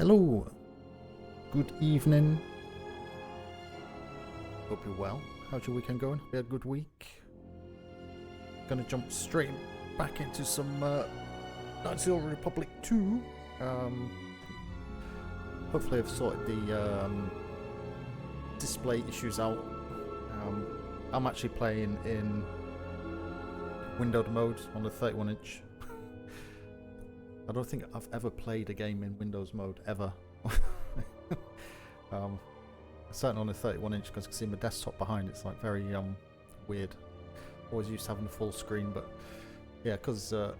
Hello, good evening. Hope you're well. How's your weekend going? We had a good week. Gonna jump straight back into some Knights of the Old Republic 2. Hopefully I've sorted the display issues out. I'm actually playing in windowed mode on the 31-inch. I don't think I've ever played a game in Windows mode, ever. Certainly on the 31-inch, because I can see my desktop behind. It's like very weird. Always used to having the full screen, but yeah, because the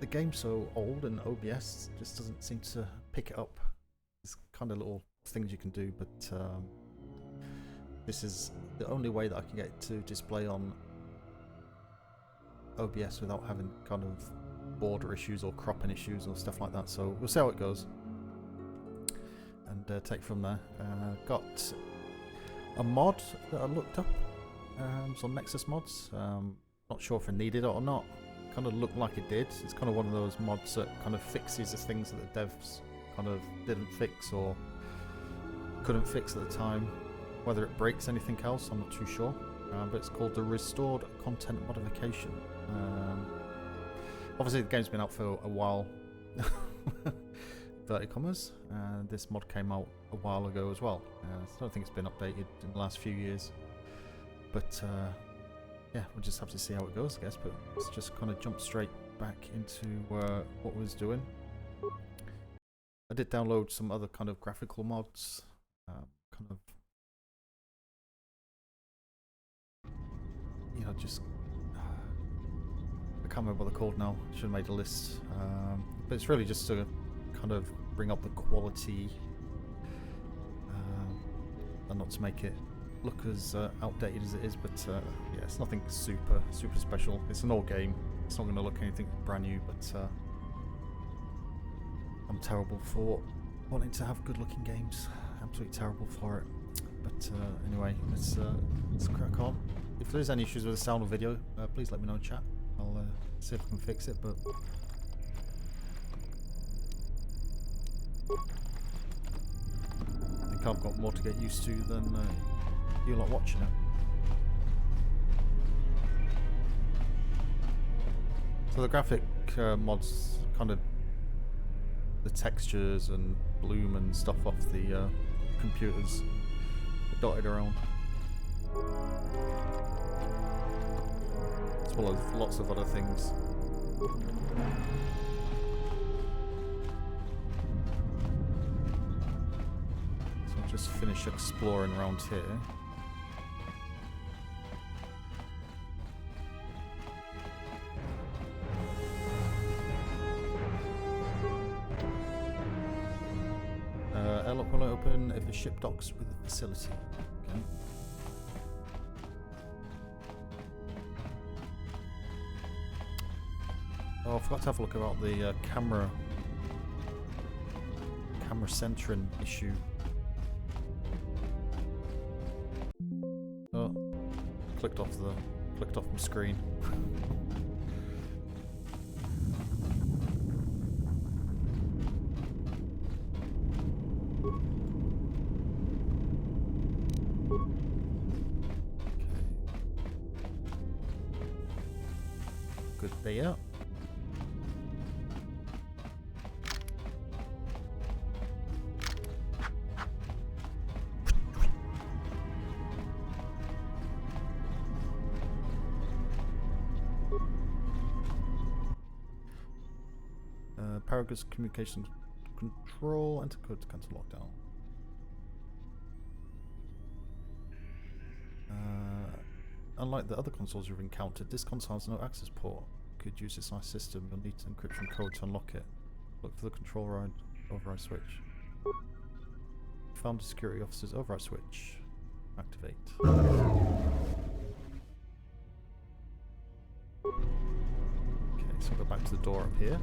game's so old and OBS just doesn't seem to pick it up. There's kind of little things you can do, but this is the only way that I can get it to display on OBS without having kind of border issues or cropping issues or stuff like that. So we'll see how it goes and take from there. Got a mod that I looked up. It's on Nexus Mods. Not sure if I needed it or not. Kind of looked like it did. It's kind of one of those mods that kind of fixes the things that the devs kind of didn't fix or couldn't fix at the time. Whether it breaks anything else, I'm not too sure. But it's called the Restored Content Modification. Obviously the game's been out for a while, inverted commas, and this mod came out a while ago as well. I don't think it's been updated in the last few years, but yeah, we'll just have to see how it goes, I guess. But let's just kind of jump straight back into what I was doing. I did download some other kind of graphical mods, just I can't remember what they're called now. Should have made a list, but it's really just to kind of bring up the quality and not to make it look as outdated as it is. But yeah, it's nothing super special. It's an old game. It's not going to look anything brand new. But I'm terrible for wanting to have good-looking games. Absolutely terrible for it. But anyway, let's crack on. If there's any issues with the sound or video, please let me know in chat. I'll see if I can fix it, but I think I've got more to get used to than you lot watching it. So the graphic mods, kind of the textures and bloom and stuff off the computers dotted around. As well as lots of other things. So I'll just finish exploring around here. Airlock will open if a ship docks with the facility. Okay. Oh, I forgot to have a look about the camera centering issue. Oh, clicked off my screen. Good there. Paragus communications control, enter code to cancel lockdown. Unlike the other consoles you've encountered, this console has no access port. Could use this nice system. You'll need an encryption code to unlock it. Look for the control override switch. Found a security officer's override switch. Activate. Okay, so we'll go back to the door up here.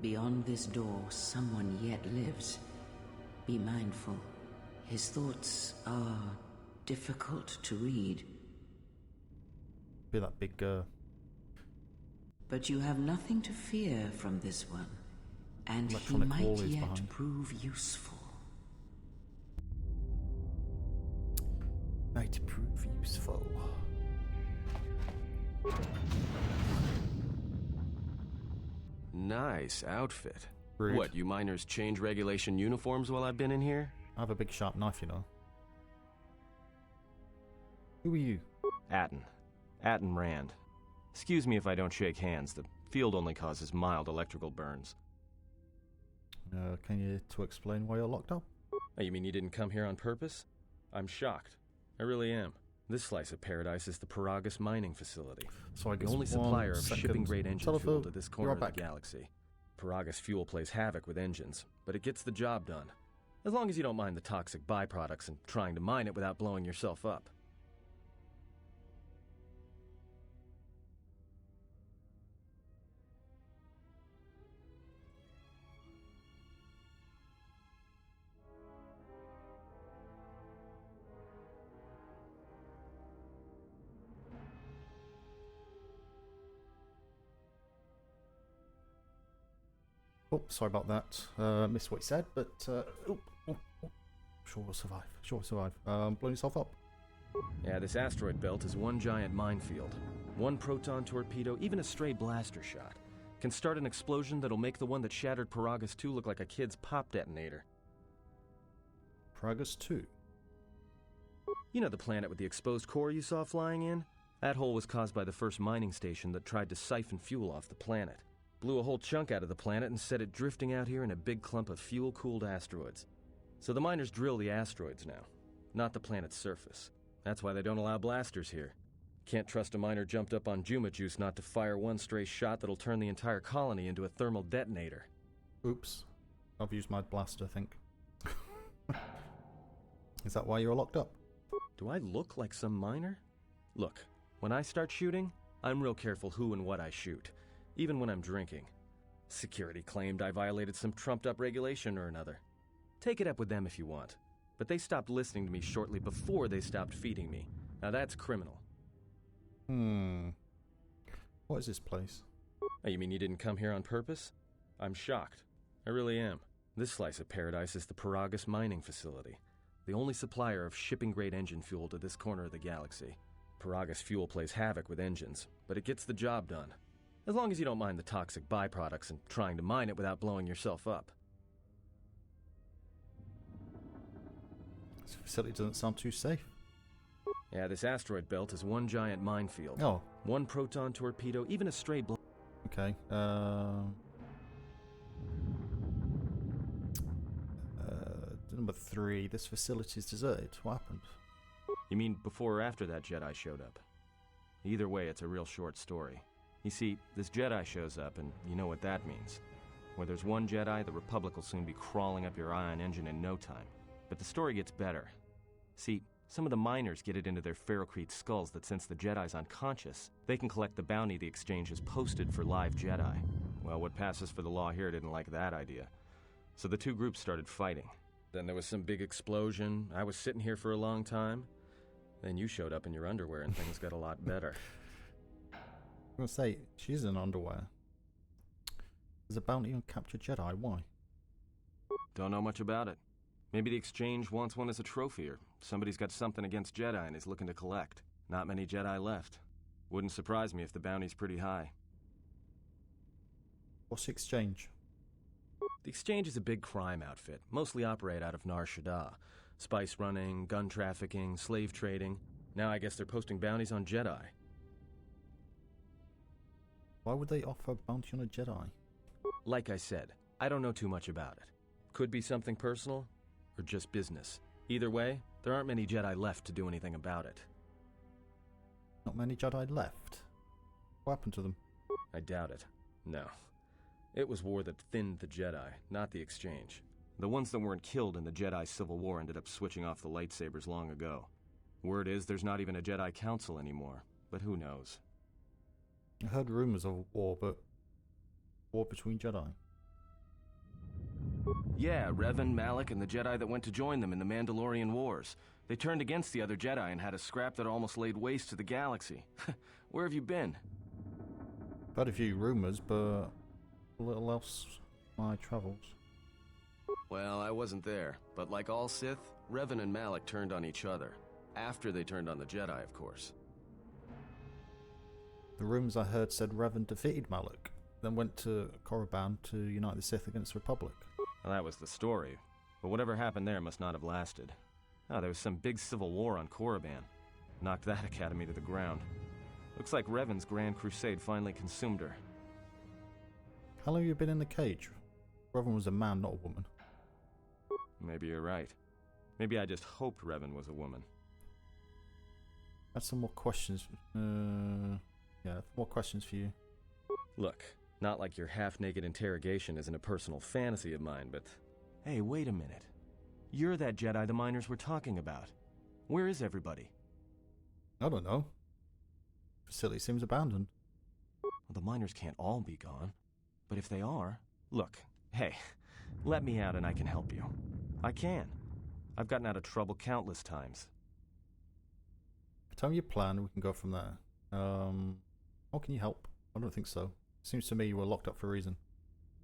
Beyond this door, someone yet lives. Be mindful. His thoughts are difficult to read. Be that big, But you have nothing to fear from this one, and he electronic wall might is yet behind. prove useful. Might prove useful. Nice outfit. Rude. What, you miners change regulation uniforms while I've been in here? I have a big sharp knife, you know. Who are you? Atten Rand. Excuse me if I don't shake hands. The field only causes mild electrical burns. Can you to explain why you're locked up? Oh, you mean you didn't come here on purpose? I'm shocked. I really am. This slice of paradise is the Paragus mining facility. So I The guess only supplier of shipping-grade engine fuel Telephone, to this you're corner of the back. galaxy. Paragus fuel plays havoc with engines, but it gets the job done. As long as you don't mind the toxic byproducts and trying to mine it without blowing yourself up. Oh, sorry about that. Missed what he said, but sure we'll survive. Sure we'll survive. Blowing yourself up. Yeah, this asteroid belt is one giant minefield. One proton torpedo, even a stray blaster shot, can start an explosion that'll make the one that shattered Paragus 2 look like a kid's pop detonator. Paragus 2. You know the planet with the exposed core you saw flying in? That hole was caused by the first mining station that tried to siphon fuel off the planet. Blew a whole chunk out of the planet and set it drifting out here in a big clump of fuel-cooled asteroids. So the miners drill the asteroids now, not the planet's surface. That's why they don't allow blasters here. Can't trust a miner jumped up on Juma Juice not to fire one stray shot that'll turn the entire colony into a thermal detonator. Oops. I've used my blaster, I think. Is that why you're locked up? Do I look like some miner? Look, when I start shooting, I'm real careful who and what I shoot, even when I'm drinking. Security claimed I violated some trumped-up regulation or another. Take it up with them if you want, but they stopped listening to me shortly before they stopped feeding me. Now that's criminal. What is this place? Oh, you mean you didn't come here on purpose? I'm shocked. I really am. This slice of paradise is the Paragus mining facility, the only supplier of shipping-grade engine fuel to this corner of the galaxy. Paragus fuel plays havoc with engines, but it gets the job done. As long as you don't mind the toxic byproducts and trying to mine it without blowing yourself up. This facility doesn't sound too safe. Yeah, this asteroid belt is one giant minefield. Oh, One proton torpedo, even a stray okay. Number 3, this facility is deserted. What happened? You mean before or after that Jedi showed up? Either way, it's a real short story. You see, this Jedi shows up, and you know what that means. Where there's one Jedi, the Republic will soon be crawling up your ion engine in no time. But the story gets better. See, some of the miners get it into their ferrocrete skulls that since the Jedi's unconscious, they can collect the bounty the exchange has posted for live Jedi. Well, what passes for the law here didn't like that idea. So the two groups started fighting. Then there was some big explosion. I was sitting here for a long time. Then you showed up in your underwear and things got a lot better. I'm gonna say, she's in underwear. There's a bounty on captured Jedi. Why? Don't know much about it. Maybe the exchange wants one as a trophy, or somebody's got something against Jedi and is looking to collect. Not many Jedi left. Wouldn't surprise me if the bounty's pretty high. What's the exchange? The exchange is a big crime outfit, mostly operate out of Nar Shaddaa. Spice running, gun trafficking, slave trading. Now I guess they're posting bounties on Jedi. Why would they offer a bounty on a Jedi? Like I said, I don't know too much about it. Could be something personal, or just business. Either way, there aren't many Jedi left to do anything about it. Not many Jedi left. What happened to them? I doubt it. No. It was war that thinned the Jedi, not the exchange. The ones that weren't killed in the Jedi Civil War ended up switching off the lightsabers long ago. Word is there's not even a Jedi Council anymore, but who knows? I heard rumors of war, but war between Jedi. Yeah, Revan, Malak, and the Jedi that went to join them in the Mandalorian Wars. They turned against the other Jedi and had a scrap that almost laid waste to the galaxy. Where have you been? I've heard a few rumours, but a little else my travels. Well, I wasn't there, but like all Sith, Revan and Malak turned on each other. After they turned on the Jedi, of course. The rumours I heard said Revan defeated Malak, then went to Korriban to unite the Sith against the Republic. Well, that was the story, but whatever happened there must not have lasted. Oh, there was some big civil war on Korriban. Knocked that academy to the ground. Looks like Revan's Grand Crusade finally consumed her. How long have you been in the cage? Revan was a man, not a woman. Maybe you're right. Maybe I just hoped Revan was a woman. I had some more questions. More questions for you. Look, not like your half-naked interrogation isn't a personal fantasy of mine, but... Hey, wait a minute. You're that Jedi the miners were talking about. Where is everybody? I don't know. Facility seems abandoned. Well, the miners can't all be gone. But if they are... Look, hey, let me out and I can help you. I can. I've gotten out of trouble countless times. Tell me your plan, we can go from there. How can you help? I don't think so. Seems to me you were locked up for a reason.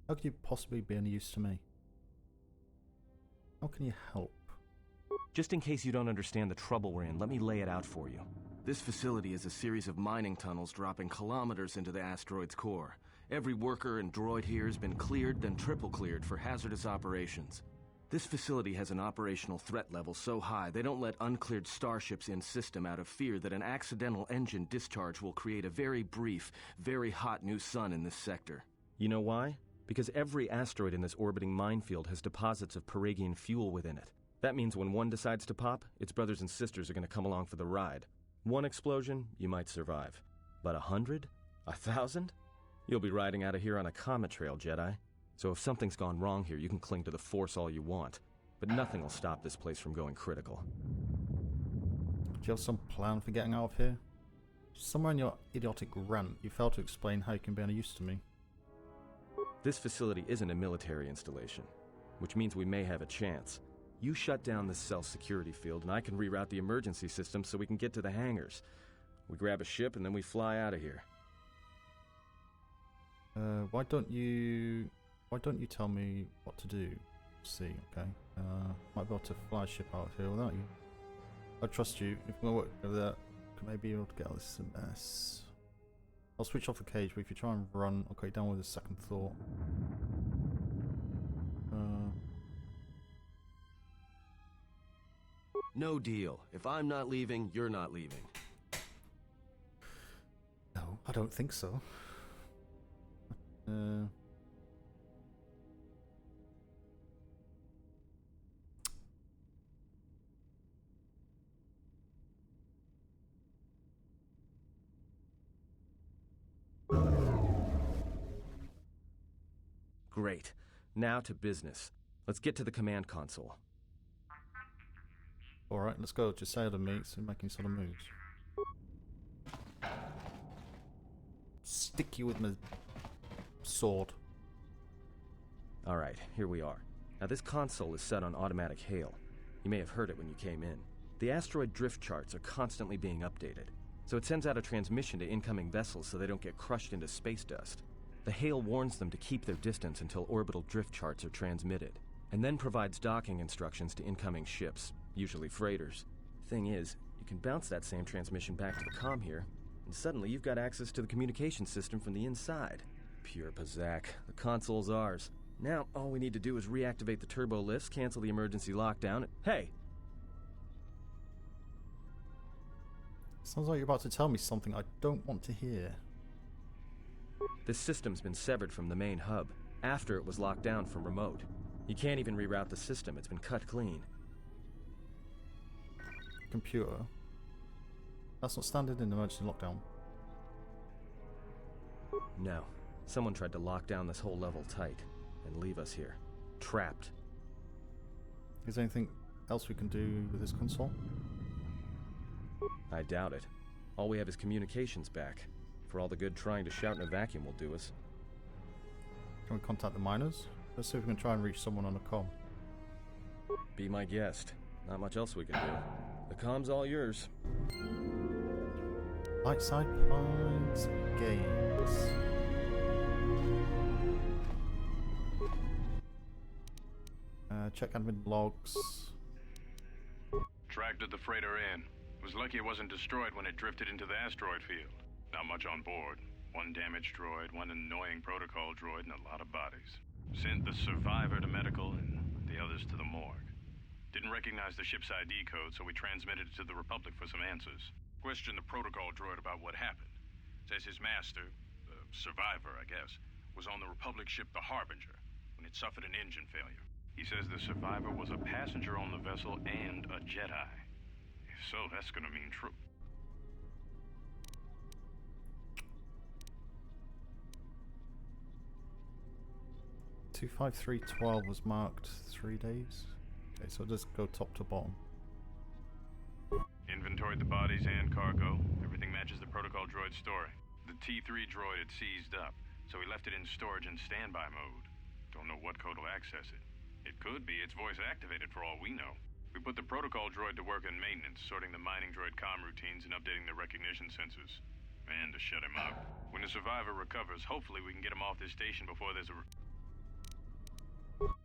How could you possibly be any use to me? How can you help? Just in case you don't understand the trouble we're in, let me lay it out for you. This facility is a series of mining tunnels dropping kilometers into the asteroid's core. Every worker and droid here has been cleared, then triple cleared for hazardous operations. This facility has an operational threat level so high they don't let uncleared starships in system out of fear that an accidental engine discharge will create a very brief, very hot new sun in this sector. You know why? Because every asteroid in this orbiting minefield has deposits of Paragian fuel within it. That means when one decides to pop, its brothers and sisters are going to come along for the ride. One explosion, you might survive. But 100? 1,000? You'll be riding out of here on a comet trail, Jedi. So if something's gone wrong here, you can cling to the Force all you want. But nothing will stop this place from going critical. Do you have some plan for getting out of here? Somewhere in your idiotic rant, you failed to explain how you can be any use to me. This facility isn't a military installation, which means we may have a chance. You shut down this cell security field, and I can reroute the emergency system so we can get to the hangars. We grab a ship, and then we fly out of here. Why don't you tell me what to do? See, okay. Might be able to fly a ship out here without you. I trust you. If we work over that, could maybe be able to get out of this mess. I'll switch off the cage, but if you try and run, I'll cut you down with a second thought. No deal. If I'm not leaving, you're not leaving. No, I don't think so. Great. Now to business. Let's get to the command console. Alright, let's go. Just say to me, so making sort of moves. Stick you with my sword. Alright, here we are. Now this console is set on automatic hail. You may have heard it when you came in. The asteroid drift charts are constantly being updated, so it sends out a transmission to incoming vessels so they don't get crushed into space dust. The hail warns them to keep their distance until orbital drift charts are transmitted, and then provides docking instructions to incoming ships, usually freighters. Thing is, you can bounce that same transmission back to the comm here, and suddenly you've got access to the communication system from the inside. Pure Pazak. The console's ours. Now, all we need to do is reactivate the turbo lifts, cancel the emergency lockdown, and... Hey! Sounds like you're about to tell me something I don't want to hear. This system's been severed from the main hub, after it was locked down from remote. You can't even reroute the system, it's been cut clean. Computer. That's not standard in emergency lockdown. No. Someone tried to lock down this whole level tight, and leave us here. Trapped. Is there anything else we can do with this console? I doubt it. All we have is communications back. For all the good trying to shout in a vacuum will do us. Can we contact the miners? Let's see if we can try and reach someone on a comm. Be my guest. Not much else we can do. The comm's all yours. Lightside Pines Games. Check admin logs. Tracted the freighter in. Was lucky it wasn't destroyed when it drifted into the asteroid field. Not much on board. One damaged droid, one annoying protocol droid, and a lot of bodies. Sent the survivor to medical and the others to the morgue. Didn't recognize the ship's ID code, so we transmitted it to the Republic for some answers. Questioned the protocol droid about what happened. Says his master, the survivor, I guess, was on the Republic ship the Harbinger when it suffered an engine failure. He says the survivor was a passenger on the vessel and a Jedi. If so, that's gonna mean true. $25312 was marked 3 days. Okay, so just go top to bottom. Inventoried the bodies and cargo. Everything matches the protocol droid's story. The T3 droid had seized up, so we left it in storage and standby mode. Don't know what code will access it. It could be it's voice activated for all we know. We put the protocol droid to work in maintenance, sorting the mining droid comm routines and updating the recognition sensors. And to shut him up. When the survivor recovers, hopefully we can get him off this station before there's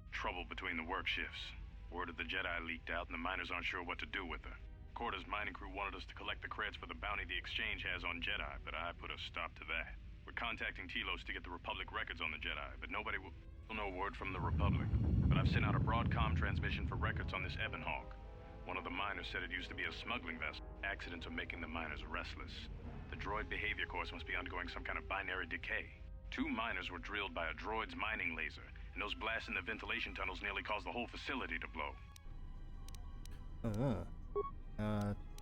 trouble between the work shifts. Word of the Jedi leaked out and the miners aren't sure what to do with her. Quarter's mining crew wanted us to collect the creds for the bounty the Exchange has on Jedi, but I put a stop to that. We're contacting Telos to get the Republic records on the Jedi, but nobody will... No word from the Republic, but I've sent out a broadcom transmission for records on this Ebonhawk. One of the miners said it used to be a smuggling vessel. Accidents are making the miners restless. The droid behavior course must be undergoing some kind of binary decay. 2 miners were drilled by a droid's mining laser, and those blasts in the ventilation tunnels nearly caused the whole facility to blow.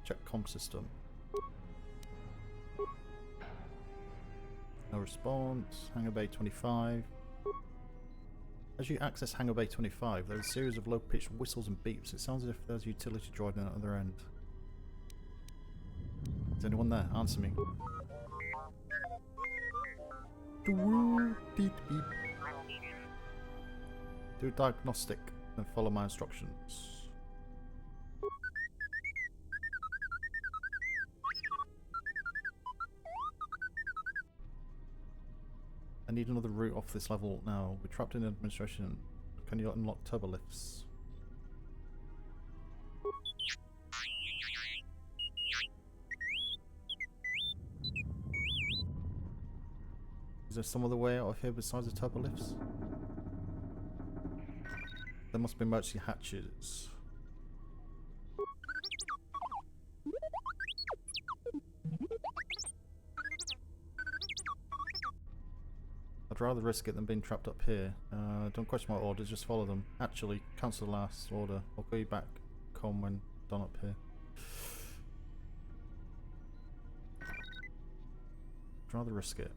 Check comm system. No response. Hangar Bay 25. As you access Hangar Bay 25, there's a series of low-pitched whistles and beeps. It sounds as if there's a utility droid on the other end. Is anyone there? Answer me. Do a diagnostic and follow my instructions. I need another route off this level now. We're trapped in administration. Can you unlock turbo lifts? Is there some other way out of here besides the turbo lifts? There must be emergency hatches. I'd rather risk it than being trapped up here. Don't question my orders, just follow them. Actually, cancel the last order. I'll go you back, come when done up here. I'd rather risk it.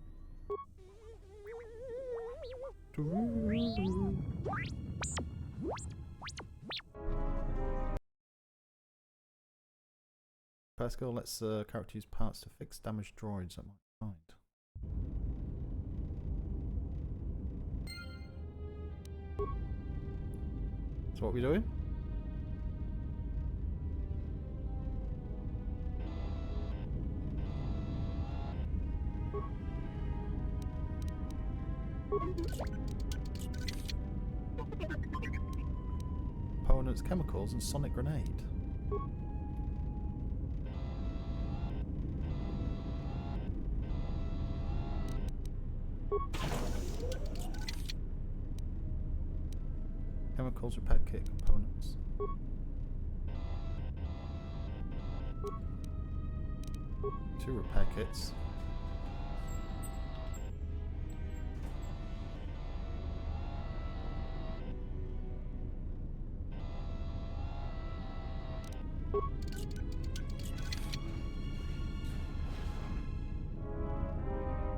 Pascal lets the character use parts to fix damaged droids that might find. So what are we doing? Opponents, chemicals, and sonic grenade. Chemicals, repair kit, components. Two repair kits.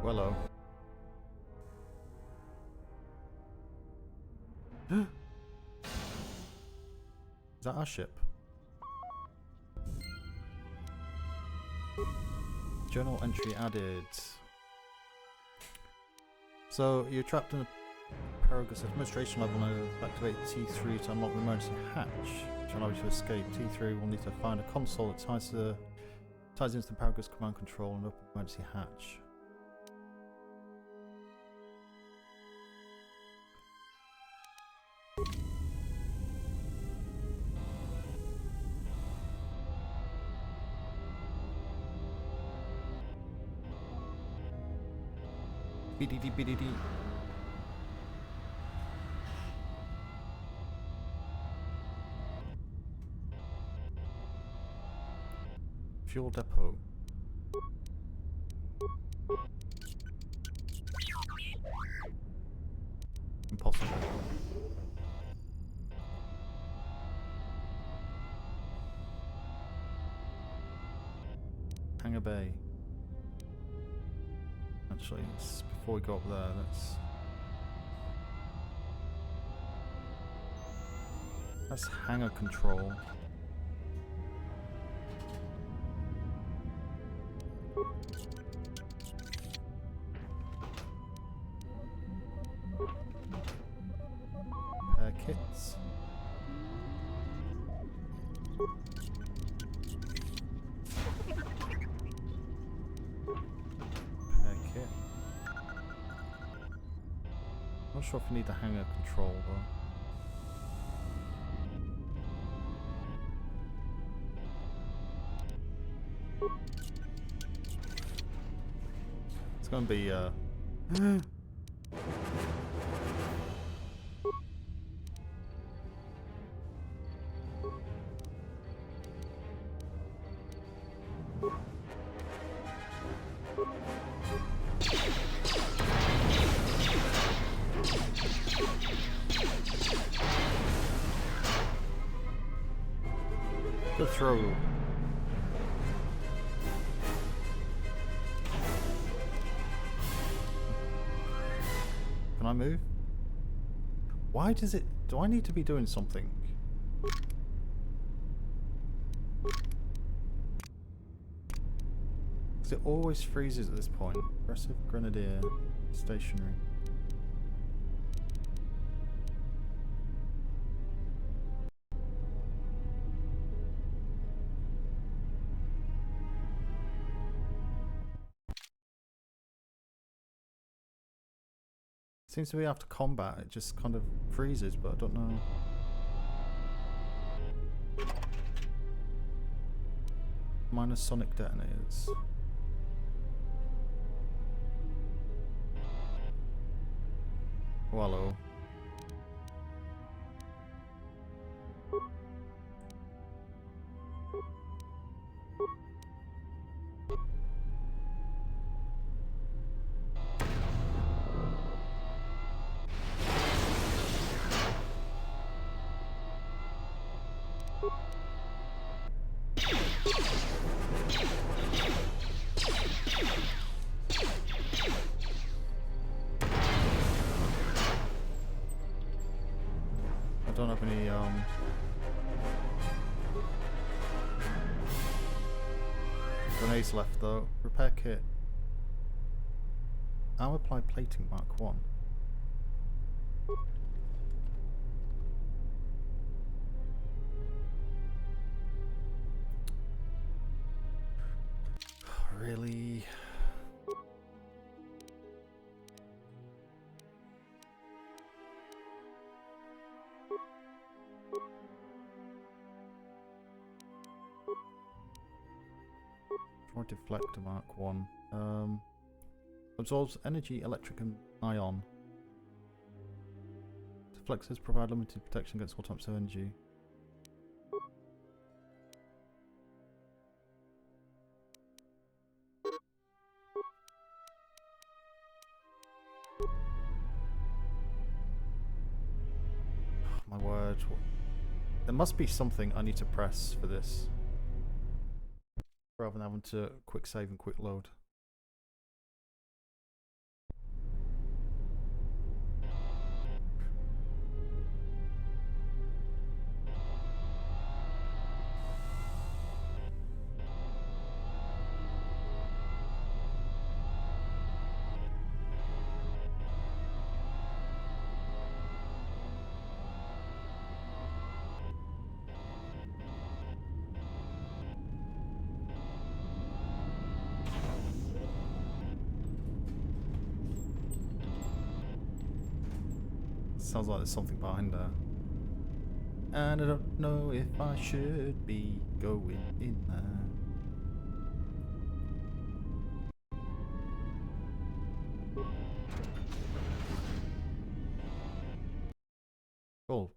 Wello. Is that our ship? Journal entry added. So you're trapped in a Paragus administration level and activate T3 to unlock the emergency hatch. to allow you to escape. T3 will need to find a console that ties into the Paragus command control and open the emergency hatch. BDD BDD. Fuel depot. Impossible. Hangar Bay. Actually, before we go up there, that's hangar control. Repair kits. Not sure if you need the hangar control though. It's gonna be good throw. Can I move? Why does it... Do I need to be doing something? Because it always freezes at this point. Aggressive Grenadier. Stationary. Seems to be after combat, it just kind of freezes, but I don't know. Minus sonic detonators. Oh, hello. I don't have any grenades left though. Repair kit. Armor applied plating Mark 1. Really? Or deflector Mark 1. Absorbs energy, electric and ion. Deflectors provide limited protection against all types of energy. My word. There must be something I need to press for this. Rather than having to quick save and quick load. Sounds like there's something behind there. And I don't know if I should be going in there. Cool.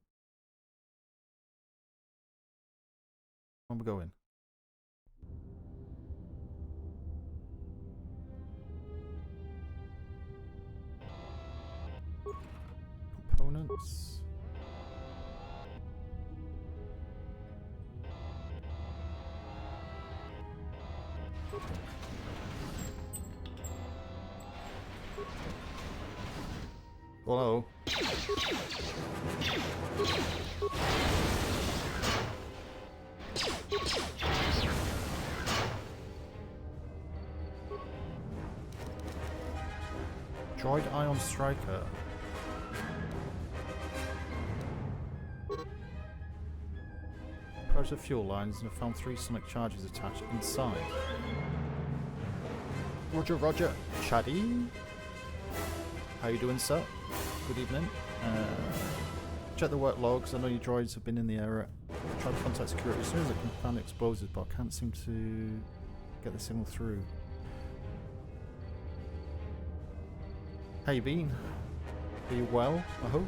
Where are we going? Components. Hello. Droid Ion Striker. Approach the fuel lines and have found 3 sonic charges attached inside. Roger, Roger. Chaddy. How you doing, sir? Good evening. Check the work logs. I know your droids have been in the area. Try to contact security as soon as I can find explosives, but I can't seem to get the signal through. How you been? Are you well, I hope?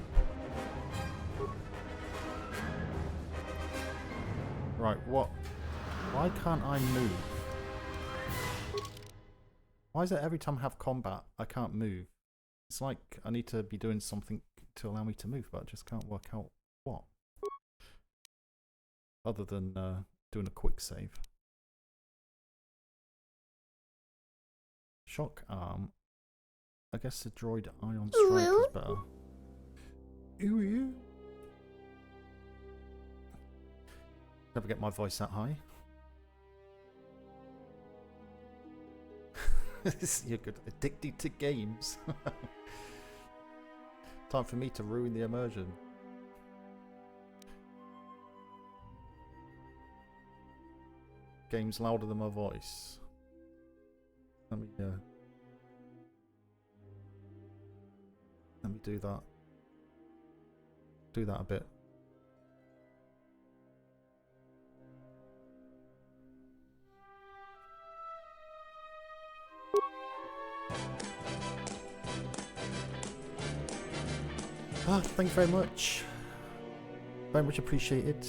Right, what? Why can't I move? Why is it every time I have combat, I can't move? It's like I need to be doing something to allow me to move, but I just can't work out what. Other than doing a quick save. Shock arm. I guess the droid ion strike is better. Ooh, yeah. Never get my voice that high. You're good. Addicted to games. Time for me to ruin the immersion. Game's louder than my voice. Let me do that. Do that a bit. Thank you very much. Very much appreciated.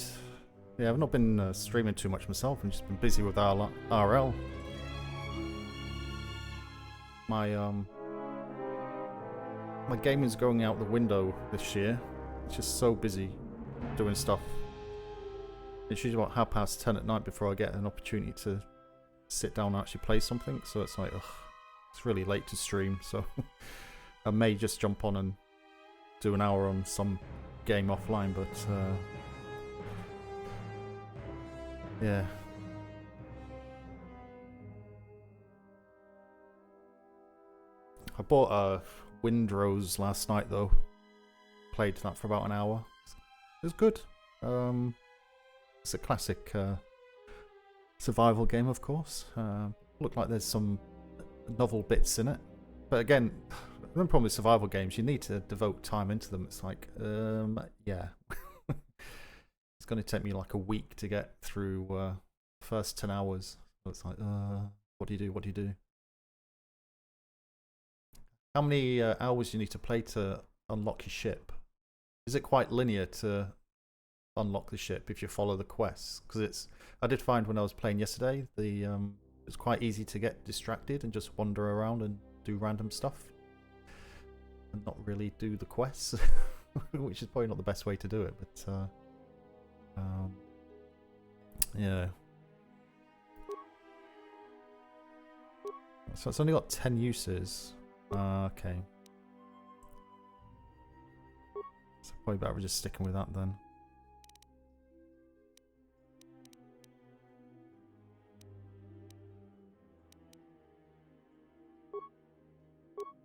Yeah, I've not been streaming too much myself. I've just been busy with RL. My my gaming's going out the window this year. It's just so busy doing stuff. It's usually about 10:30 at night before I get an opportunity to sit down and actually play something. So it's like, ugh, it's really late to stream. So I may just jump on and do an hour on some game offline, but yeah. I bought a Windrose last night though. Played that for about an hour. It was good. It's a classic survival game, of course. Looked like there's some novel bits in it, but again, the problem with survival games, you need to devote time into them. It's like, yeah. It's going to take me like a week to get through the first 10 hours. So it's like, what do you do? What do you do? How many hours do you need to play to unlock your ship? Is it quite linear to unlock the ship if you follow the quests? Because I did find when I was playing yesterday, it's quite easy to get distracted and just wander around and do random stuff and not really do the quests, which is probably not the best way to do it, but yeah. So it's only got 10 uses. Okay. So probably better just sticking with that then.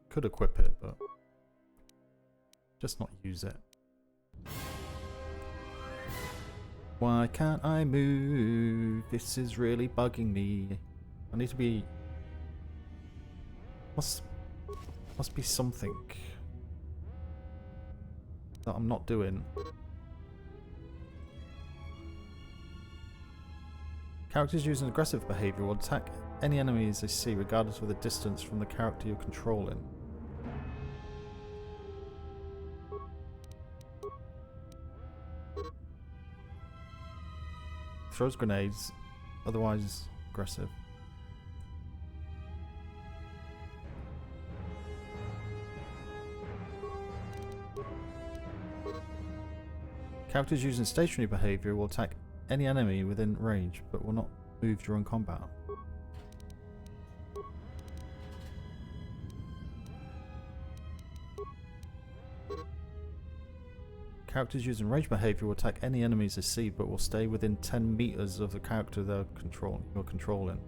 Could equip it, but just not use it. Why can't I move? This is really bugging me. I need to be... Must be something. that I'm not doing. Characters using aggressive behavior will attack any enemies they see regardless of the distance from the character you're controlling. Throws grenades, otherwise aggressive. Characters using stationary behavior will attack any enemy within range, but will not move during combat. Characters using range behavior will attack any enemies they see, but will stay within 10 meters of the character you're controlling.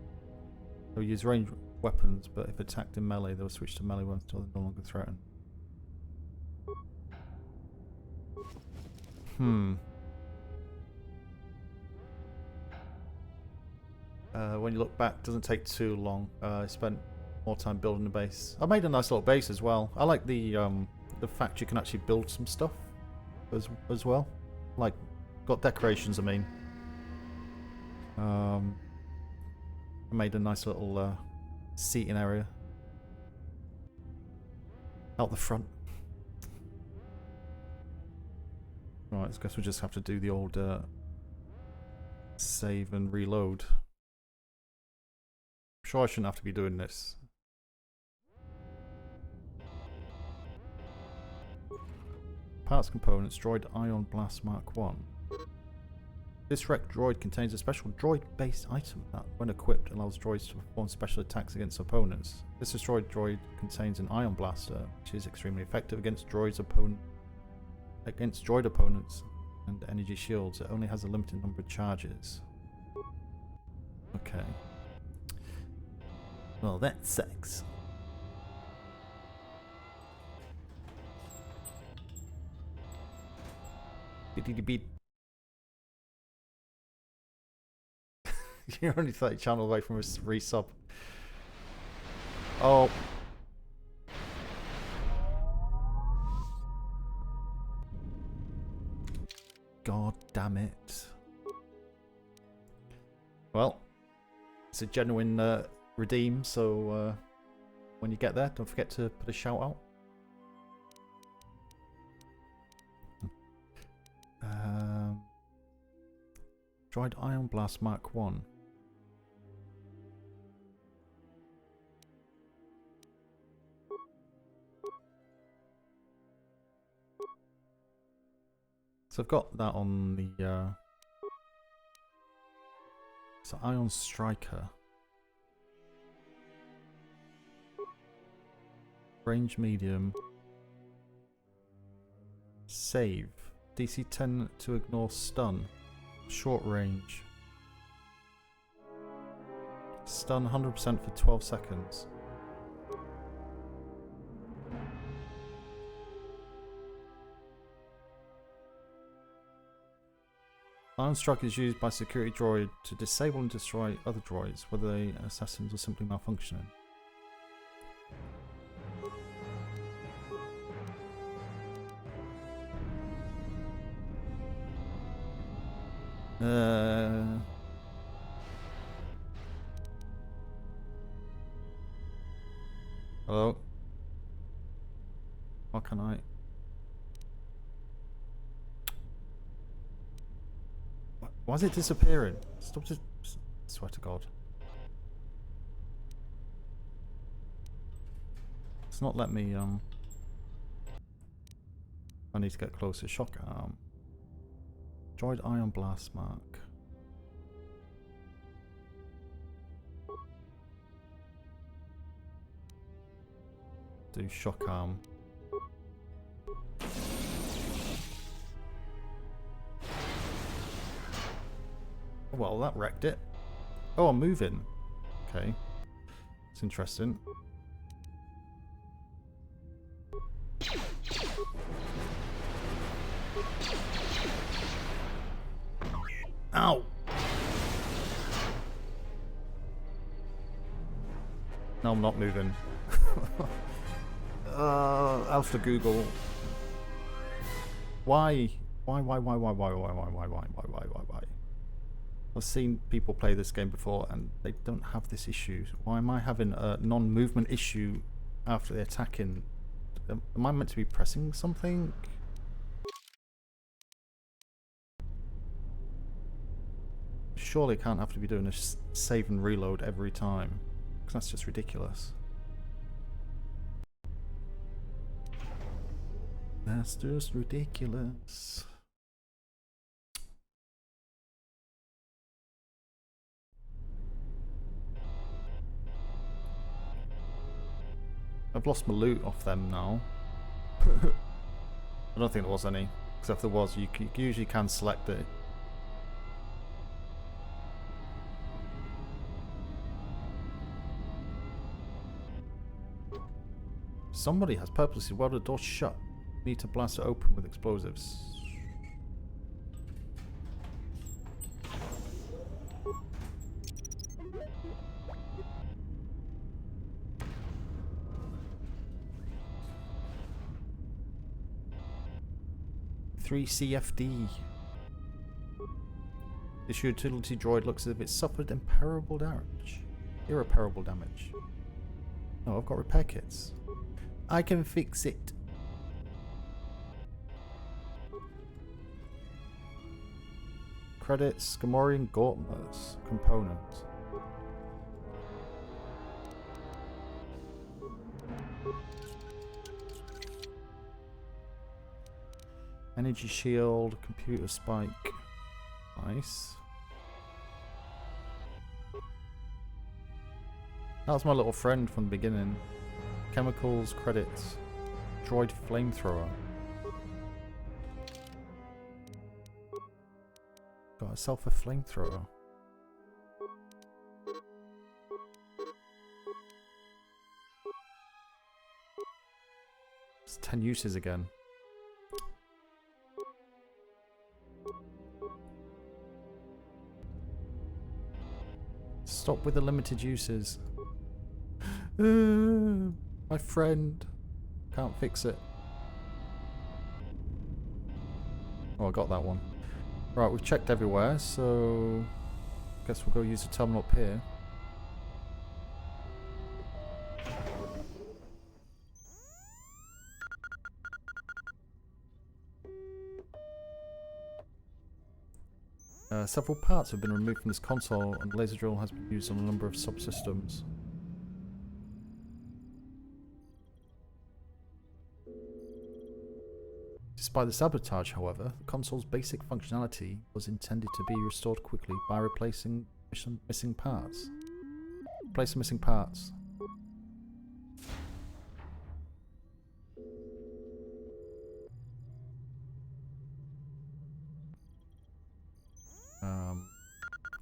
They'll use ranged weapons, but if attacked in melee, they'll switch to melee ones until they're no longer threatened. When you look back, doesn't take too long. I spent more time building the base. I made a nice little base as well. I like the fact you can actually build some stuff as well. Like, got decorations, I mean. I made a nice little seating area out the front. Right, I guess we'll just have to do the old save and reload. I'm sure I shouldn't have to be doing this. Parts components, droid Ion Blast Mark 1. This wrecked droid contains a special droid-based item that, when equipped, allows droids to perform special attacks against opponents. This destroyed droid contains an Ion Blaster, which is extremely effective against droid opponents and energy shields. It only has a limited number of charges. Okay. Well, that sucks. Beep. You're only 30 channel away from a resub. Oh. God damn it. Well, it's a genuine redeem, so when you get there, don't forget to put a shout out. Droid Ion Blast Mark 1. So I've got that on the so Ion Striker. Range medium. Save. DC 10 to ignore stun. Short range. Stun 100% for 12 seconds. Ion Strike is used by security droid to disable and destroy other droids, whether they are assassins or simply malfunctioning. Hello? What can I... Why is it disappearing? Stop just... Swear to God. It's not letting me, I need to get closer. Shock arm. Droid Ion Blast Mark. Do shock arm. Well, that wrecked it. Oh, I'm moving. Okay. It's interesting. Ow! No, I'm not moving. Alpha Google. Why? Why? I've seen people play this game before and they don't have this issue. Why am I having a non-movement issue after the attacking? Am I meant to be pressing something? Surely I can't have to be doing a save and reload every time, because that's just ridiculous. That's just ridiculous. I've lost my loot off them now. I don't think there was any, because if there was, you usually can select it. Somebody has purposely welded the door shut. Need to blast it open with explosives. Three CFD. This utility droid looks as if it suffered irreparable damage. Irreparable damage. Oh, I've got repair kits. I can fix it. Credits, Gamorrean Gauntlets component. Energy shield, computer spike. Nice. That was my little friend from the beginning. Chemicals, credits, droid flamethrower. Got herself a flamethrower. It's 10 uses again. Stop with the limited uses. My friend. Can't fix it. Oh, I got that one. Right, we've checked everywhere, so guess we'll go use the terminal up here. Several parts have been removed from this console, and laser drill has been used on a number of subsystems. Despite the sabotage, however, the console's basic functionality was intended to be restored quickly by replacing some missing parts. Replace some missing parts.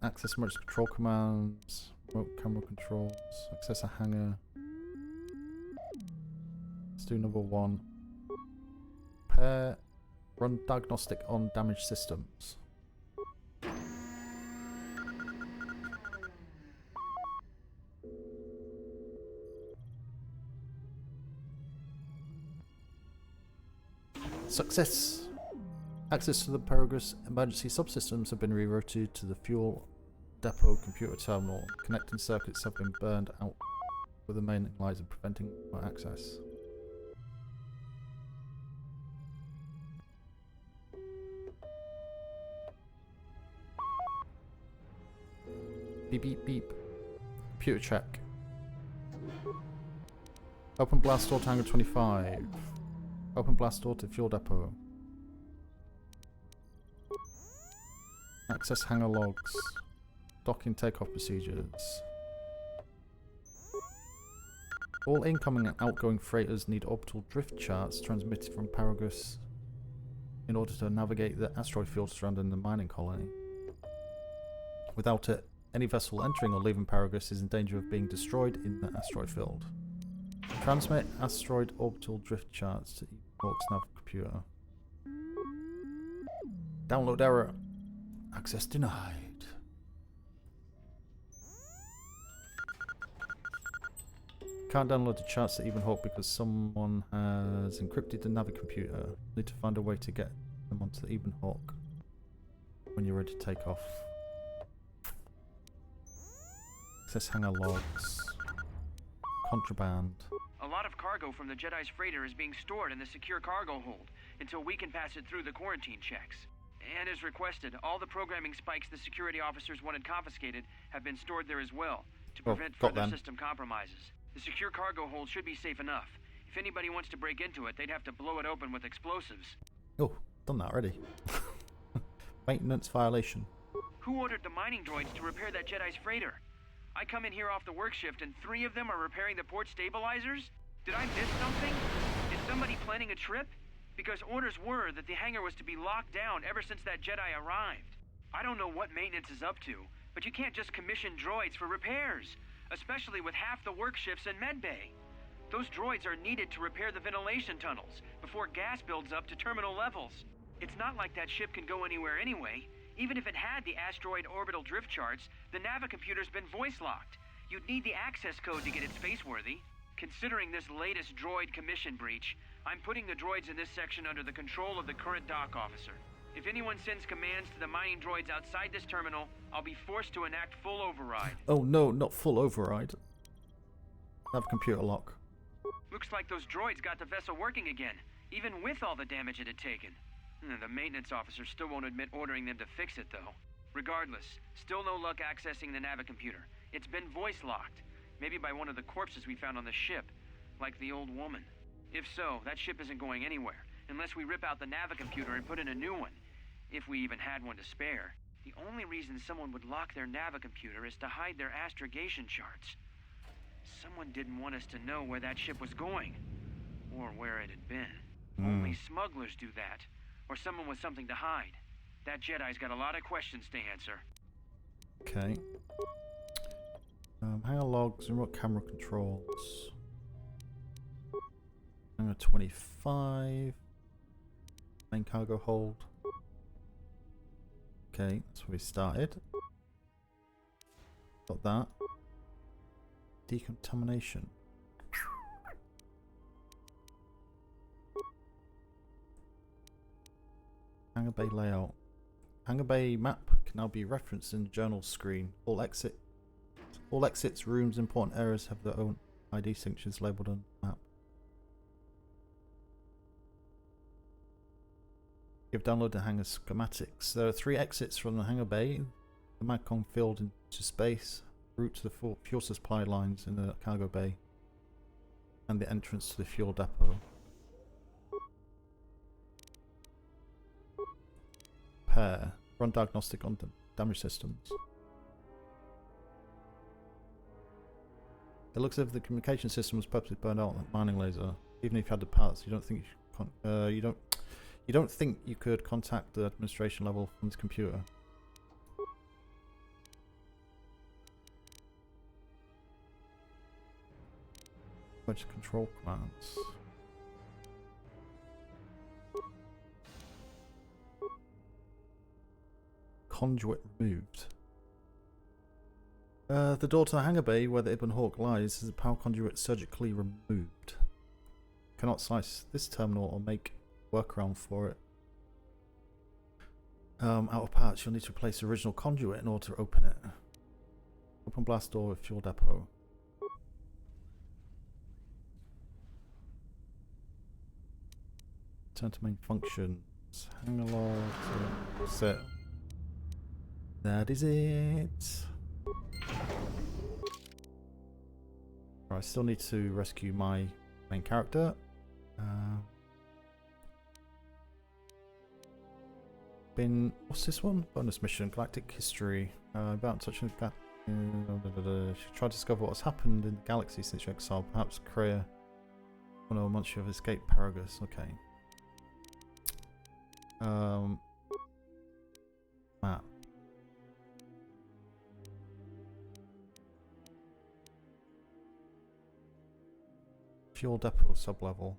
Access emergency control commands, remote camera controls, access a hangar. Let's do number 1. Repair, run diagnostic on damaged systems. Success! Access to the Paragus emergency subsystems have been rerouted to the fuel depot computer terminal. Connecting circuits have been burned out with the main lights preventing access. Beep beep beep. Computer check. Open blast door to hangar 25. Open blast door to fuel depot. Access hangar logs. Docking takeoff procedures. All incoming and outgoing freighters need orbital drift charts transmitted from Paragus in order to navigate the asteroid field surrounding the mining colony. Without it, any vessel entering or leaving Paragus is in danger of being destroyed in the asteroid field. Transmit asteroid orbital drift charts to Evox nav computer. Download error. Access denied. Can't download the charts to Even Hope because someone has encrypted the Navi computer. Need to find a way to get them onto the Ebon Hawk when you're ready to take off. Access hangar logs. Contraband. A lot of cargo from the Jedi's freighter is being stored in the secure cargo hold until we can pass it through the quarantine checks. And as requested, all the programming spikes the security officers wanted confiscated have been stored there as well, to prevent further system compromises. The secure cargo hold should be safe enough. If anybody wants to break into it, they'd have to blow it open with explosives. Oh, done that already. Maintenance violation. Who ordered the mining droids to repair that Jedi's freighter? I come in here off the work shift and 3 of them are repairing the port stabilizers? Did I miss something? Is somebody planning a trip? Because orders were that the hangar was to be locked down ever since that Jedi arrived. I don't know what maintenance is up to, but you can't just commission droids for repairs, especially with half the work shifts in medbay. Those droids are needed to repair the ventilation tunnels before gas builds up to terminal levels. It's not like that ship can go anywhere anyway. Even if it had the asteroid orbital drift charts, the Navicomputer's been voice-locked. You'd need the access code to get it spaceworthy. Considering this latest droid commission breach, I'm putting the droids in this section under the control of the current dock officer. If anyone sends commands to the mining droids outside this terminal, I'll be forced to enact full override. Oh no, not full override. Have computer lock. Looks like those droids got the vessel working again, even with all the damage it had taken. The maintenance officer still won't admit ordering them to fix it, though. Regardless, still no luck accessing the Navicomputer. It's been voice-locked. Maybe by one of the corpses we found on the ship, like the old woman. If so, that ship isn't going anywhere, unless we rip out the Navicomputer and put in a new one. If we even had one to spare. The only reason someone would lock their Navicomputer is to hide their astrogation charts. Someone didn't want us to know where that ship was going, or where it had been. Only smugglers do that. Or someone with something to hide. That Jedi's got a lot of questions to answer. Okay. Hangar logs, remote camera controls. Hangar 25. Main cargo hold. Okay, that's where we started. Got that. Decontamination. Hangar bay layout. Hangar bay map can now be referenced in the journal screen. All exits, rooms, important areas have their own ID signatures labelled on the map. You've downloaded the hangar schematics. There are 3 exits from the hangar bay. The Magcon field into space, route to the fuel supply lines in the cargo bay, and the entrance to the fuel depot. Run diagnostic on the damage systems. It looks as if the communication system was purposely burned out like mining laser. Even if you had the parts, you don't think you don't think you could contact the administration level from this computer. Bunch of control commands. Conduit removed. The door to the hangar bay where the Ebon Hawk lies is a power conduit surgically removed. Cannot slice this terminal or make workaround for it. Out of parts, you'll need to replace the original conduit in order to open it. Open blast door with fuel depot. Turn to main functions. Hangar log. Set. That is it. I still need to rescue my main character. What's this one? Bonus mission, Galactic History. About touching the try to discover what has happened in the galaxy since your exile. Perhaps Kreia. Oh no, once you have escaped Paragus. Okay. Map. Fuel depot sublevel.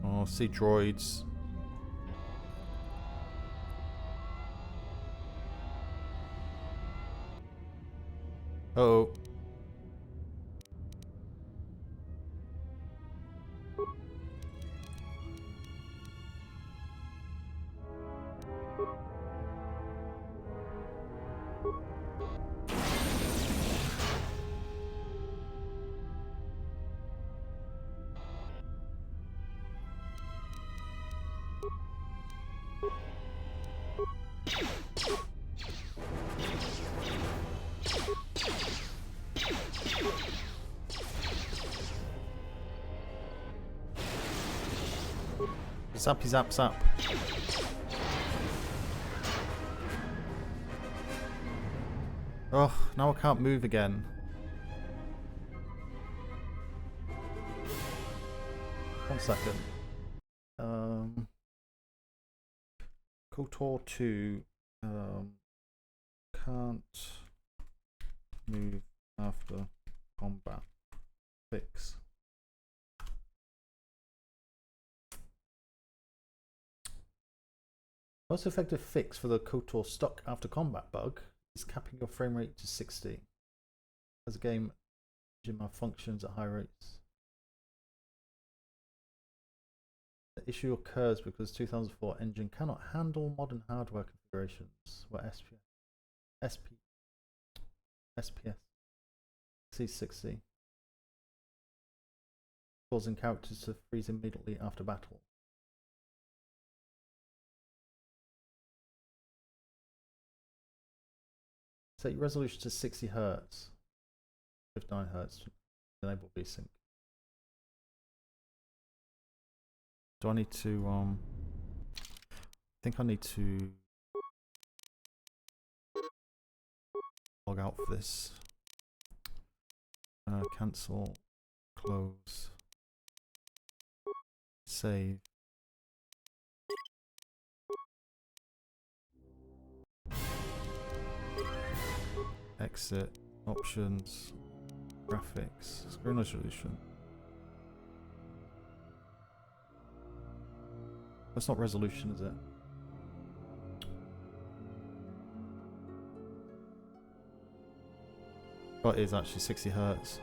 Oh, see droids. Uh oh. Zappy zap zap. Oh, now I can't move again. One second. KOTOR 2. Can't move after combat. Fix. Most effective fix for the KOTOR stuck after combat bug is capping your frame rate to 60. As a game, functions at high rates. The issue occurs because 2004 engine cannot handle modern hardware configurations where SPS exceeds 60, causing characters to freeze immediately after battle. Set your resolution to 60 Hz, 59 Hz to enable VSync. Do I need to, I think I need to log out for this. Cancel, close, save. Exit, options, graphics, screen resolution. That's not resolution, is it? Oh, it is actually 60 Hz.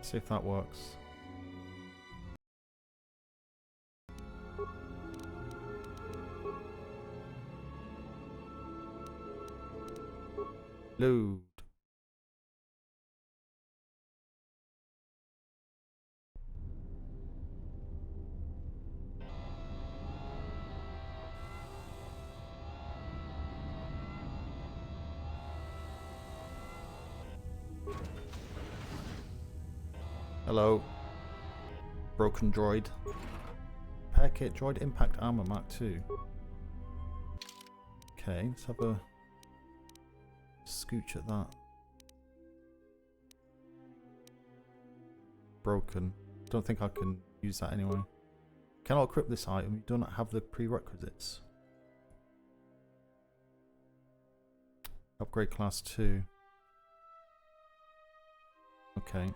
See if that works. Load. Hello. Broken droid. Repair kit droid impact armor Mark II. Okay, let's have a scooch at that. Broken. Don't think I can use that anyway. Cannot equip this item. You do not have the prerequisites. Upgrade class 2. Okay.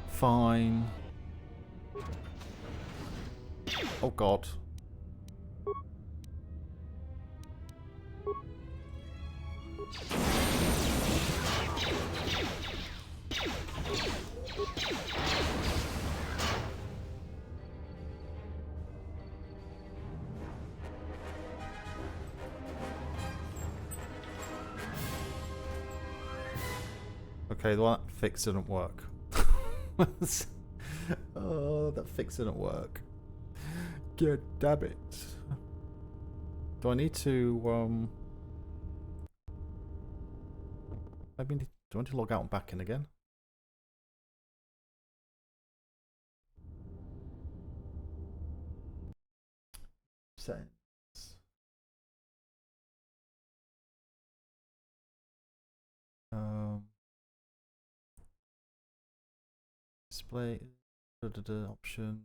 Fine. Oh god. Okay, well, that fix didn't work. Oh, that fix didn't work. God damn it. Do I need to, maybe do I want to log out and back in again? Settings. Display options.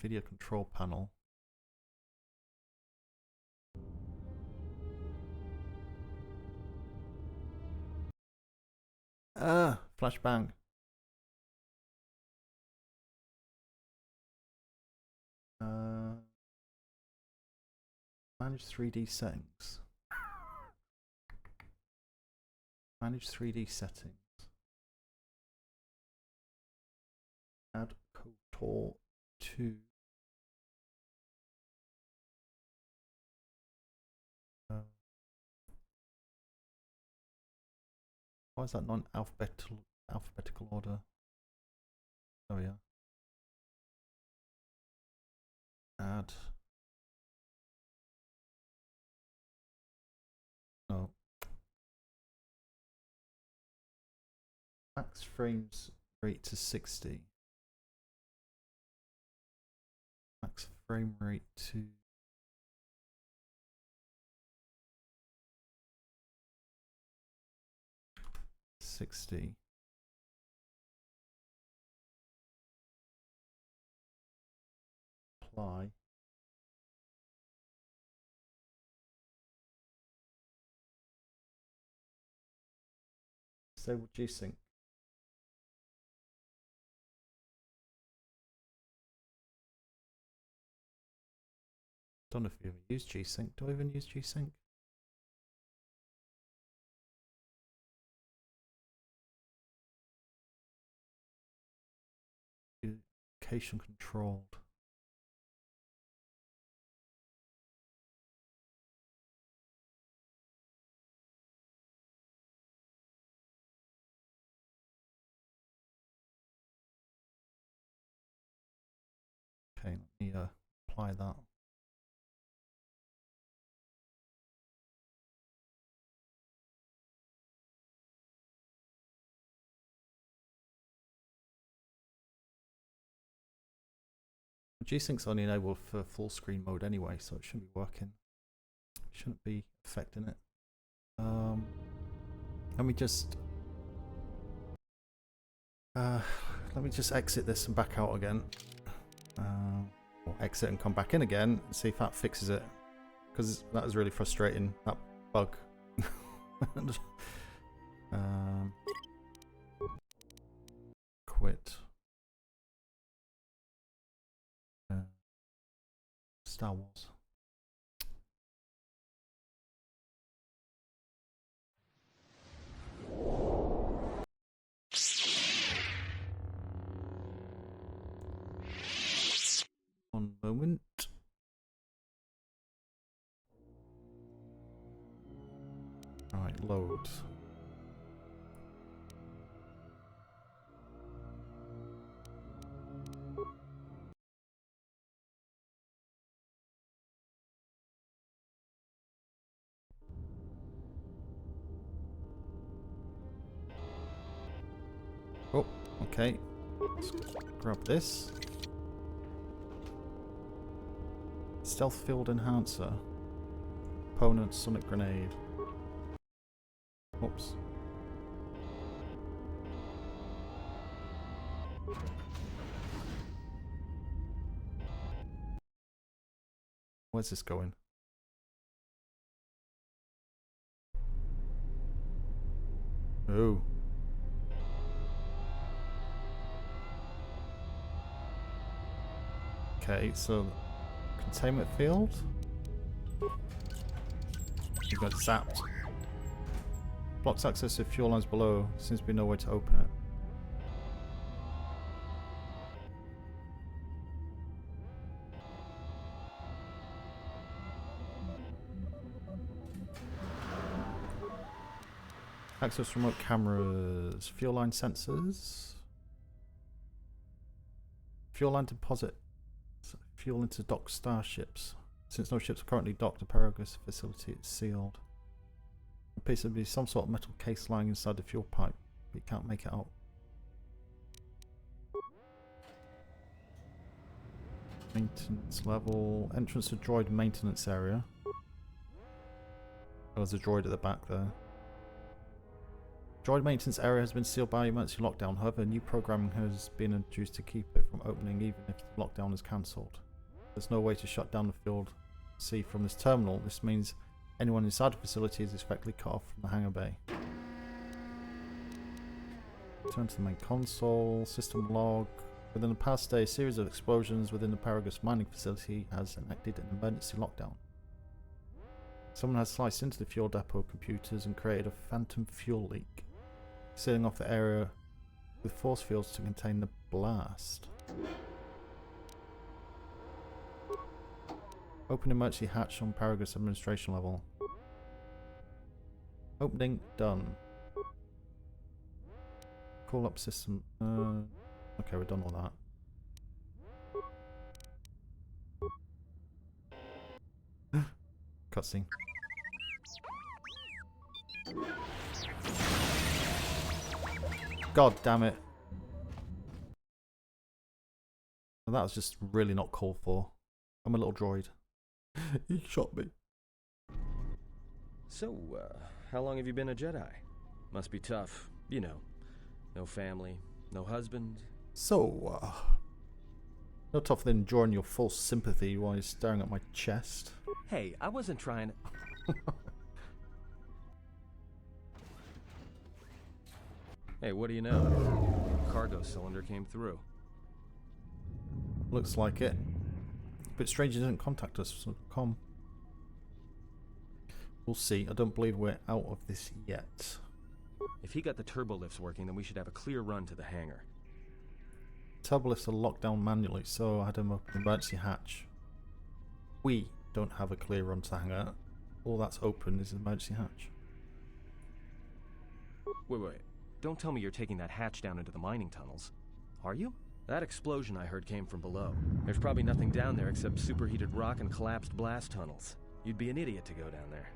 Video control panel. Flashbang. Manage 3D settings. Manage 3D settings. Add KOTOR 2. Why is that not alphabetical order? Oh yeah. Add. No. Max frames rate to 60. Max frame rate to 60. Apply. Disable G-Sync. Don't know if you ever use G-Sync. Do I even use G-Sync? Location controlled. Okay, let me apply that. G-Sync's only enabled for full screen mode anyway, so it shouldn't be working. Shouldn't be affecting it. Let me just exit this and back out again. Or exit and come back in again and see if that fixes it, because that is really frustrating, that bug. Quit. Star Wars. One moment. Alright, load. Oh, okay. Let's grab this. Stealth field enhancer. Opponent sonic grenade. Oops. Where's this going? Oh. Okay, so containment field. You got zapped. Blocks access to fuel lines below. Seems to be no way to open it. Access remote cameras. Fuel line sensors. Fuel line deposit. Fuel into docked starships. Since no ships are currently docked, the Paragus facility is sealed. There appears to be some sort of metal case lying inside the fuel pipe, but you can't make it out. Maintenance level. Entrance to droid maintenance area. Oh, there's a droid at the back there. Droid maintenance area has been sealed by emergency lockdown. However, new programming has been introduced to keep it from opening even if the lockdown is cancelled. There's no way to shut down the field C from this terminal. This means anyone inside the facility is effectively cut off from the hangar bay. Turn to the main console. System log. Within the past day, a series of explosions within the Paragus mining facility has enacted an emergency lockdown. Someone has sliced into the fuel depot computers and created a phantom fuel leak, sealing off the area with force fields to contain the blast. Open emergency hatch on Paragus administration level. Opening done. Call up system. Okay, we're done all that. Cutscene. God damn it. Well, that was just really not called for. I'm a little droid. He shot me. So, how long have you been a Jedi? Must be tough, you know. No family, no husband. So, no tougher than enjoying your full sympathy while you're staring at my chest. Hey, I wasn't trying to... Hey, what do you know? Cargo cylinder came through. Looks like it. But strange he didn't contact us, so come. We'll see. I don't believe we're out of this yet. If he got the turbo lifts working, then we should have a clear run to the hangar. Turbo lifts are locked down manually, so I had them up an emergency hatch. We don't have a clear run to the hangar. All that's open is an emergency hatch. Wait. Don't tell me you're taking that hatch down into the mining tunnels. Are you? That explosion I heard came from below. There's probably nothing down there except superheated rock and collapsed blast tunnels. You'd be an idiot to go down there.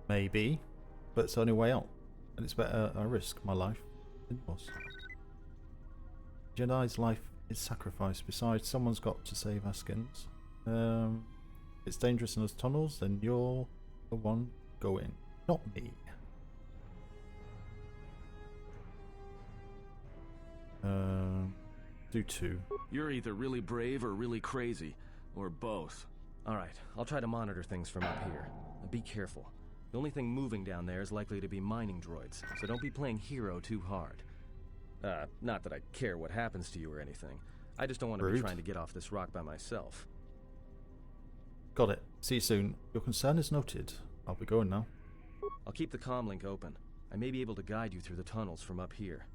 Maybe, but it's the only way out. And it's better I risk my life than yours. Jedi's life is sacrificed. Besides, someone's got to save our skins. It's dangerous in those tunnels, then you're the one going, not me. Do two. You're either really brave or really crazy, or both. Alright, I'll try to monitor things from up here. And be careful. The only thing moving down there is likely to be mining droids, so don't be playing hero too hard. Not that I care what happens to you or anything. I just don't want to be trying to get off this rock by myself. Got it. See you soon. Your concern is noted. I'll be going now. I'll keep the comm link open. I may be able to guide you through the tunnels from up here.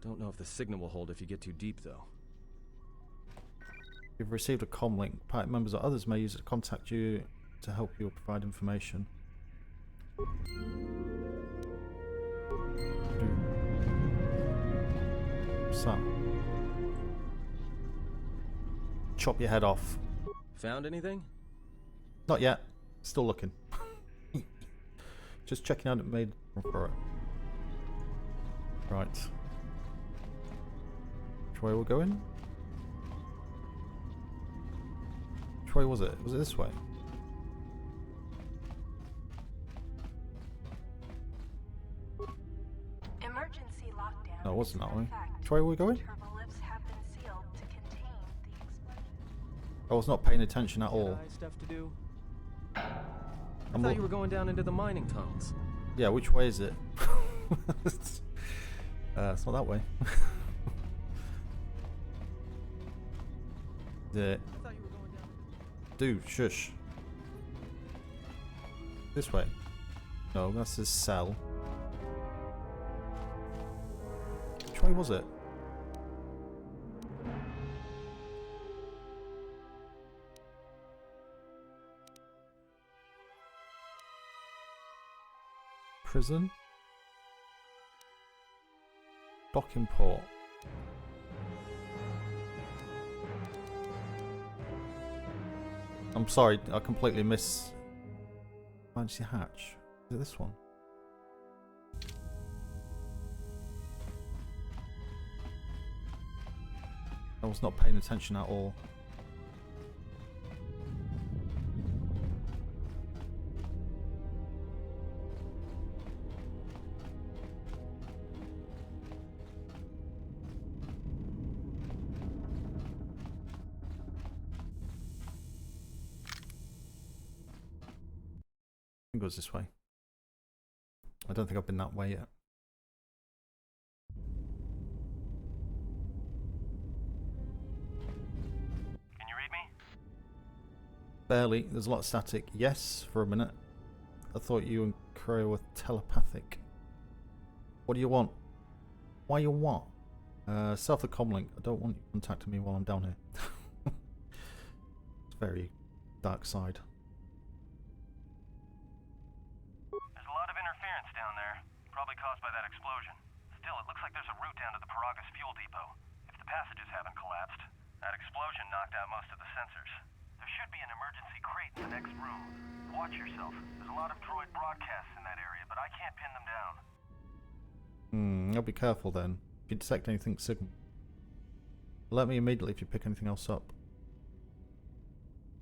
Don't know if the signal will hold if you get too deep, though. You've received a comm link. Party members or others may use it to contact you to help you or provide information. What's that? Chop your head off. Found anything? Not yet. Still looking. Just checking out it made for it. Right. Which way we're going? Which way was it? Was it this way? Emergency lockdown. No, it wasn't that way. Fact, Which way were we going? turbolifts have been sealed to contain the explosion. I was not paying attention at all. Jedi stuff to do? I I'm thought you were going down into the mining tunnels. Yeah, which way is it? It's not that way. I thought you were going down. Dude, shush. This way. No, that's his cell. Which way was it? Prison? Docking port. I'm sorry, I completely missed. Emergency hatch. Is it this one? I was not paying attention at all. It goes this way. I don't think I've been that way yet. Barely. There's a lot of static. Yes, for a minute. I thought you and Crow were telepathic. What do you want? Why you want? Self the comlink. I don't want you contacting me while I'm down here. It's very dark side. There's a lot of interference down there, probably caused by that explosion. Still, it looks like there's a route down to the Paragus fuel depot. If the passages haven't collapsed, that explosion knocked out most of the sensors. There should be an emergency crate in the next room. Watch yourself. There's a lot of droid broadcasts in that area, but I can't pin them down. I'll be careful then. If you detect anything signal, alert me immediately if you pick anything else up.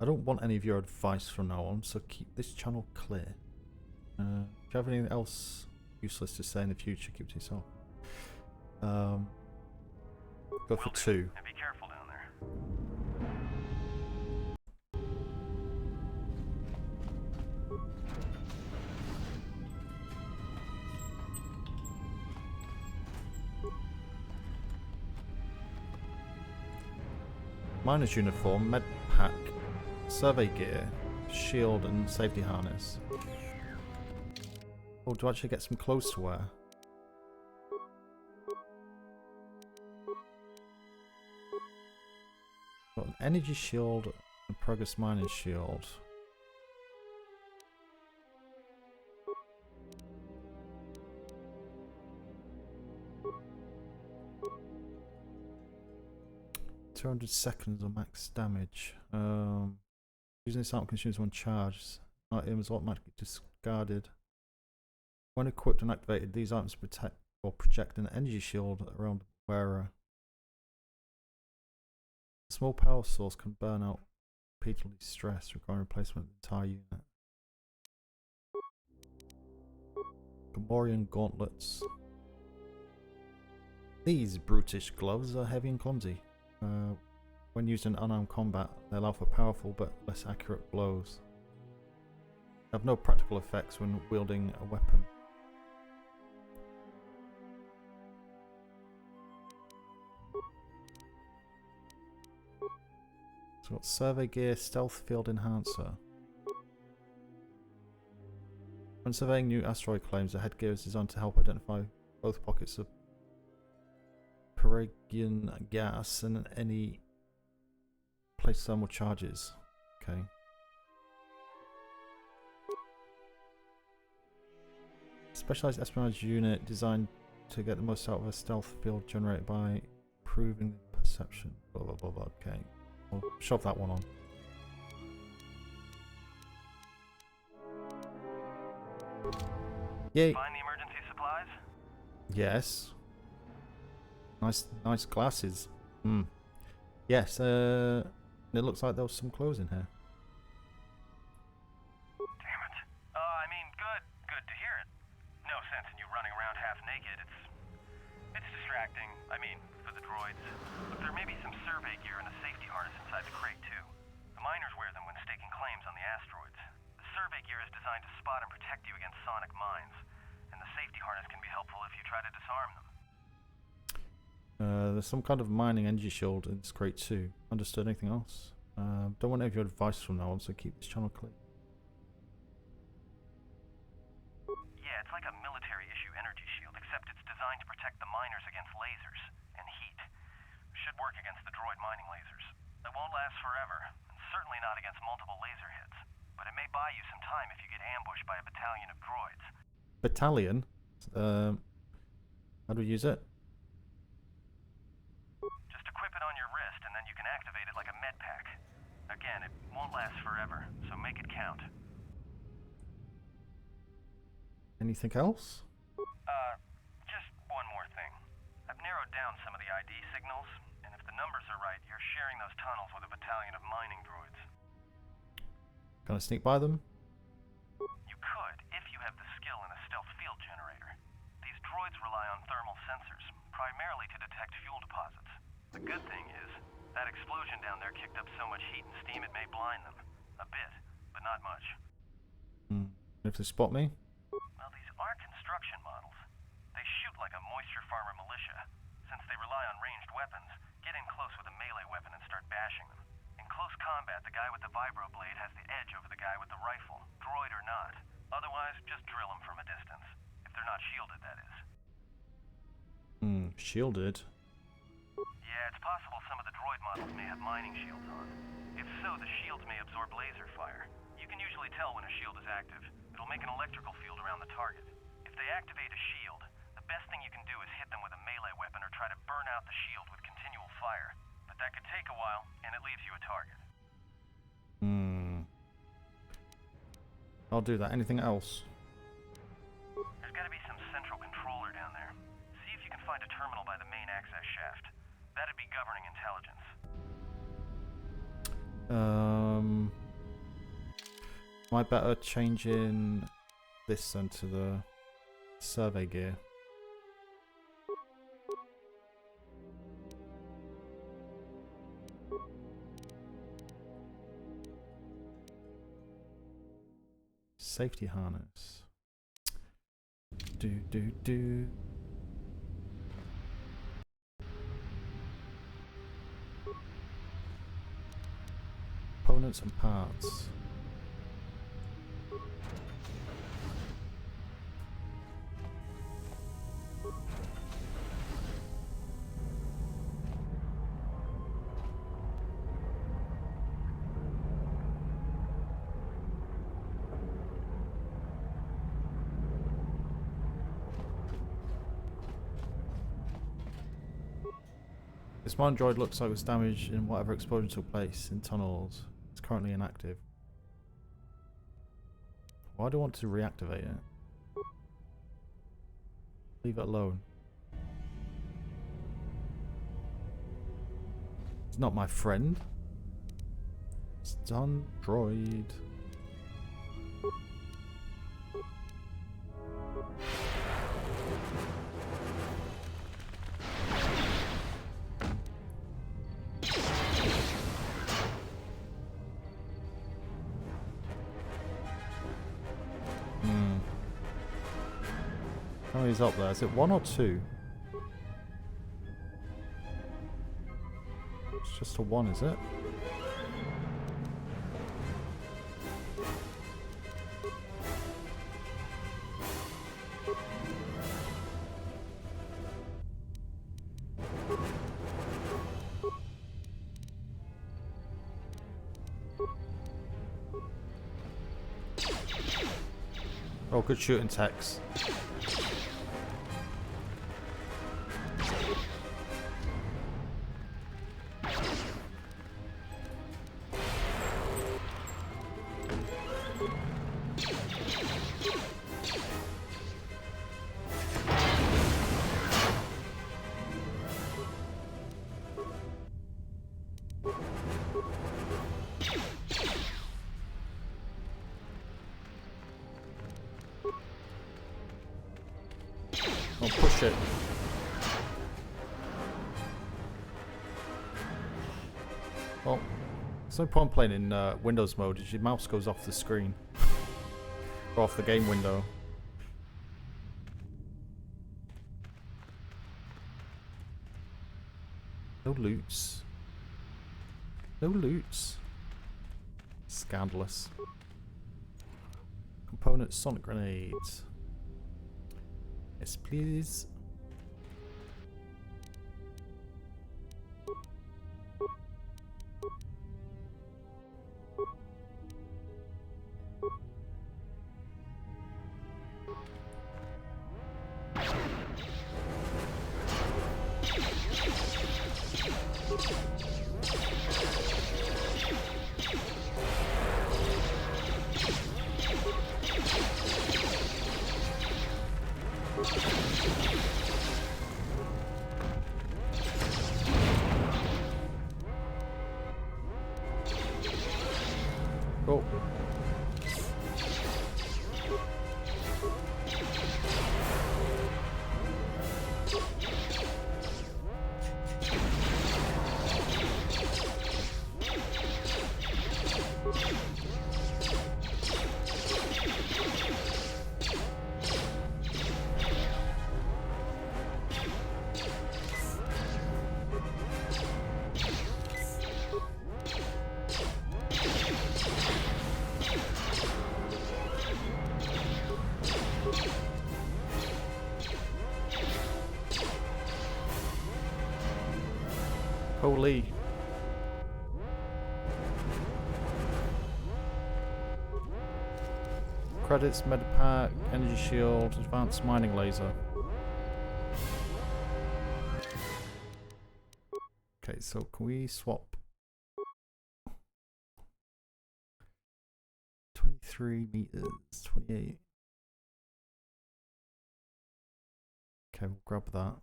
I don't want any of your advice from now on, so keep this channel clear. If you have anything else useless to say in the future, keep it to yourself. Go for 2. And be careful down there. Miner's uniform, med pack, survey gear, shield and safety harness. Oh, do I actually get some clothes to wear? Got an energy shield and progress mining shield. .200 seconds of max damage. Using this item consumes 1 charge. Item is automatically discarded. When equipped and activated, these items protect or project an energy shield around the wearer. A small power source can burn out repeatedly stress, requiring replacement of the entire unit. Gamorrean gauntlets. These brutish gloves are heavy and clumsy. When used in unarmed combat, they allow for powerful but less accurate blows. They have no practical effects when wielding a weapon. So we've got survey gear, stealth field enhancer. When surveying new asteroid claims, the headgear is designed to help identify both pockets of Paragian gas and any place thermal charges. Okay. Specialized espionage unit designed to get the most out of a stealth field generated by improving the perception. Blah blah blah blah. Okay. I'll shove that one on. Yay. Find the emergency supplies? Yes. Nice glasses. Yes, it looks like there was some clothes in here. Damn it. I mean, good to hear it. No sense in you running around half naked. It's distracting. I mean, for the droids. But there may be some survey gear and a safety harness inside the crate, too. The miners wear them when staking claims on the asteroids. The survey gear is designed to spot and protect you against sonic mines. And the safety harness can be helpful if you try to disarm them. There's some kind of mining energy shield in this crate too. Understood. Anything else? Don't want any of your advice from now on, so keep this channel clear. Yeah, it's like a military-issue energy shield, except it's designed to protect the miners against lasers and heat. Should work against the droid mining lasers. It won't last forever, and certainly not against multiple laser hits. But it may buy you some time if you get ambushed by a battalion of droids. Battalion? How do we use it? Just equip it on your wrist, and then you can activate it like a med pack. Again, it won't last forever, so make it count. Anything else? Just one more thing. I've narrowed down some of the ID signals, and if the numbers are right, you're sharing those tunnels with a battalion of mining droids. Can I sneak by them? You could, if you have the skill in a stealth field generator. These droids rely on thermal sensors, primarily to detect fuel deposits. The good thing is, that explosion down there kicked up so much heat and steam it may blind them. A bit, but not much. If they spot me? Well, these are construction models. They shoot like a moisture farmer militia. Since they rely on ranged weapons, get in close with a melee weapon and start bashing them. In close combat, that, the guy with the vibroblade has the edge over the guy with the rifle, droid or not. Otherwise, just drill them from a distance. If they're not shielded, that is. Shielded? Yeah, it's possible some of the droid models may have mining shields on. If so, the shields may absorb laser fire. You can usually tell when a shield is active. It'll make an electrical field around the target. If they activate a shield, the best thing you can do is hit them with a melee weapon or try to burn out the shield with continual fire. But that could take a while, and it leaves you a target. I'll do that. Anything else? There's gotta be some central controller down there. See if you can find a terminal by the main access shaft. That'd be governing intelligence. Am I better changing this then to the survey gear? Safety harness. Do. Components and parts. This one droid looks like it was damaged in whatever explosion took place in tunnels. It's currently inactive. Why do I want to reactivate it? Leave it alone. It's not my friend. It's done, droid. How many's up there? Is it 1 or 2? It's just a 1, is it? Oh, good shooting, Tex. Oh, push it. Well, there's no point playing in Windows mode as your mouse goes off the screen. Or off the game window. No loots. No loots. Scandalous. Component sonic grenades. Yes, please. Oh. Holy. Credits, Medipack, Energy Shield, Advanced Mining Laser. Okay, so can we swap? 23 meters, 28. Okay, we'll grab that.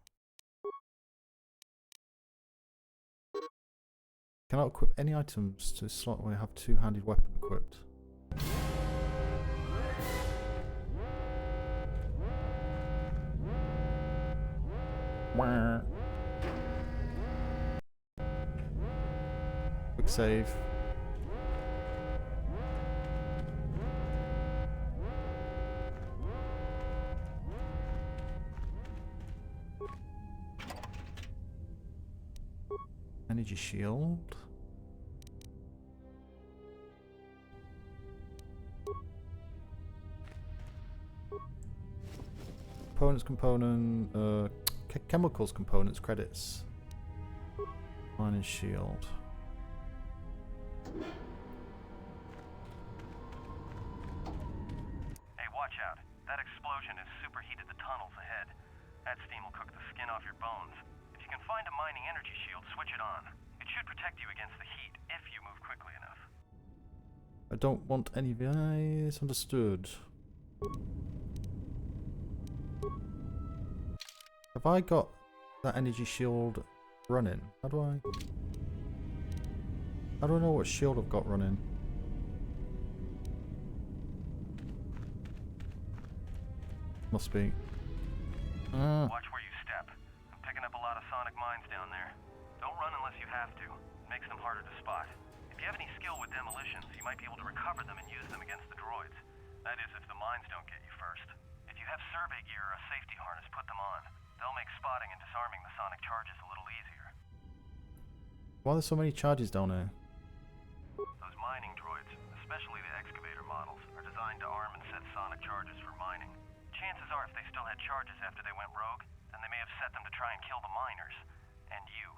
Cannot equip any items to slot where I have two-handed weapon equipped. Wah. Quick save. Energy shield. Chemicals components credits. Mining shield. Hey, watch out. That explosion has superheated the tunnels ahead. That steam will cook the skin off your bones. If you can find a mining energy shield, switch it on. It should protect you against the heat if you move quickly enough. I don't want any VIs. Understood. Have I got that energy shield running? How do I know what shield I've got running? Must be. Watch where you step. I'm picking up a lot of sonic mines down there. Don't run unless you have to. It makes them harder to spot. If you have any skill with demolitions, you might be able to recover them and use them against the droids. That is, if the mines don't get you first. If you have survey gear or a safety harness, put them on. They'll make spotting and disarming the sonic charges a little easier. Why are there so many charges down here? Those mining droids, especially the excavator models, are designed to arm and set sonic charges for mining. Chances are if they still had charges after they went rogue, then they may have set them to try and kill the miners. And you.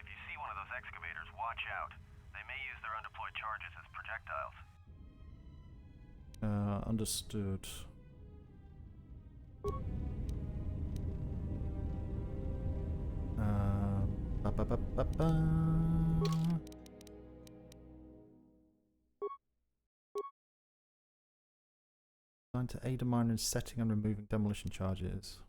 If you see one of those excavators, watch out. They may use their undeployed charges as projectiles. Understood. Ba ba ba ba ba. Designed to aid a miner in setting and removing demolition charges.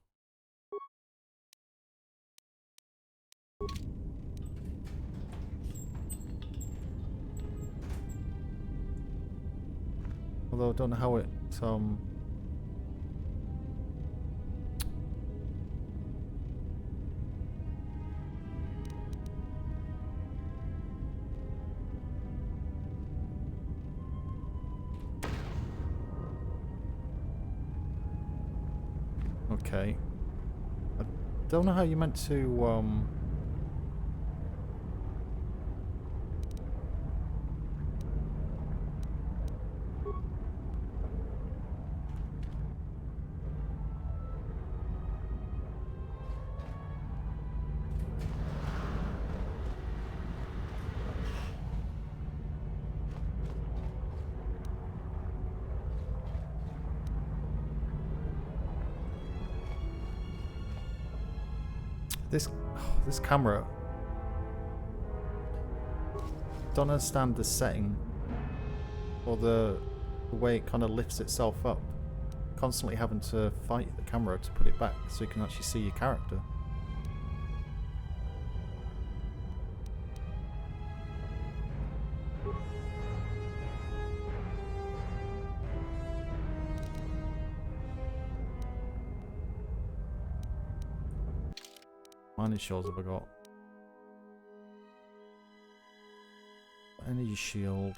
Although I don't know how it okay. I don't know how you meant to this camera. Don't understand the setting or the way it kind of lifts itself up. Constantly having to fight the camera to put it back so you can actually see your character. Mining shields have I got? Energy shield.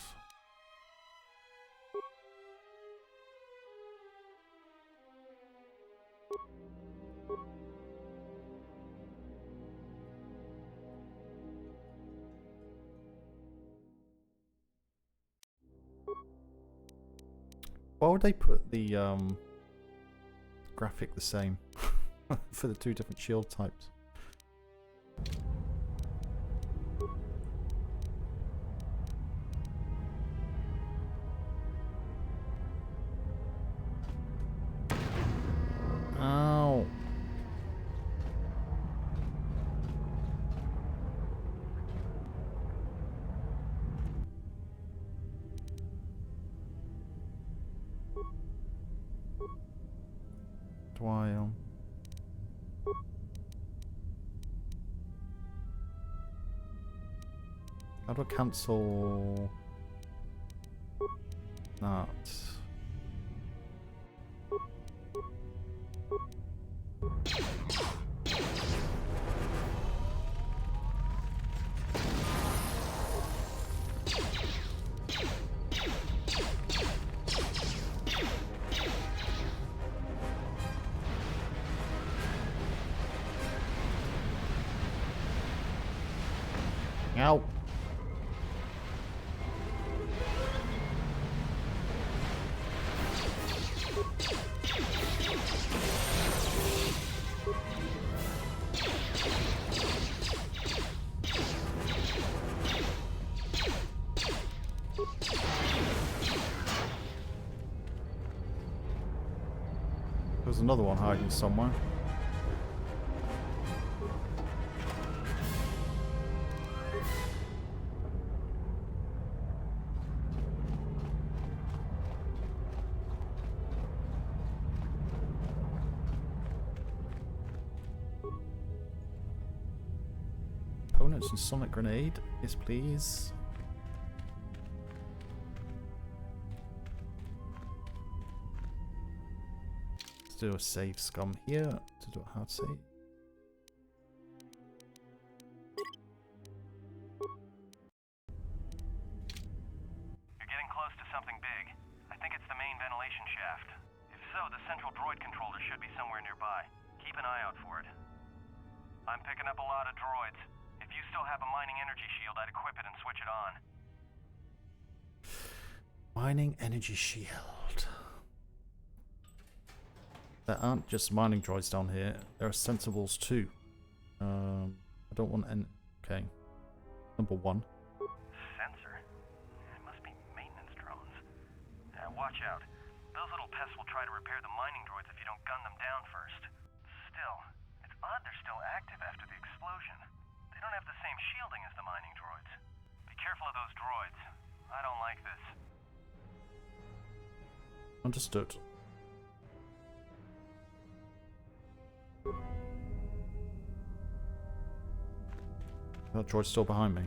Why would they put the graphic the same for the two different shield types? while. How do I cancel that? Ow. There's another one hiding somewhere. Opponents and Sonic Grenade. Yes, please. Let's do a save scum here to do a hard save. You're getting close to something big. I think it's the main ventilation shaft. If so, the central droid controller should be somewhere nearby. Keep an eye out for it. I'm picking up a lot of droids. If you still have a mining energy shield, I'd equip it and switch it on. Mining energy shield. There aren't just mining droids down here. There are sensibles too. I don't want any. Okay. Number 1. Sensor? It must be maintenance drones. Watch out. Those little pests will try to repair the mining droids if you don't gun them down first. Still, it's odd they're still active after the explosion. They don't have the same shielding as the mining droids. Be careful of those droids. I don't like this. Understood. That droid's still behind me.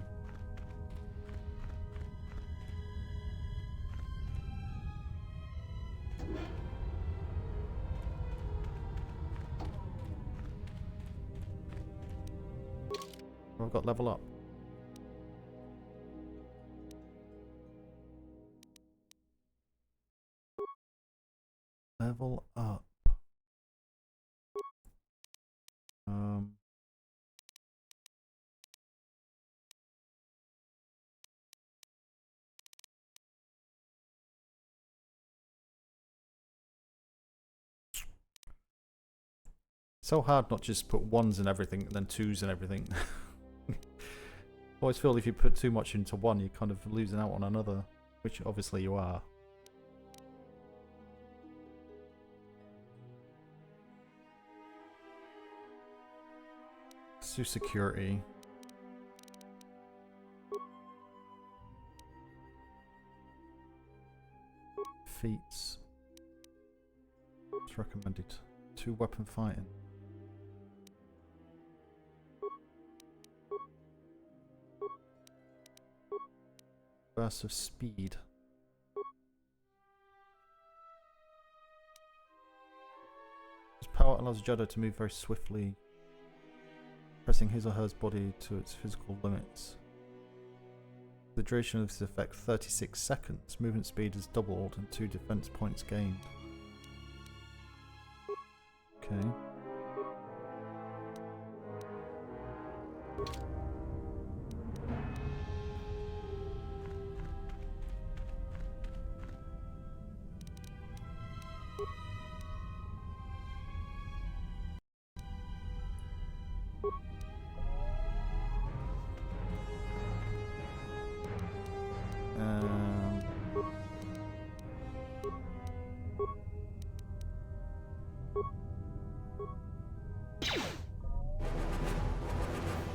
I've got level up. Level up. So hard not just put 1s in everything and then 2s in everything. I always feel if you put too much into one, you're kind of losing out on another, which obviously you are. Let's do security. Feats. It's recommended. 2 weapon fighting. Burst of speed. This power allows Jedi to move very swiftly, pressing his or her body to its physical limits. The duration of this effect, 36 seconds. Movement speed is doubled and 2 defense points gained. Okay.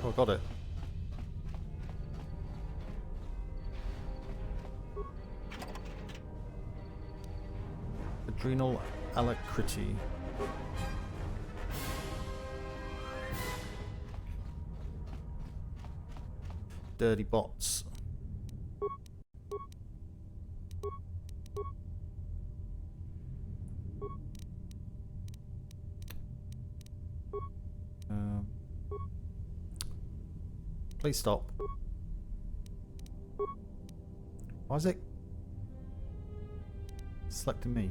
Oh, got it. Adrenal alacrity. dirty bots. Please stop. Why is it selecting me?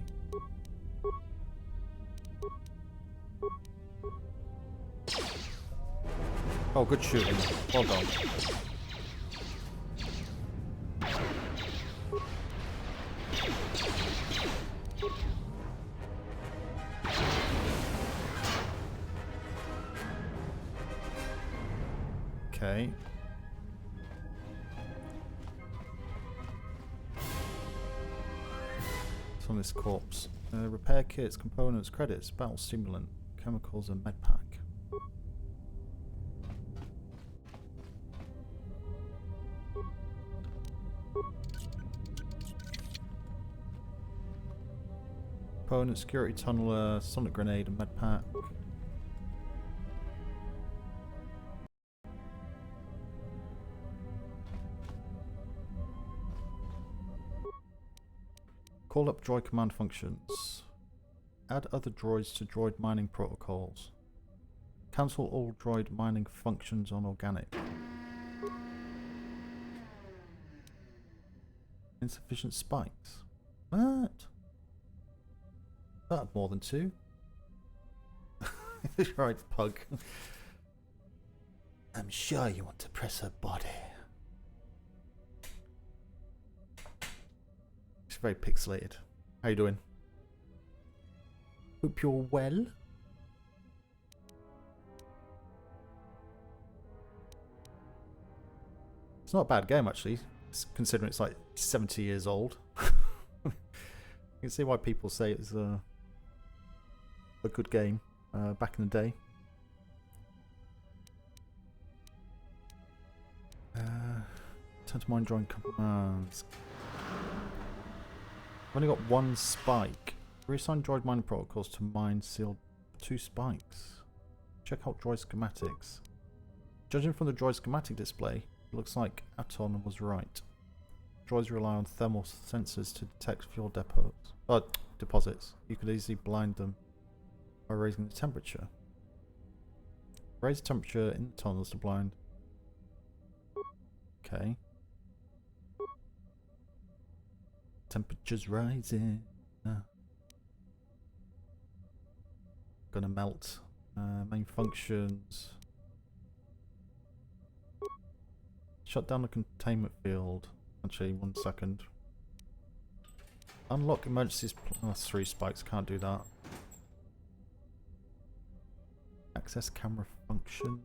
Oh, good shooting. Well done. Okay. What's on this corpse? Repair kits, components, credits, battle stimulant, chemicals, and med pack. Component, security tunneler, sonic grenade, and med pack. Call up droid command functions. Add other droids to droid mining protocols. Cancel all droid mining functions on organic. Insufficient spikes. What? That more than 2. Right, pug. I'm sure you want to press her body. It's very pixelated. How you doing? Hope you're well. It's not a bad game actually, considering it's like 70 years old. You can see why people say it's a good game back in the day. Turn to mine drawing commands. I've only got 1 spike. Reassign droid mining protocols to mine sealed 2 spikes. Check out droid schematics. Judging from the droid schematic display, it looks like Aton was right. Droids rely on thermal sensors to detect fuel deposits. You could easily blind them by raising the temperature. Raise the temperature in the tunnels to blind. Okay. Temperature's rising. Gonna melt. Main functions. Shut down the containment field. Actually, 1 second. Unlock emergencies. Oh, 3 spikes. Can't do that. Access camera functions.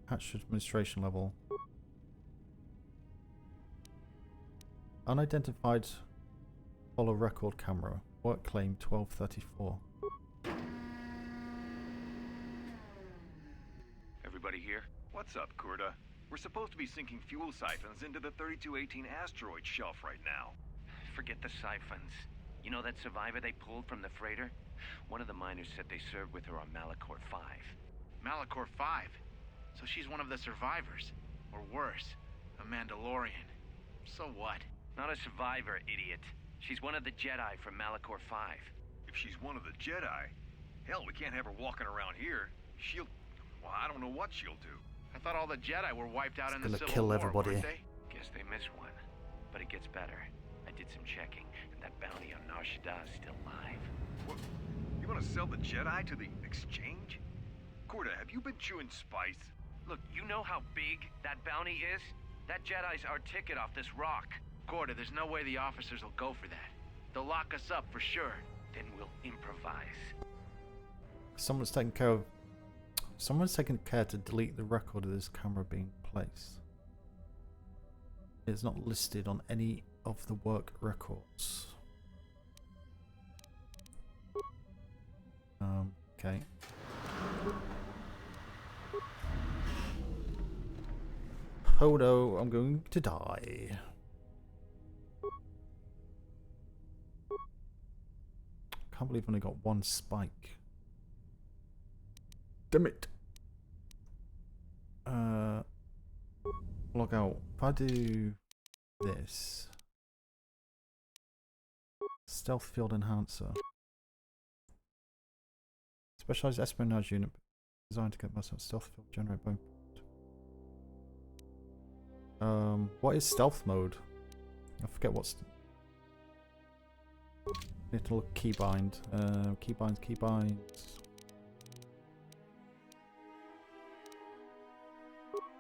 Patch administration level. Unidentified follow record camera. Work claim 1234. Everybody here? What's up, Kurta? We're supposed to be sinking fuel siphons into the 3218 asteroid shelf right now. Forget the siphons. You know that survivor they pulled from the freighter? One of the miners said they served with her on Malachor 5. Malachor 5? So she's one of the survivors? Or worse, a Mandalorian. So what? Not a survivor, idiot. She's one of the Jedi from Malachor 5. If she's one of the Jedi, hell, we can't have her walking around here. She'll... well, I don't know what she'll do. I thought all the Jedi were wiped out in the Civil kill War, everybody. weren't they? Guess they missed one. But it gets better. I did some checking, and that bounty on Nar Shaddaa is still live. What? You want to sell the Jedi to the Exchange? Kurta, have you been chewing spice? Look, you know how big that bounty is? That Jedi's our ticket off this rock. Gorda, there's no way the officers will go for that. They'll lock us up for sure. Then we'll improvise. Someone's taken care to delete the record of this camera being placed. It's not listed on any of the work records. Okay. Oh no, I'm going to die. Can't believe I've only got 1 spike. Damn it. Log out. If I do this. Stealth field enhancer. Specialized espionage unit designed to get myself stealth field generate by. What is stealth mode? I forget what's. Little keybind. Keybinds.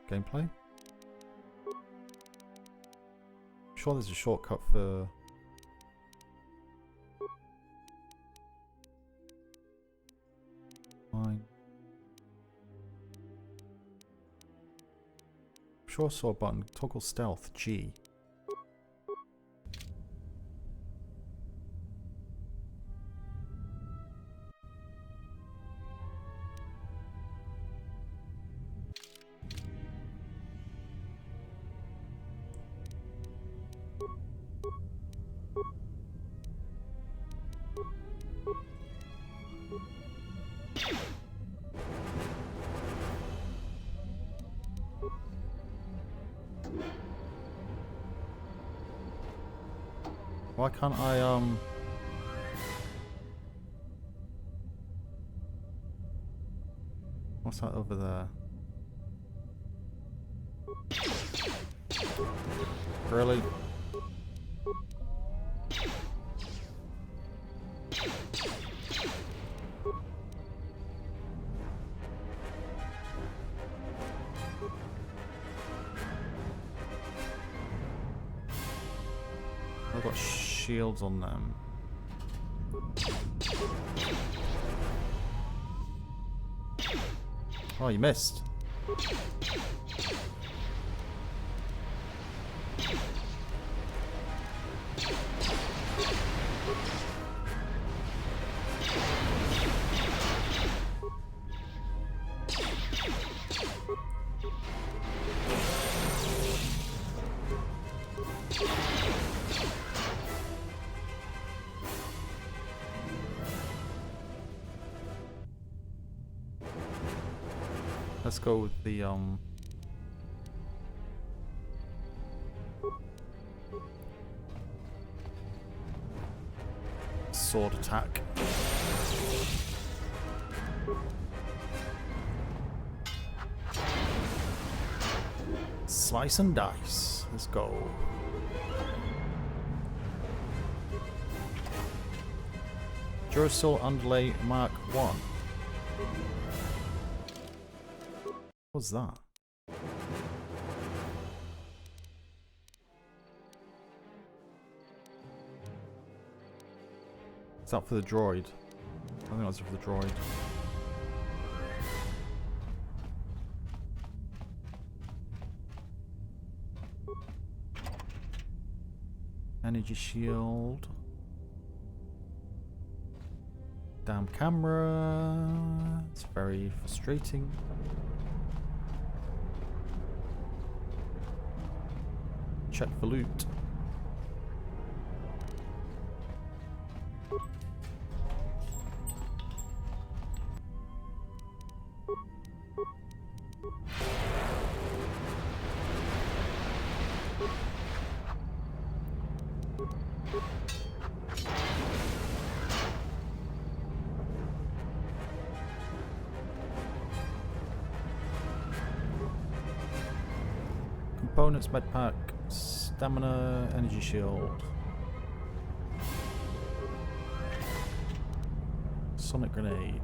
Gameplay. I'm sure there's a shortcut for. Fine. I'm sure I saw a button. Toggle stealth. G. Why can't I, what's that over there? Really? I've got shields on them. Oh, you missed. Let's go with the sword attack. Slice and dice. Let's go. Duracell Underlay Mark 1. What's that? Is that for the droid? I think that's for the droid. Energy shield. Damn camera. It's very frustrating. Check for loot. Components, medpack, stamina, energy shield, sonic grenade.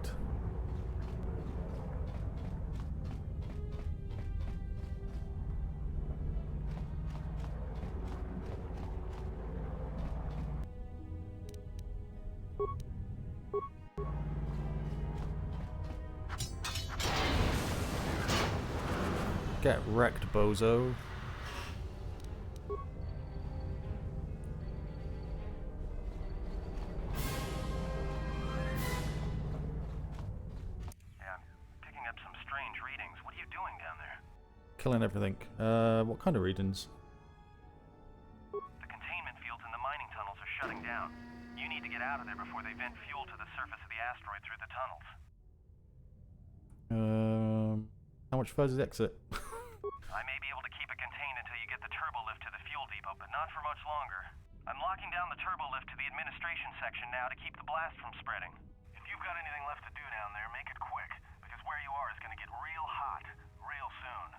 Get wrecked, bozo. Killing everything. What kind of readings? The containment fields in the mining tunnels are shutting down. You need to get out of there before they vent fuel to the surface of the asteroid through the tunnels. How much further is the exit? I may be able to keep it contained until you get the turbo lift to the fuel depot, but not for much longer. I'm locking down the turbo lift to the administration section now to keep the blast from spreading. If you've got anything left to do down there, make it quick, because where you are is going to get real hot real soon.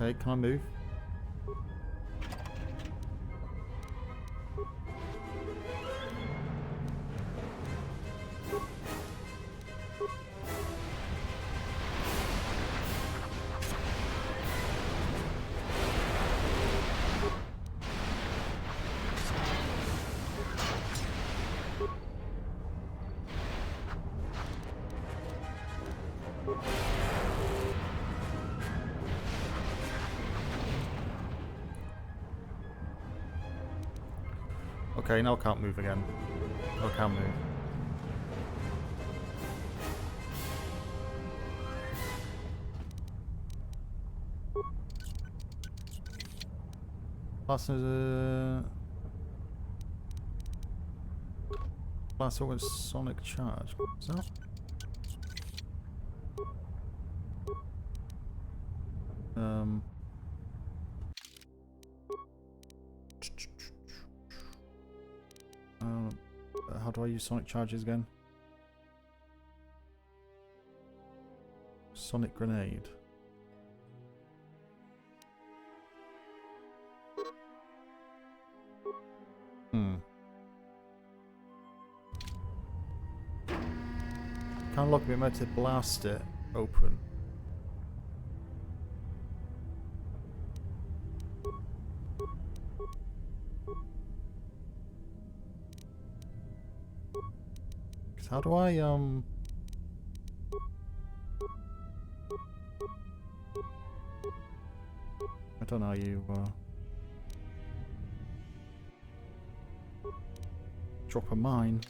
Okay, can I move? Okay, now I can't move again. I can move. Last one was sonic charge. What's that? How do I use sonic charges again? Sonic grenade. Can't lock me to blast it open. How do I, I don't know how you, drop a mine.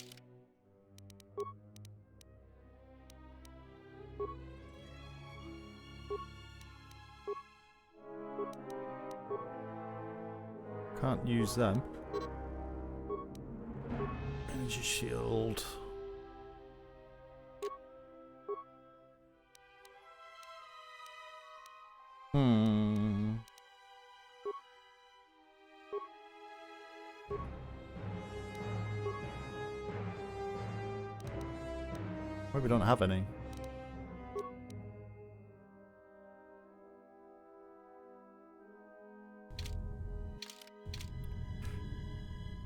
Can't use them. Energy shield. Maybe we don't have any.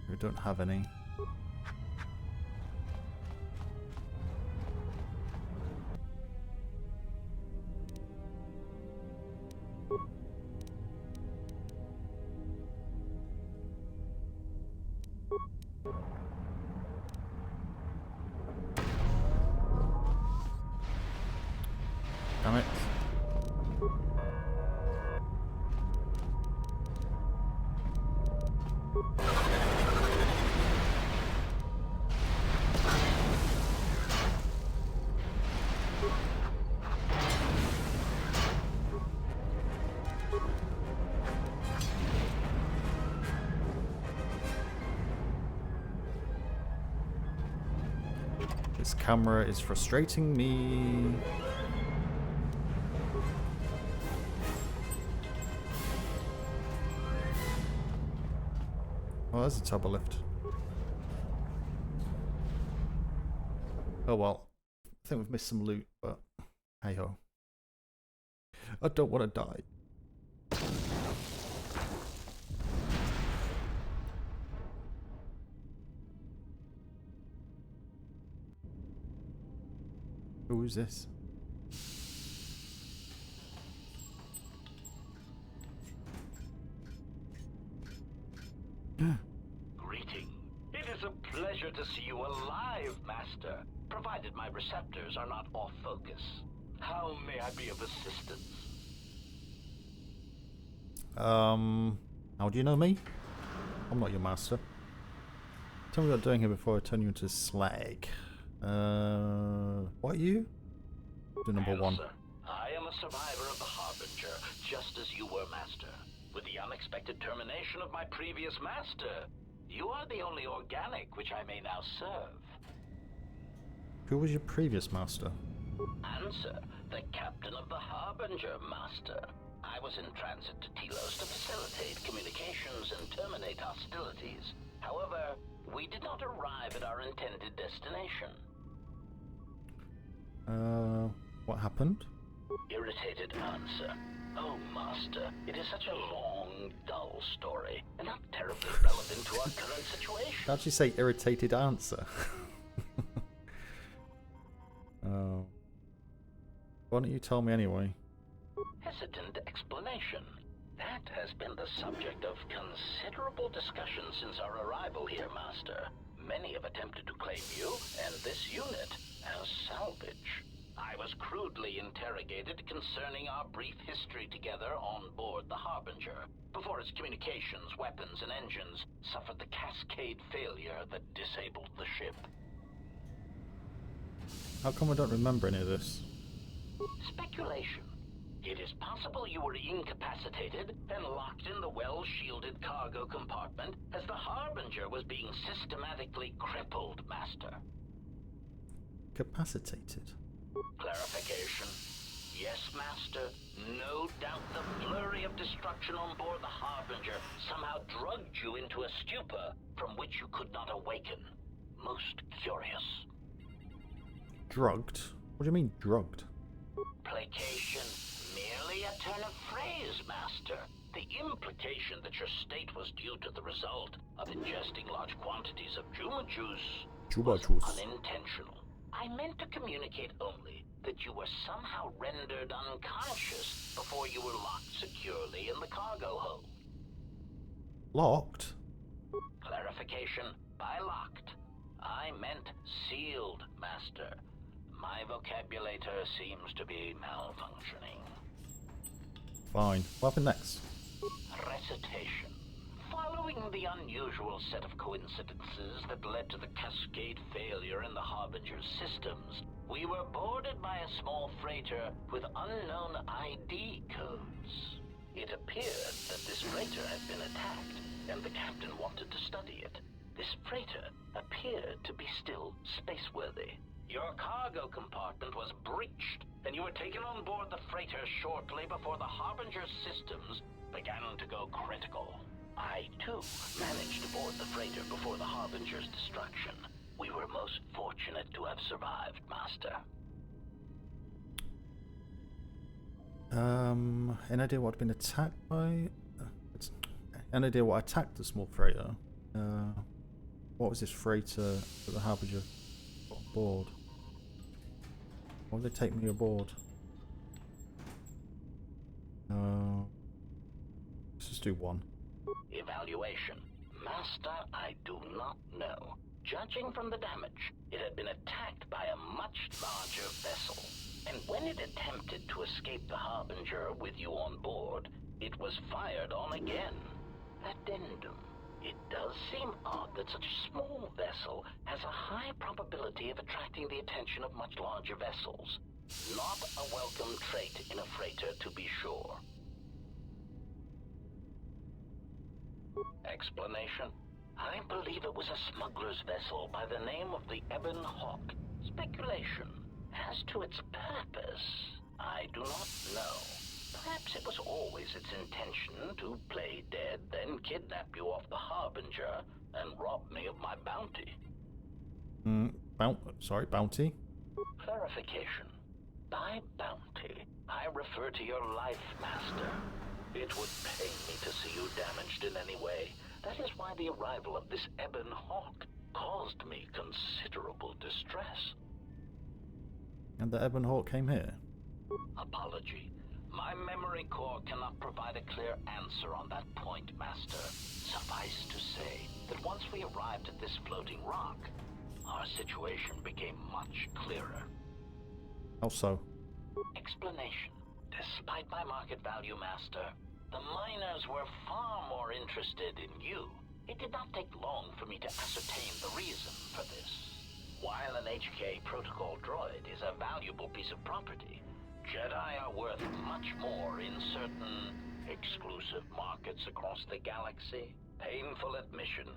We don't have any. Damn it. This camera is frustrating me. Oh, there's a turbo lift. Oh well. I think we've missed some loot, but hey ho. I don't want to die. Who's this? Greeting. It is a pleasure to see you alive, Master, provided my receptors are not off focus. How may I be of assistance? How do you know me? I'm not your master. Tell me what you're doing here before I turn you into slag. What are you? Do number one. Answer. I am a survivor of the Harbinger, just as you were, Master. With the unexpected termination of my previous master, you are the only organic which I may now serve. Who was your previous master? Answer. The captain of the Harbinger, Master. I was in transit to Telos to facilitate communications and terminate hostilities. However, we did not arrive at our intended destination. What happened? Irritated answer. Oh, Master, it is such a long, dull story, and not terribly relevant to our current situation. How'd you say irritated answer? Why don't you tell me anyway? Hesitant explanation. That has been the subject of considerable discussion since our arrival here, Master. Many have attempted to claim you and this unit as salvage. I was crudely interrogated concerning our brief history together on board the Harbinger, before its communications, weapons, and engines suffered the cascade failure that disabled the ship. How come I don't remember any of this? Speculation. It is possible you were incapacitated and locked in the well-shielded cargo compartment as the Harbinger was being systematically crippled, Master. Capacitated? Clarification. Yes, Master. No doubt the flurry of destruction on board the Harbinger somehow drugged you into a stupor from which you could not awaken. Most curious. Drugged? What do you mean, drugged? Placation. Merely a turn of phrase, Master. The implication that your state was due to the result of ingesting large quantities of Juma juice was unintentional. I meant to communicate only that you were somehow rendered unconscious before you were locked securely in the cargo hold. Locked? Clarification. By locked, I meant sealed, Master. My vocabulator seems to be malfunctioning. Fine. What happened next? Recitation. Following the unusual set of coincidences that led to the cascade failure in the Harbinger's systems, we were boarded by a small freighter with unknown ID codes. It appeared that this freighter had been attacked, and the captain wanted to study it. This freighter appeared to be still spaceworthy. Your cargo compartment was breached, and you were taken on board the freighter shortly before the Harbinger's systems began to go critical. I, too, managed to board the freighter before the Harbinger's destruction. We were most fortunate to have survived, Master. Any idea what had been attacked by? Any idea what attacked the small freighter? What was this freighter that the Harbinger got on board? Why did they take me aboard? Let's just do one. Evaluation. Master, I do not know. Judging from the damage, it had been attacked by a much larger vessel. And when it attempted to escape the Harbinger with you on board, it was fired on again. Addendum. It does seem odd that such a small vessel has a high probability of attracting the attention of much larger vessels. Not a welcome trait in a freighter, to be sure. Explanation. I believe it was a smuggler's vessel by the name of the Ebon Hawk. Speculation. As to its purpose, I do not know. Perhaps it was always its intention to play dead, then kidnap you off the Harbinger and rob me of my bounty. Bounty? Clarification. By bounty, I refer to your life, Master. It would pain me to see you damaged in any way. That is why the arrival of this Ebon Hawk caused me considerable distress. And the Ebon Hawk came here? Apology. My memory core cannot provide a clear answer on that point, Master. Suffice to say that once we arrived at this floating rock, our situation became much clearer. How so? Explanation. Despite my market value, Master, the miners were far more interested in you. It did not take long for me to ascertain the reason for this. While an HK protocol droid is a valuable piece of property, Jedi are worth much more in certain exclusive markets across the galaxy. Painful admission.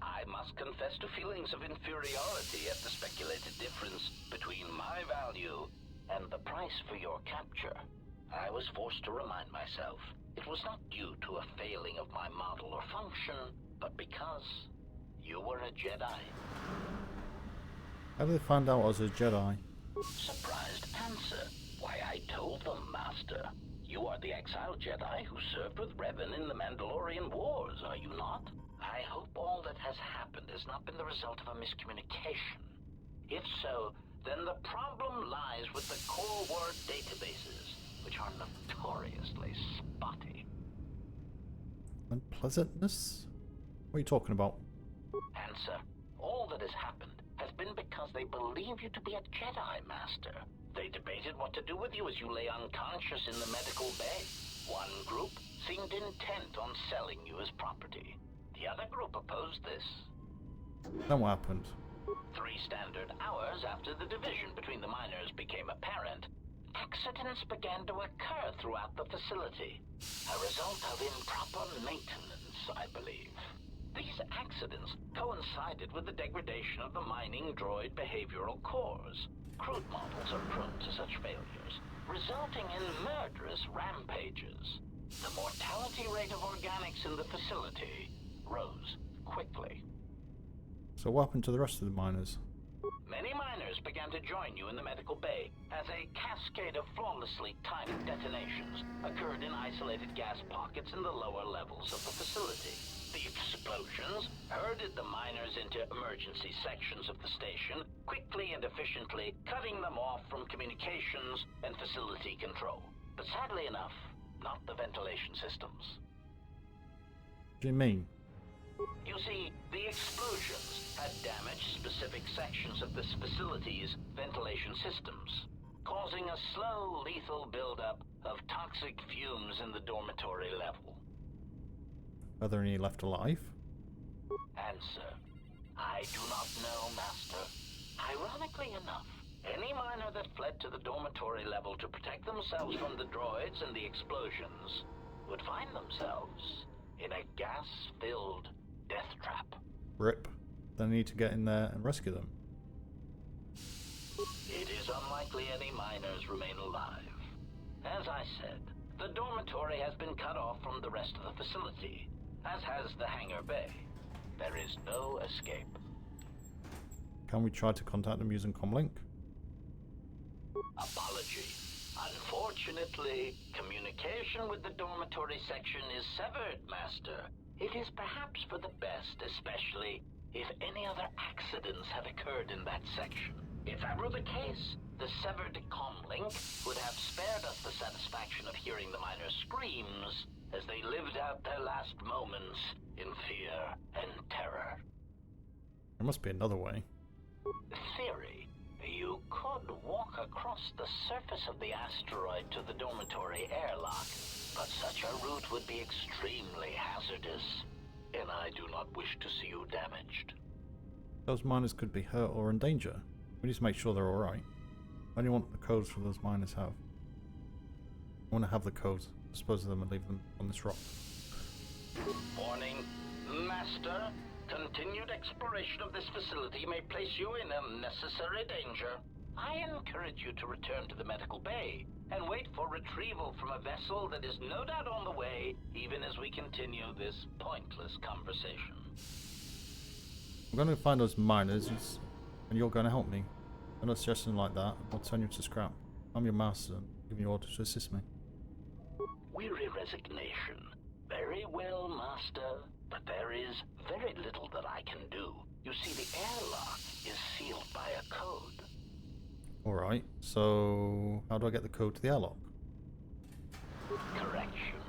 I must confess to feelings of inferiority at the speculated difference between my value and the price for your capture. I was forced to remind myself it was not due to a failing of my model or function, but because you were a Jedi. How did they find out I was a Jedi? Surprised answer. Why, I told them, Master. You are the exiled Jedi who served with Revan in the Mandalorian Wars, are you not? I hope all that has happened has not been the result of a miscommunication. If so, then the problem lies with the core word databases, which are notoriously spotty. Unpleasantness? What are you talking about? Answer. All that has happened has been because they believe you to be a Jedi, Master. They debated what to do with you as you lay unconscious in the medical bay. One group seemed intent on selling you as property. The other group opposed this. Then what happened? 3 standard hours after the division between the miners became apparent, accidents began to occur throughout the facility. A result of improper maintenance, I believe. These accidents coincided with the degradation of the mining droid behavioral cores. Crude models are prone to such failures, resulting in murderous rampages. The mortality rate of organics in the facility rose quickly. So what happened to the rest of the miners? Many miners began to join you in the medical bay as a cascade of flawlessly timed detonations occurred in isolated gas pockets in the lower levels of the facility. The explosions herded the miners into emergency sections of the station, quickly and efficiently cutting them off from communications and facility control. But sadly enough, not the ventilation systems. What do you mean? You see, the explosions had damaged specific sections of this facility's ventilation systems, causing a slow, lethal buildup of toxic fumes in the dormitory level. Are there any left alive? Answer. I do not know, Master. Ironically enough, any miner that fled to the dormitory level to protect themselves from the droids and the explosions would find themselves in a gas-filled death trap. RIP. Then I need to get in there and rescue them. It is unlikely any miners remain alive. As I said, the dormitory has been cut off from the rest of the facility, as has the hangar bay. There is no escape. Can we try to contact them using comlink? Apology. Unfortunately, communication with the dormitory section is severed, Master. It is perhaps for the best, especially if any other accidents have occurred in that section. If that were the case, the severed comlink would have spared us the satisfaction of hearing the miners' screams as they lived out their last moments in fear and terror. There must be another way. Theory. You could walk across the surface of the asteroid to the dormitory airlock, but such a route would be extremely hazardous, and I do not wish to see you damaged. Those miners could be hurt or in danger. We need to make sure they're alright. I only want the codes for those miners have. I want to have the codes, dispose of them and leave them on this rock. Warning, Master. Continued exploration of this facility may place you in unnecessary danger. I encourage you to return to the medical bay and wait for retrieval from a vessel that is no doubt on the way, even as we continue this pointless conversation. I'm going to find those miners, and you're going to help me. I'm not suggesting like that. I'll turn you to scrap. I'm your master, giving you orders to assist me. Weary resignation. Very well, Master. But there is very little that I can do. You see, the airlock is sealed by a code. Alright, so how do I get the code to the airlock? Correction.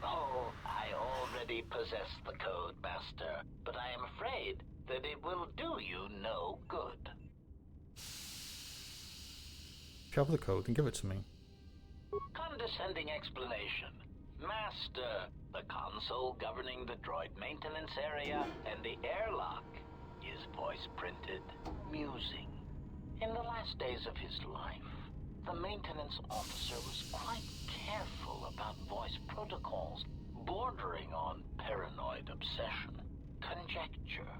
Oh, I already possess the code, Master, but I am afraid that it will do you no good. If you have the code, then give it to me. condescending explanation. Master, the console governing the droid maintenance area and the airlock is voice printed. Musing. In the last days of his life, the maintenance officer was quite careful about voice protocols, bordering on paranoid obsession. Conjecture.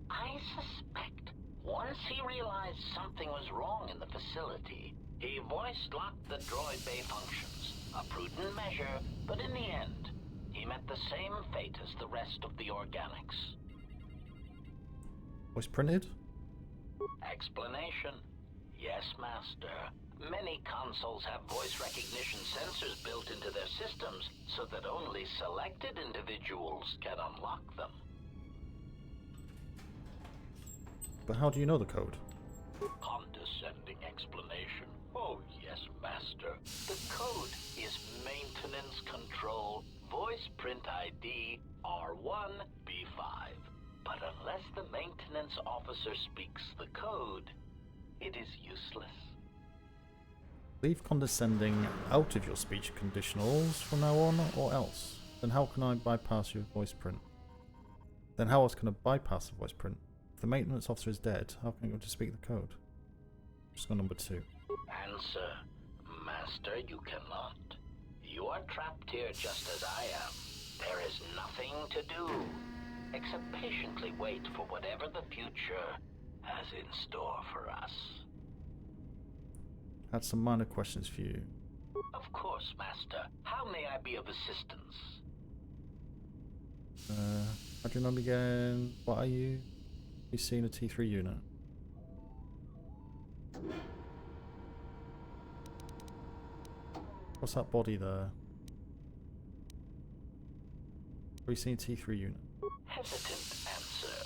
I suspect once he realized something was wrong in the facility, he voice-locked the droid bay functions. A prudent measure, but in the end, he met the same fate as the rest of the organics. Voice printed? Explanation. Yes, Master. Many consoles have voice recognition sensors built into their systems so that only selected individuals can unlock them. But how do you know the code? Condescending explanation. Oh, yes, Master. The code is Maintenance Control Voice Print ID R1B5. But unless the maintenance officer speaks the code, it is useless. Leave condescending out of your speech conditionals from now on, or else. Then how can I bypass your voice print? Then how else can I bypass the voice print? If the maintenance officer is dead, how can I go to speak the code? Just go number 2. Answer. Master, you cannot. You are trapped here just as I am. There is nothing to do, except patiently wait for whatever the future has in store for us. Had some minor questions for you. Of course, Master. How may I be of assistance? How do you know again? What are you? You seen a T3 unit? What's that body there? Have you seen a T3 unit? Hesitant answer.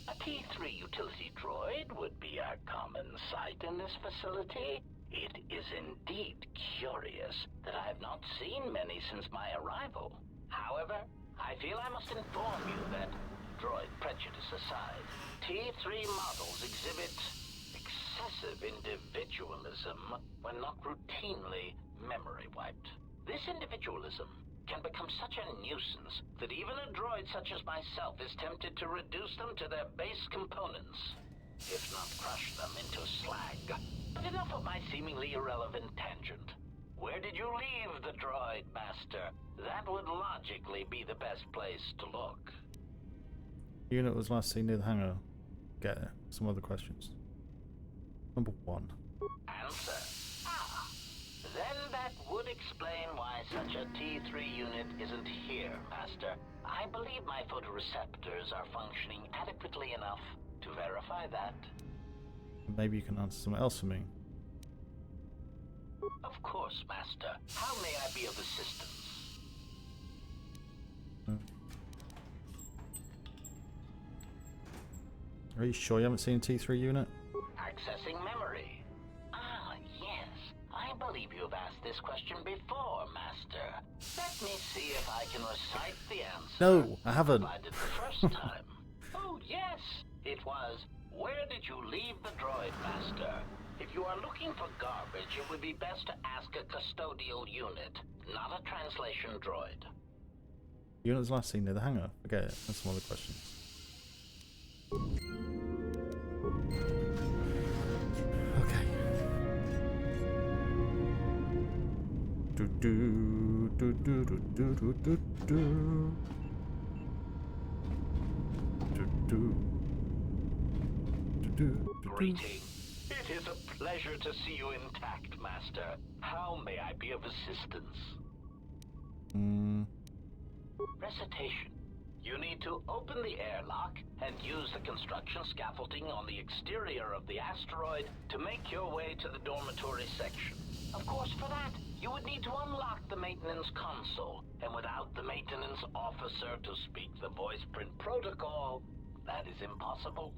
A T3 utility droid would be a common sight in this facility. It is indeed curious that I have not seen many since my arrival. However, I feel I must inform you that, droid prejudice aside, T3 models exhibit excessive individualism when not routinely memory wiped. This individualism can become such a nuisance that even a droid such as myself is tempted to reduce them to their base components, if not crush them into slag. But enough of my seemingly irrelevant tangent. Where did you leave the droid, Master? That would logically be the best place to look. Unit was last seen near the hangar. Get it. Some other questions. Number 1. Answer. Then that would explain why such a T3 unit isn't here, Master. I believe my photoreceptors are functioning adequately enough to verify that. Maybe you can answer something else for me. Of course, Master. How may I be of assistance? Are you sure you haven't seen a T3 unit? Accessing memory. Yes. I believe you've asked this question before, Master. Let me see if I can recite the answer. No, I haven't. I did the first time. Oh, yes. It was, where did you leave the droid, Master? If you are looking for garbage, it would be best to ask a custodial unit, not a translation droid. Unit was last seen near the hangar. Forget it. That's some other questions. Okay. Do do do do do do do do do do do. Greeting. It is a pleasure to see you intact, Master. How may I be of assistance? Recitation. You need to open the airlock and use the construction scaffolding on the exterior of the asteroid to make your way to the dormitory section. Of course, for that, you would need to unlock the maintenance console, and without the maintenance officer to speak the voice print protocol, that is impossible.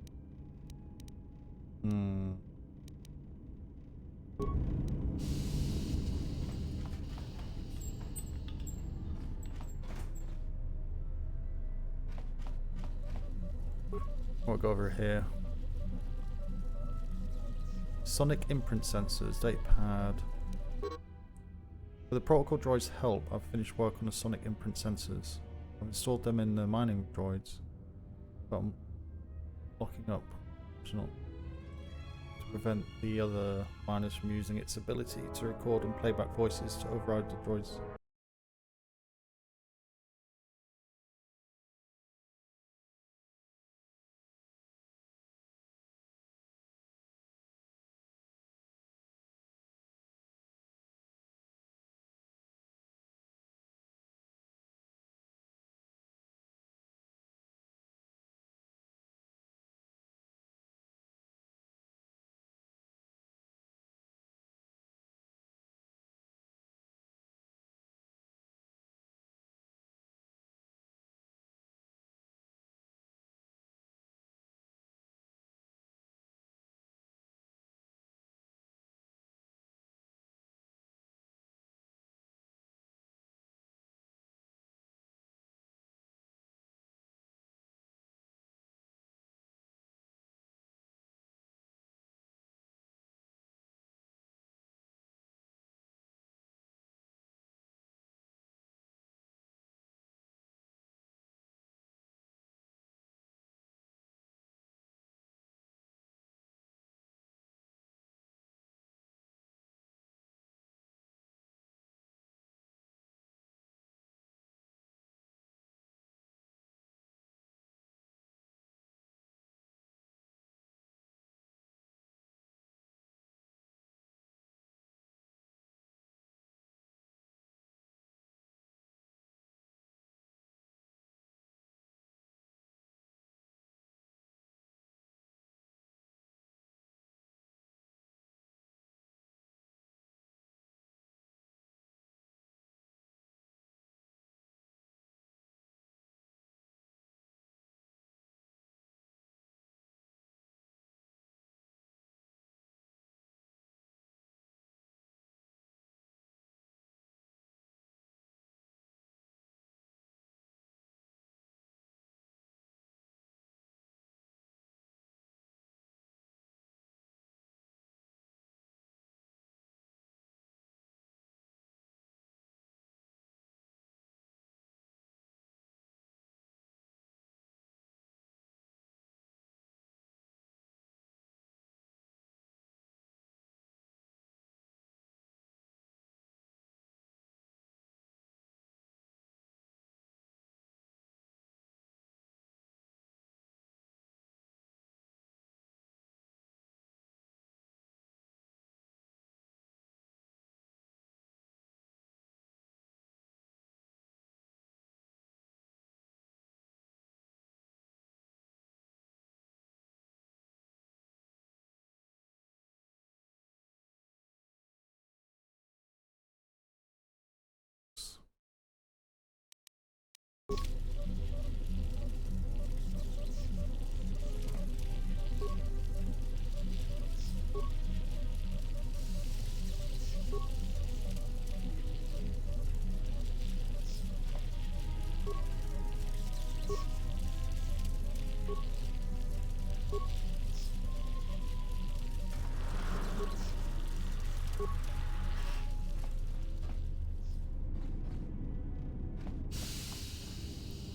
We'll go over here. Sonic imprint sensors, date pad. With the protocol droid's help, I've finished work on the sonic imprint sensors. I've installed them in the mining droids, but I'm locking up optional to prevent the other miners from using its ability to record and playback voices to override the droids.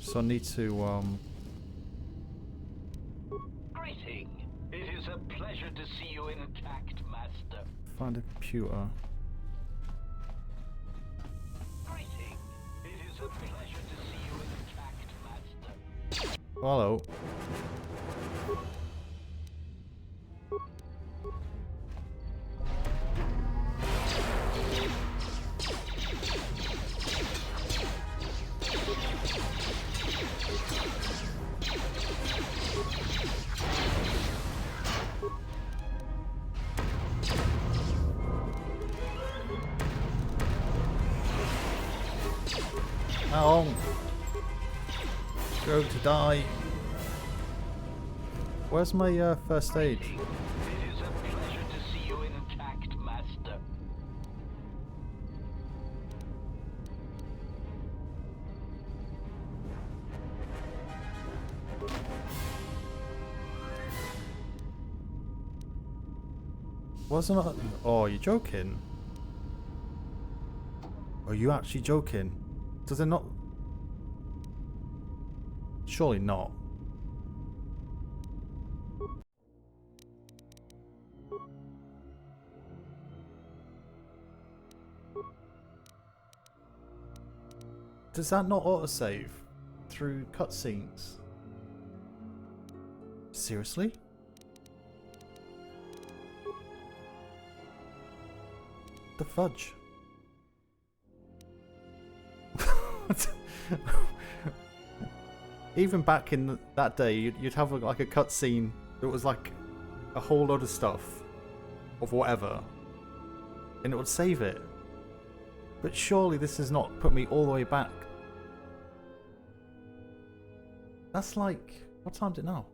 So I need to Greeting. It is a pleasure to see you intact, Master. find a computer. Greeting. It is a pleasure to see you intact, Master. Hello. How long? Going to die. Where's my first aid? It is a pleasure to see you intact, Master. Wasn't I? Oh, you're joking. Are you actually joking? Does it not? Surely not. Does that not autosave through cutscenes? Seriously? The fudge. Even back in that day, you'd have like a cutscene that was like a whole lot of stuff of whatever, and it would save it. But surely this has not put me all the way back. That's like, what time is it now?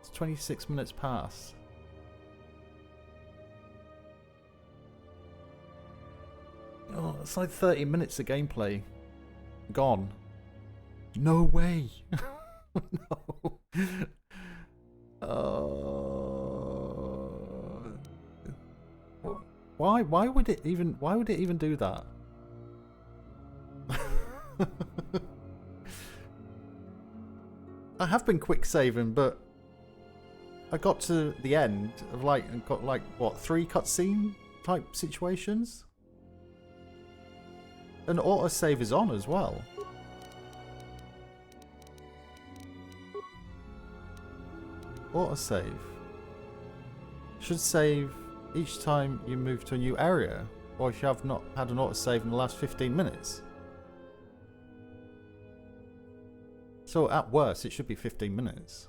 It's 26 minutes past. Oh, it's like 30 minutes of gameplay gone. No way. No. Why would it even do that? I have been quick saving, but I got to the end of got what, 3 cutscene type situations? And autosave is on as well. Autosave should save each time you move to a new area, or if you have not had an autosave in the last 15 minutes. So at worst, it should be 15 minutes.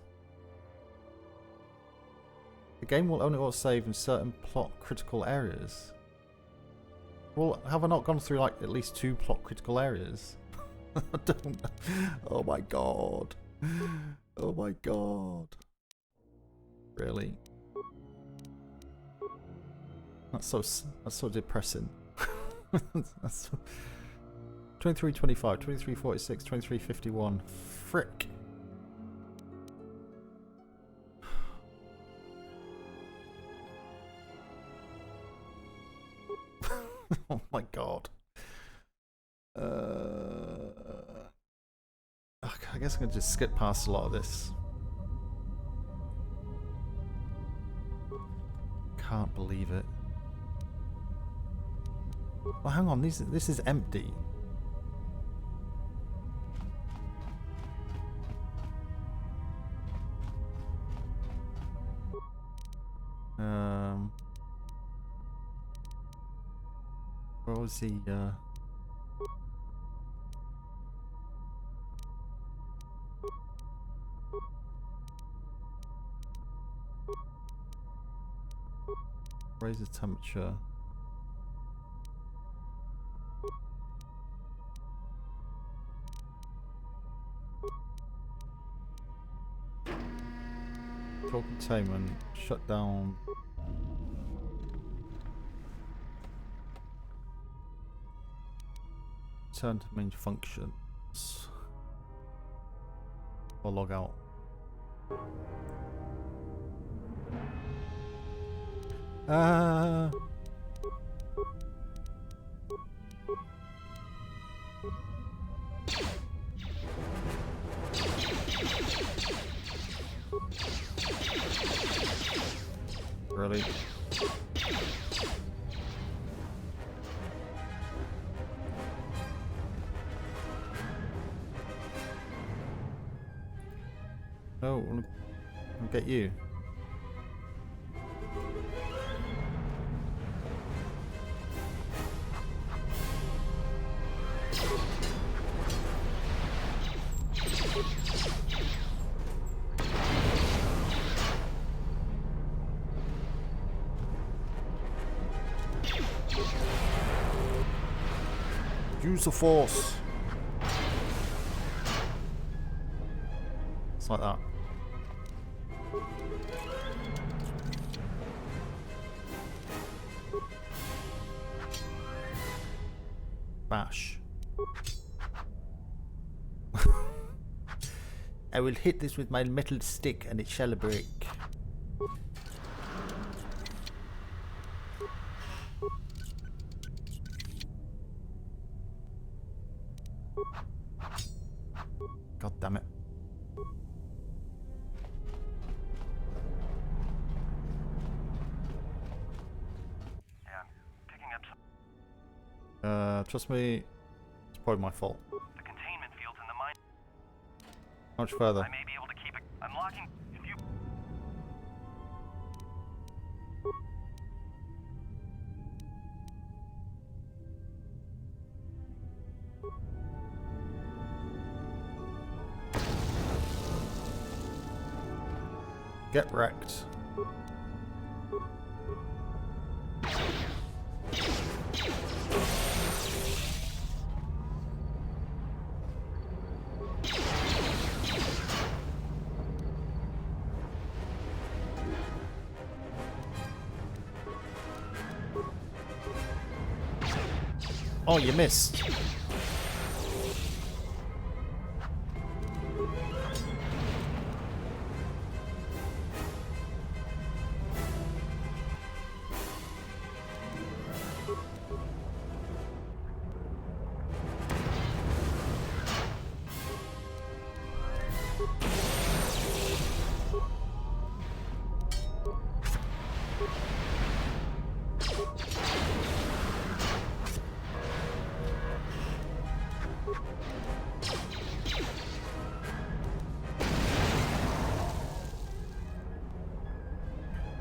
The game will only autosave in certain plot critical areas. Well, have I not gone through like at least 2 plot critical areas? I don't. Oh my god. Oh my god. Really? That's so depressing. That's so 2325, 2346, 2351. Frick. Oh my god. I guess I'm gonna just skip past a lot of this. Can't believe it. Well, hang on. This is empty. Where was he? Raise the temperature. Talk containment. Shut down. Turn to main functions. Or log out. Really? No, I'll get you. Use the force. It's like that. Bash. I will hit this with my metal stick and it shall break. God damn it. Yeah, I'm picking up some. Trust me, it's probably my fault. The containment fields in the mine. How much further? I may be able to keep it. I'm locking. If you. Get wrecked. Oh, you missed.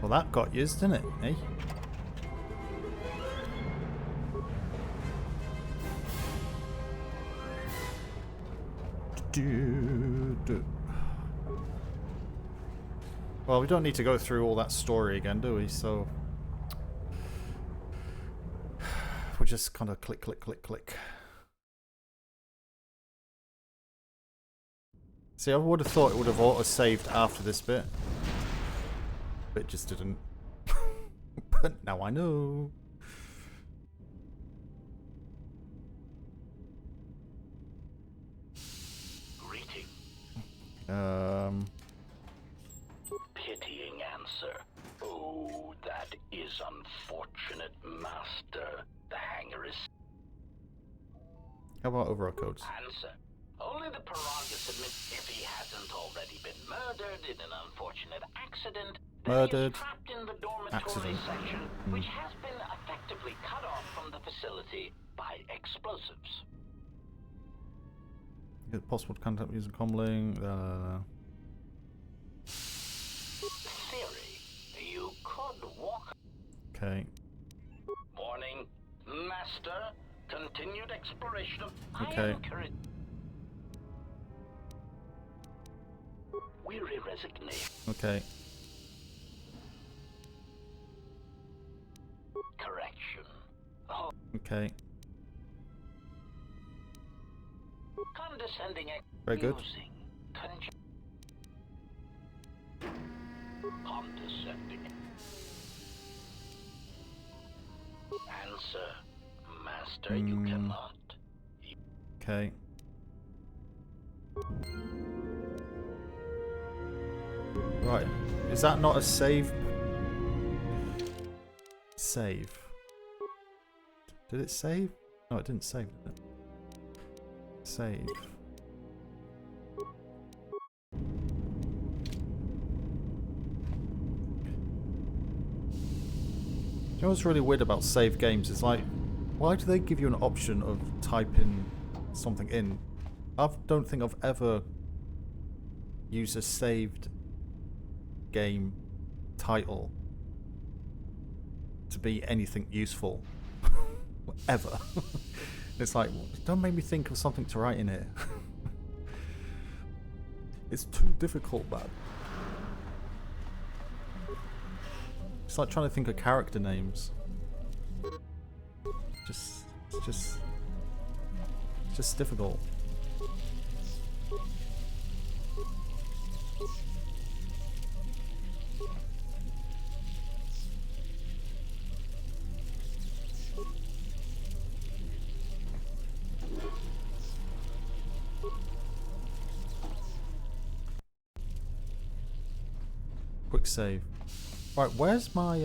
Well, that got used, didn't it? Eh? Well, we don't need to go through all that story again, do we? So we'll just kind of click, click, click, click. See, I would have thought it would have auto-saved after this bit. But it just didn't. But now I know. Greeting. Pitying answer. Oh, that is unfortunate, Master. The hangar is... How about overall codes? Answer. Only the Peragus admit if he hasn't already been murdered in an unfortunate accident. Murdered. Trapped in the dormitory Accident. section, which has been effectively cut off from the facility by explosives. Get possible to contact using comlink. Theory. You could walk. Okay. Warning. Master. Continued exploration of... Okay. Weary resignation. Okay. Correction. Oh. Okay. Condescending. Very good. Condescending. Answer. Master, you cannot. Okay. Right. Is that not a save? Save. Did it save? No, it didn't save, did it? Save. You know what's really weird about save games? It's like, why do they give you an option of typing something in? I don't think I've ever used a saved game title to be anything useful. Ever. It's like, don't make me think of something to write in here. It's too difficult, man. It's like trying to think of character names. It's just difficult. Quick save. Right, where's my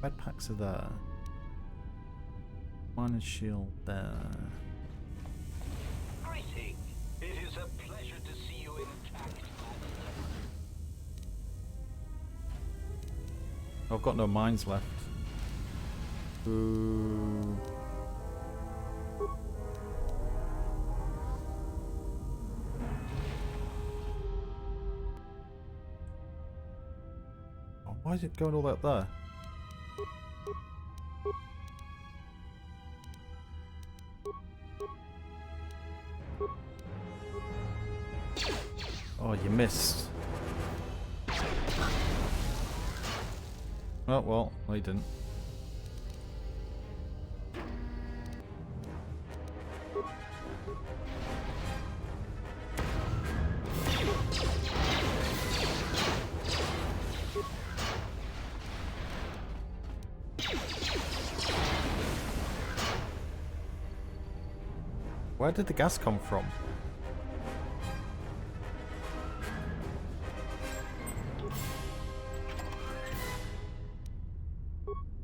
med packs are there. Mine and shield there. everything. It is a pleasure to see you intact, Master. I've got no mines left. Ooh. Oh, why is it going all the way up there? Oh, you missed. Oh, well, no, you didn't. Where did the gas come from?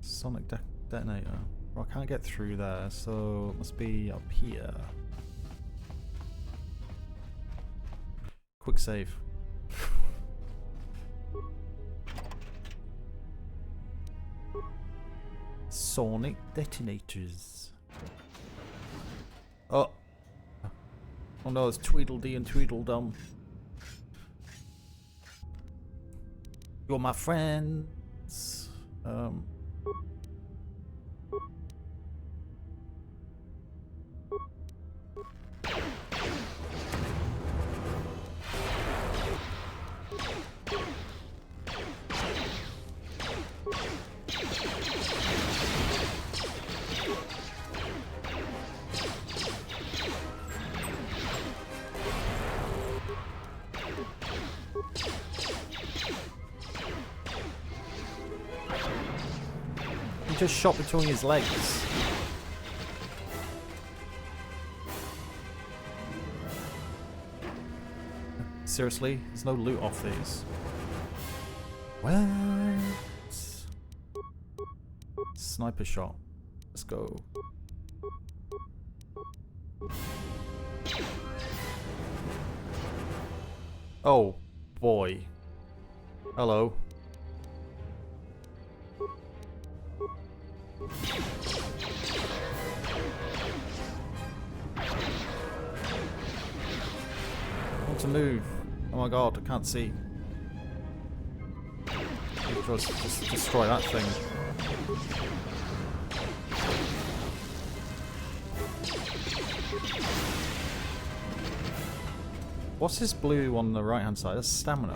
Sonic detonator. Well, I can't get through there, so it must be up here. Quick save. Sonic detonators. Oh. Oh no, it's Tweedledee and Tweedledum. You're my friends. He just shot between his legs. Seriously? There's no loot off these. What? Sniper shot. Let's go. Oh boy. Hello. I want to move. Oh my god, I can't see. Just destroy that thing. What's this blue on the right hand side? That's stamina.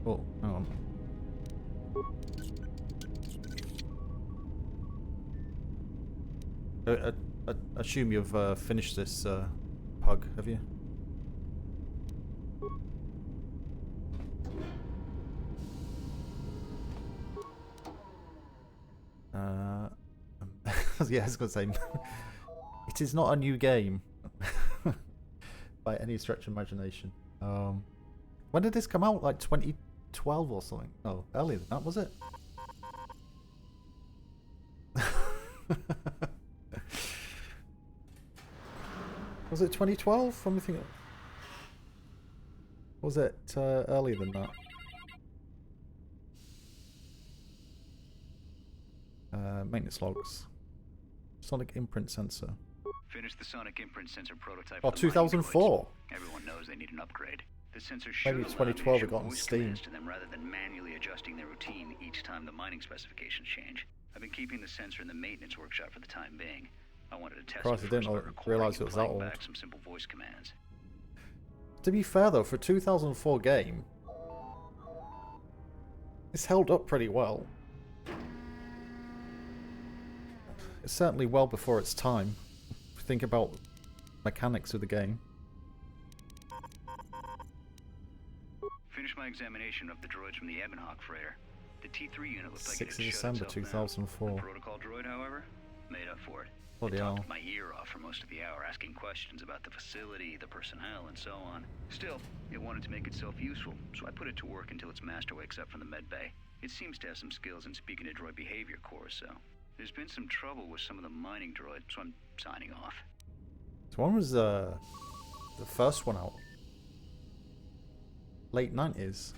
Oh, hang on. I assume you've finished this, Pug, have you? Yeah, I was going to say, it is not a new game by any stretch of imagination. When did this come out? Like 2012 or something? No, earlier than that, was it? Was it 2012? I'm thinking. Was it earlier than that? Maintenance logs. Sonic imprint sensor. Finish the sonic imprint sensor prototype. Oh, 2004. Everyone knows they need an upgrade. The sensor Maybe should 2012 it got on Steam. to them rather than manually adjusting their routine each time the mining specifications change. I've been keeping the sensor in the maintenance workshop for the time being. I wanted to test Christ, it I didn't first by realise it recording was that and playing old. back some simple voice commands. To be fair though, for a 2004 game, it's held up pretty well. It's certainly well before its time. If you think about mechanics of the game. Finish my examination of the droids from the Ebonhawk freighter. The T3 unit looked like 6th it of had shut December itself down. 2004. The protocol droid, however, made up for it. Bloody It hell. talked my ear off for most of the hour, asking questions about the facility, the personnel, and so on. Still, it wanted to make itself useful, so I put it to work until its master wakes up from the med bay. It seems to have some skills in speaking to droid behavior cores, so there's been some trouble with some of the mining droids, so I'm signing off. So when was the first one out? Late 90s.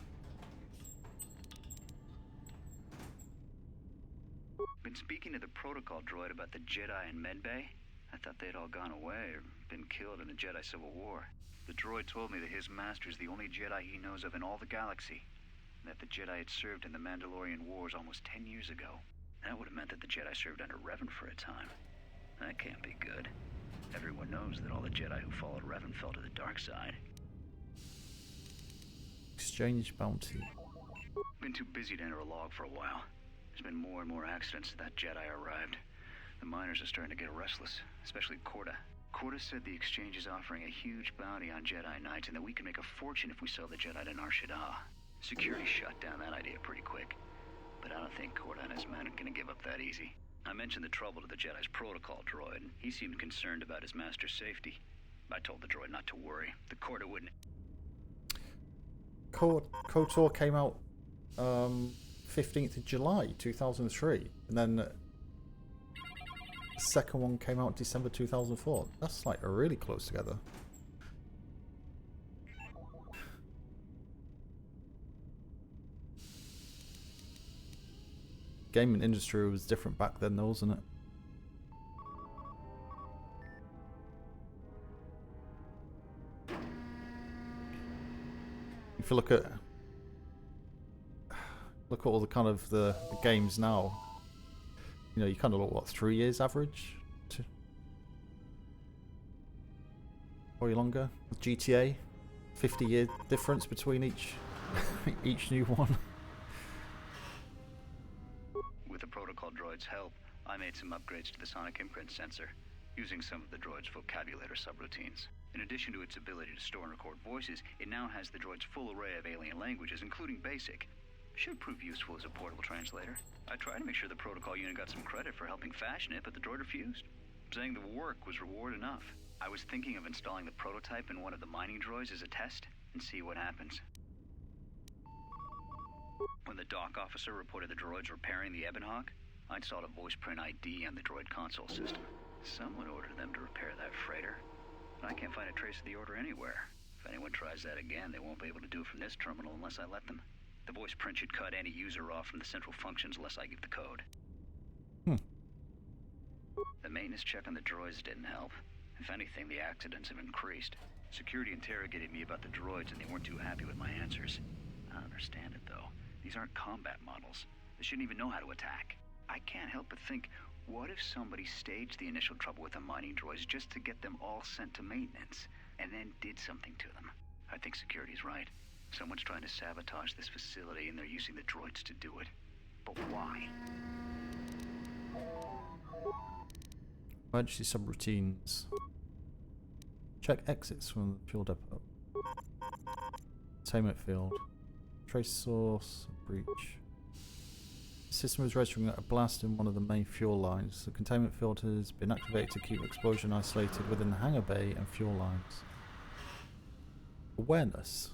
Been speaking to the protocol droid about the Jedi in medbay. I thought they'd all gone away or been killed in the Jedi Civil War. The droid told me that his master's the only Jedi he knows of in all the galaxy, and that the Jedi had served in the Mandalorian Wars almost 10 years ago. That would have meant that the Jedi served under Revan for a time. That can't be good. Everyone knows that all the Jedi who followed Revan fell to the dark side. Exchange bounty. Been too busy to enter a log for a while. There's been more and more accidents since that Jedi arrived. The miners are starting to get restless, especially Corda. Corda said the exchange is offering a huge bounty on Jedi Knights and that we can make a fortune if we sell the Jedi to Nar Shaddaa. Security shut down that idea pretty quick, but I don't think Corda and his men are gonna give up that easy. I mentioned the trouble to the Jedi's protocol droid, and he seemed concerned about his master's safety. I told the droid not to worry. The Corda wouldn't... KOTOR came out 15th of July 2003, and then the second one came out December 2004. That's like really close together. Gaming industry was different back then though, wasn't it? If you look at all the kind of the games now, you know, you kind of look what, 3 years average, or longer. GTA, 50-year difference between each each new one. With the protocol droid's help, I made some upgrades to the sonic imprint sensor, using some of the droid's vocabulator subroutines. In addition to its ability to store and record voices, it now has the droid's full array of alien languages, including Basic. Should prove useful as a portable translator. I tried to make sure the protocol unit got some credit for helping fashion it, but the droid refused, saying the work was reward enough. I was thinking of installing the prototype in one of the mining droids as a test, and see what happens. When the dock officer reported the droids repairing the Ebonhawk, I installed a voice print ID on the droid console system. Someone ordered them to repair that freighter. I can't find a trace of the order anywhere. If anyone tries that again, they won't be able to do it from this terminal unless I let them. The voice print should cut any user off from the central functions unless I give the code. The maintenance check on the droids didn't help. If anything, the accidents have increased. Security interrogated me about the droids and they weren't too happy with my answers. I don't understand it though. These aren't combat models. They shouldn't even know how to attack. I can't help but think, what if somebody staged the initial trouble with the mining droids just to get them all sent to maintenance, and then did something to them? I think security's right. Someone's trying to sabotage this facility and they're using the droids to do it. But why? Emergency subroutines. Check exits from the fuel depot. Containment field. Trace source. Breach. The system is registering a blast in one of the main fuel lines. The containment field has been activated to keep explosion isolated within the hangar bay and fuel lines. Awareness.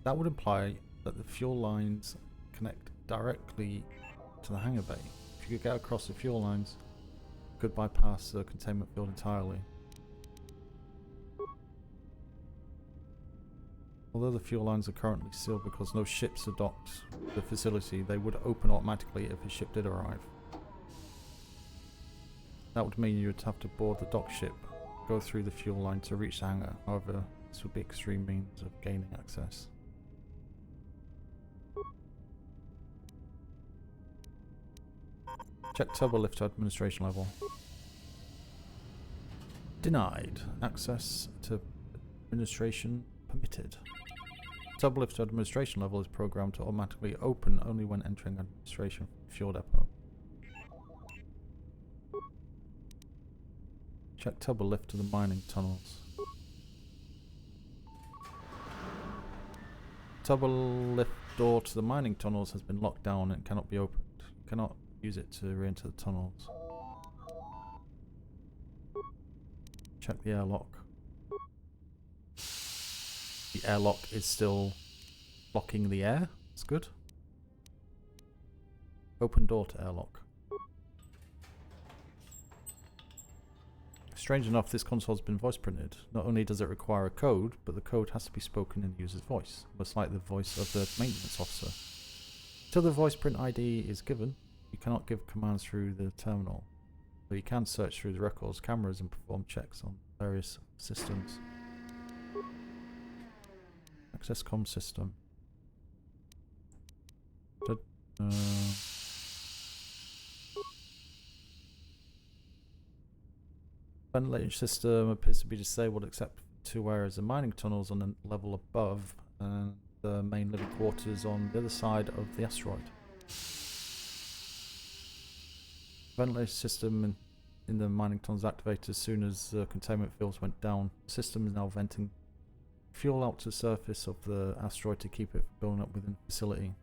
That would imply that the fuel lines connect directly to the hangar bay. If you could get across the fuel lines, you could bypass the containment field entirely. Although the fuel lines are currently sealed because no ships are docked at the facility, they would open automatically if a ship did arrive. That would mean you would have to board the dock ship, go through the fuel line to reach the hangar. However, this would be extreme means of gaining access. Check turbo lift to administration level. Denied. Access to administration permitted. Turbo lift to administration level is programmed to automatically open only when entering administration fuel depot. Check turbo lift to the mining tunnels. Turbo lift door to the mining tunnels has been locked down and cannot be opened. You cannot use it to re-enter the tunnels. Check the airlock. The airlock is still blocking the air. That's good. Open door to airlock. Strange enough, this console has been voice printed. Not only does it require a code, but the code has to be spoken in the user's voice, much like the voice of the maintenance officer. Until the voice print ID is given, you cannot give commands through the terminal, but you can search through the records, cameras, and perform checks on various systems. Access comm system. Ventilation system appears to be disabled except for 2 areas of mining tunnels on the level above and the main living quarters on the other side of the asteroid. Ventilation system in the mining tunnels activated as soon as the containment fields went down. The system is now venting fuel out to the surface of the asteroid to keep it from building up within the facility.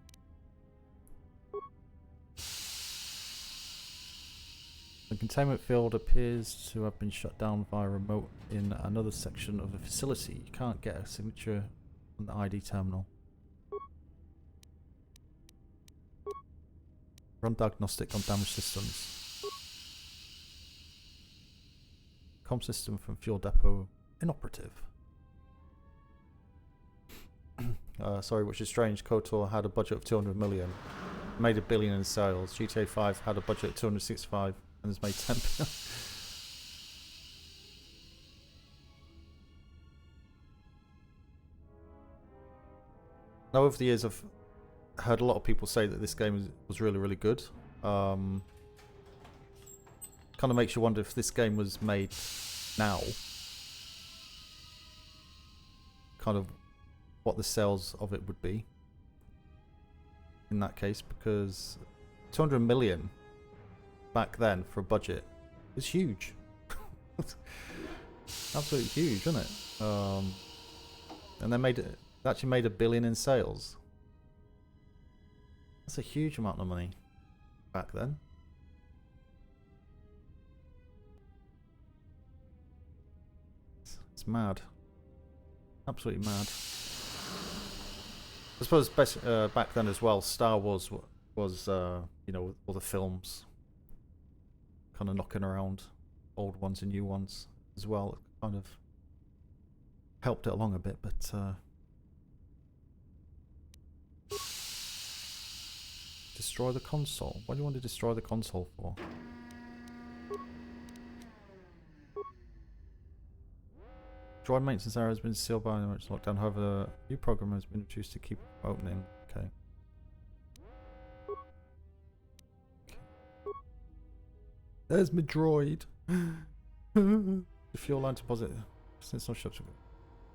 The containment field appears to have been shut down via remote in another section of the facility. You can't get a signature on the ID terminal. Run diagnostic on damaged systems. Comm system from fuel depot inoperative. Sorry, which is strange. KOTOR had a budget of 200 million, made $1 billion in sales. GTA 5 had a budget of 265 and has made 10 billion. Now, over the years, I've heard a lot of people say that this game was really, really good. Kind of makes you wonder if this game was made now, kind of what the sales of it would be in that case, because 200 million back then for a budget is huge. Absolutely huge, isn't it? And they actually made $1 billion in sales. That's a huge amount of money back then. It's mad. Absolutely mad. I suppose back then as well, Star Wars was you know, all the films kind of knocking around, old ones and new ones as well. It kind of helped it along a bit, but destroy the console. What do you want to destroy the console for? Droid maintenance area has been sealed by an emergency lockdown. However, a new program has been introduced to keep opening. Okay. There's my droid. The fuel line deposit. Since no ships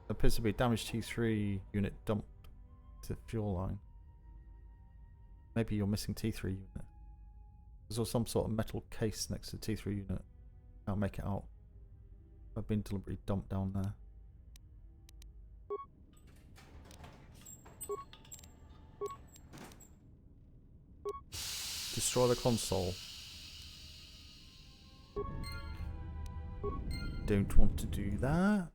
appears to be a damaged T3 unit dumped to fuel line. Maybe you're missing T3 unit. There's some sort of metal case next to the T3 unit. Can't make it out. I've been deliberately dumped down there. Destroy the console. Don't want to do that.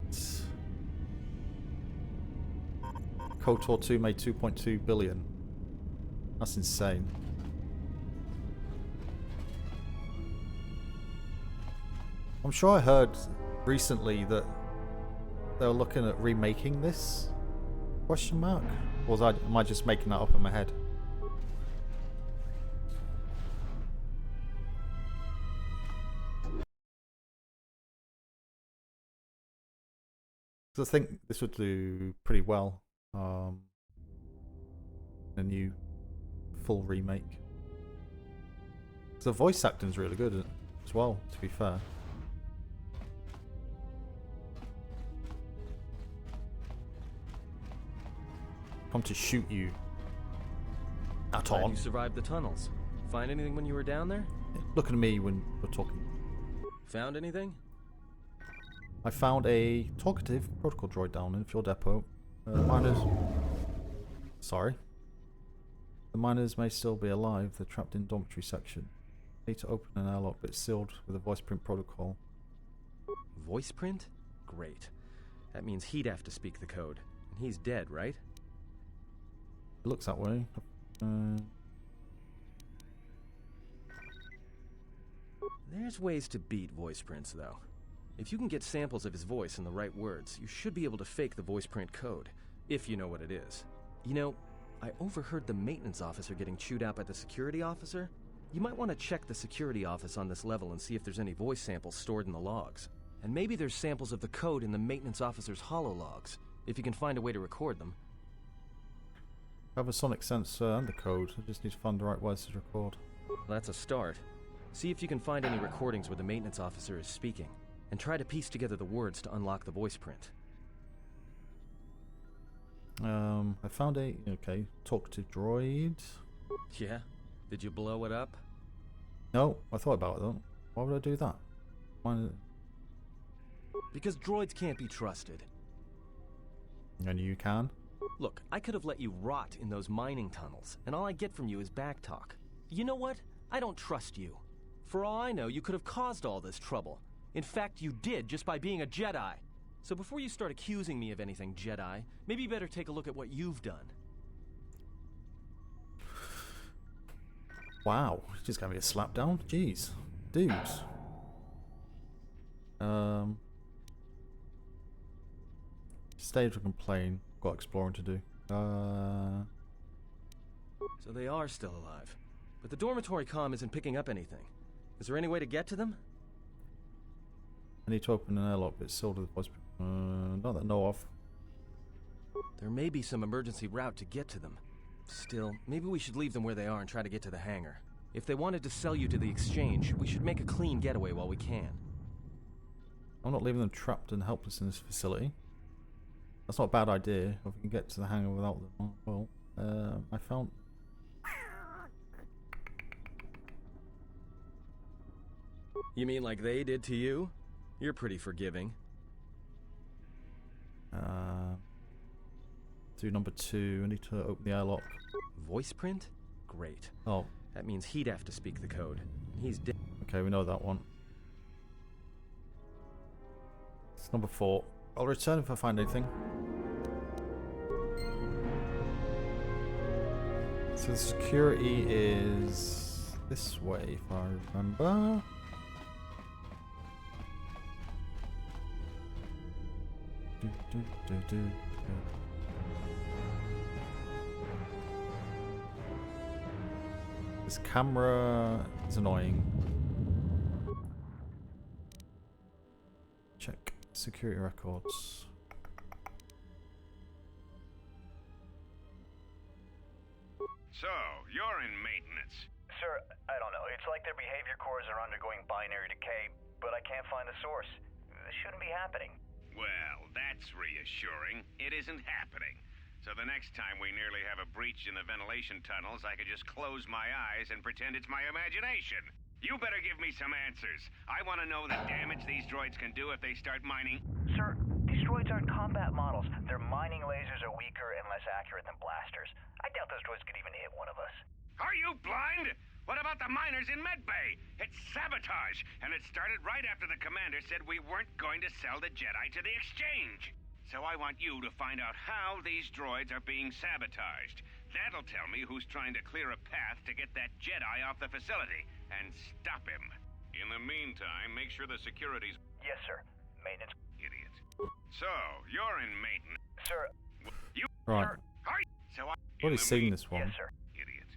KOTOR 2 made 2.2 billion. That's insane. I'm sure I heard recently that they're looking at remaking this? Question mark? Or am I just making that up in my head? I think this would do pretty well. A new full remake. The voice acting's really good as well, to be fair. Come to shoot you. At all. You survived the tunnels. Find anything when you were down there? Look at me when we're talking. Found anything? I found a talkative protocol droid down in the fuel depot. Miners. Sorry. The miners may still be alive. They're trapped in dormitory section. Need to open an airlock, but it's sealed with a voice print protocol. Voice print? Great. That means he'd have to speak the code. And he's dead, right? It looks that way. There's ways to beat voice prints, though. If you can get samples of his voice and the right words, you should be able to fake the voice print code, if you know what it is. You know, I overheard the maintenance officer getting chewed out by the security officer. You might want to check the security office on this level and see if there's any voice samples stored in the logs. And maybe there's samples of the code in the maintenance officer's holologs, if you can find a way to record them. I have a sonic sensor and the code. I just need to find the right words to record. That's a start. See if you can find any recordings where the maintenance officer is speaking, and try to piece together the words to unlock the voice print. I found a, talkative droid. Yeah? Did you blow it up? No, I thought about it though. Why would I do that? Because droids can't be trusted. And you can? Look, I could have let you rot in those mining tunnels, and all I get from you is backtalk. You know what? I don't trust you. For all I know, you could have caused all this trouble. In fact, you did, just by being a Jedi. So before you start accusing me of anything, Jedi, maybe you better take a look at what you've done. Wow, just gave me a slap down. Jeez. Dudes. Stage of complain. Got exploring to do. So they are still alive. But the dormitory comm isn't picking up anything. Is there any way to get to them? I need to open an airlock, but it's sealed with the voice. Not that I know of. There may be some emergency route to get to them. Still, maybe we should leave them where they are and try to get to the hangar. If they wanted to sell you to the exchange, we should make a clean getaway while we can. I'm not leaving them trapped and helpless in this facility. That's not a bad idea. If we can get to the hangar without them. Well, I found... You mean like they did to you? You're pretty forgiving. Do number 2. I need to open the airlock. Voice print? Great. Oh. That means he'd have to speak the code. He's dead. Okay, we know that one. It's number 4. I'll return if I find anything. So the security is this way, if I remember. This camera is annoying. Check security records. So, you're in maintenance. Sir, I don't know. It's like their behavior cores are undergoing binary decay, but I can't find the source. This shouldn't be happening. Well, that's reassuring. It isn't happening. So the next time we nearly have a breach in the ventilation tunnels, I could just close my eyes and pretend it's my imagination. You better give me some answers. I want to know the damage these droids can do if they start mining. Sir, these droids aren't combat models. Their mining lasers are weaker and less accurate than blasters. I doubt those droids could even hit one of us. Are you blind? What about the miners in Medbay? It's sabotage, and it started right after the commander said we weren't going to sell the Jedi to the Exchange. So I want you to find out how these droids are being sabotaged. That'll tell me who's trying to clear a path to get that Jedi off the facility and stop him. In the meantime, make sure the security's... Yes, sir. Maintenance. Idiot. So, you're in maintenance. Sir. You... Right. Sir, are you... So I... I've already seen this one. Yes, sir. Idiot.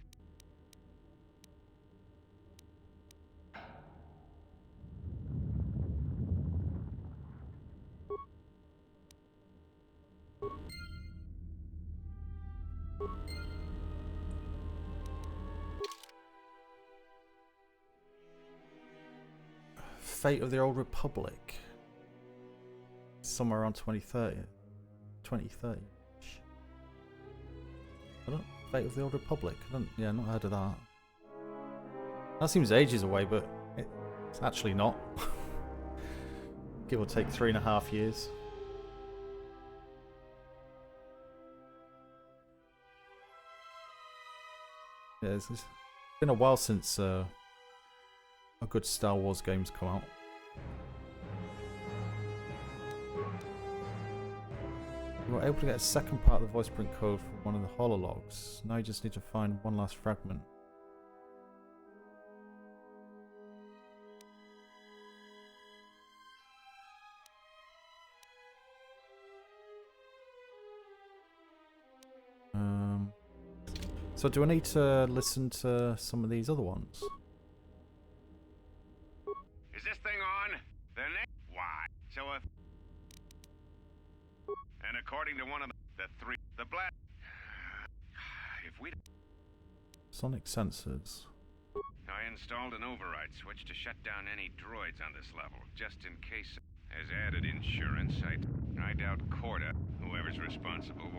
Fate of the Old Republic. Somewhere around 2030. 2030. I don't. Fate of the Old Republic. I don't. Yeah, not heard of that. That seems ages away, but it's actually not. Give or take 3.5 years. Yeah, it's been a while since a good Star Wars game's come out. You were able to get a second part of the voice print code from one of the holologs. Now you just need to find one last fragment. So do I need to listen to some of these other ones? Is this thing on? The next... Why? So if... And according to one of the three... The black... If we... Sonic sensors. I installed an override switch to shut down any droids on this level, just in case. As added insurance, I doubt Corda, whoever's responsible...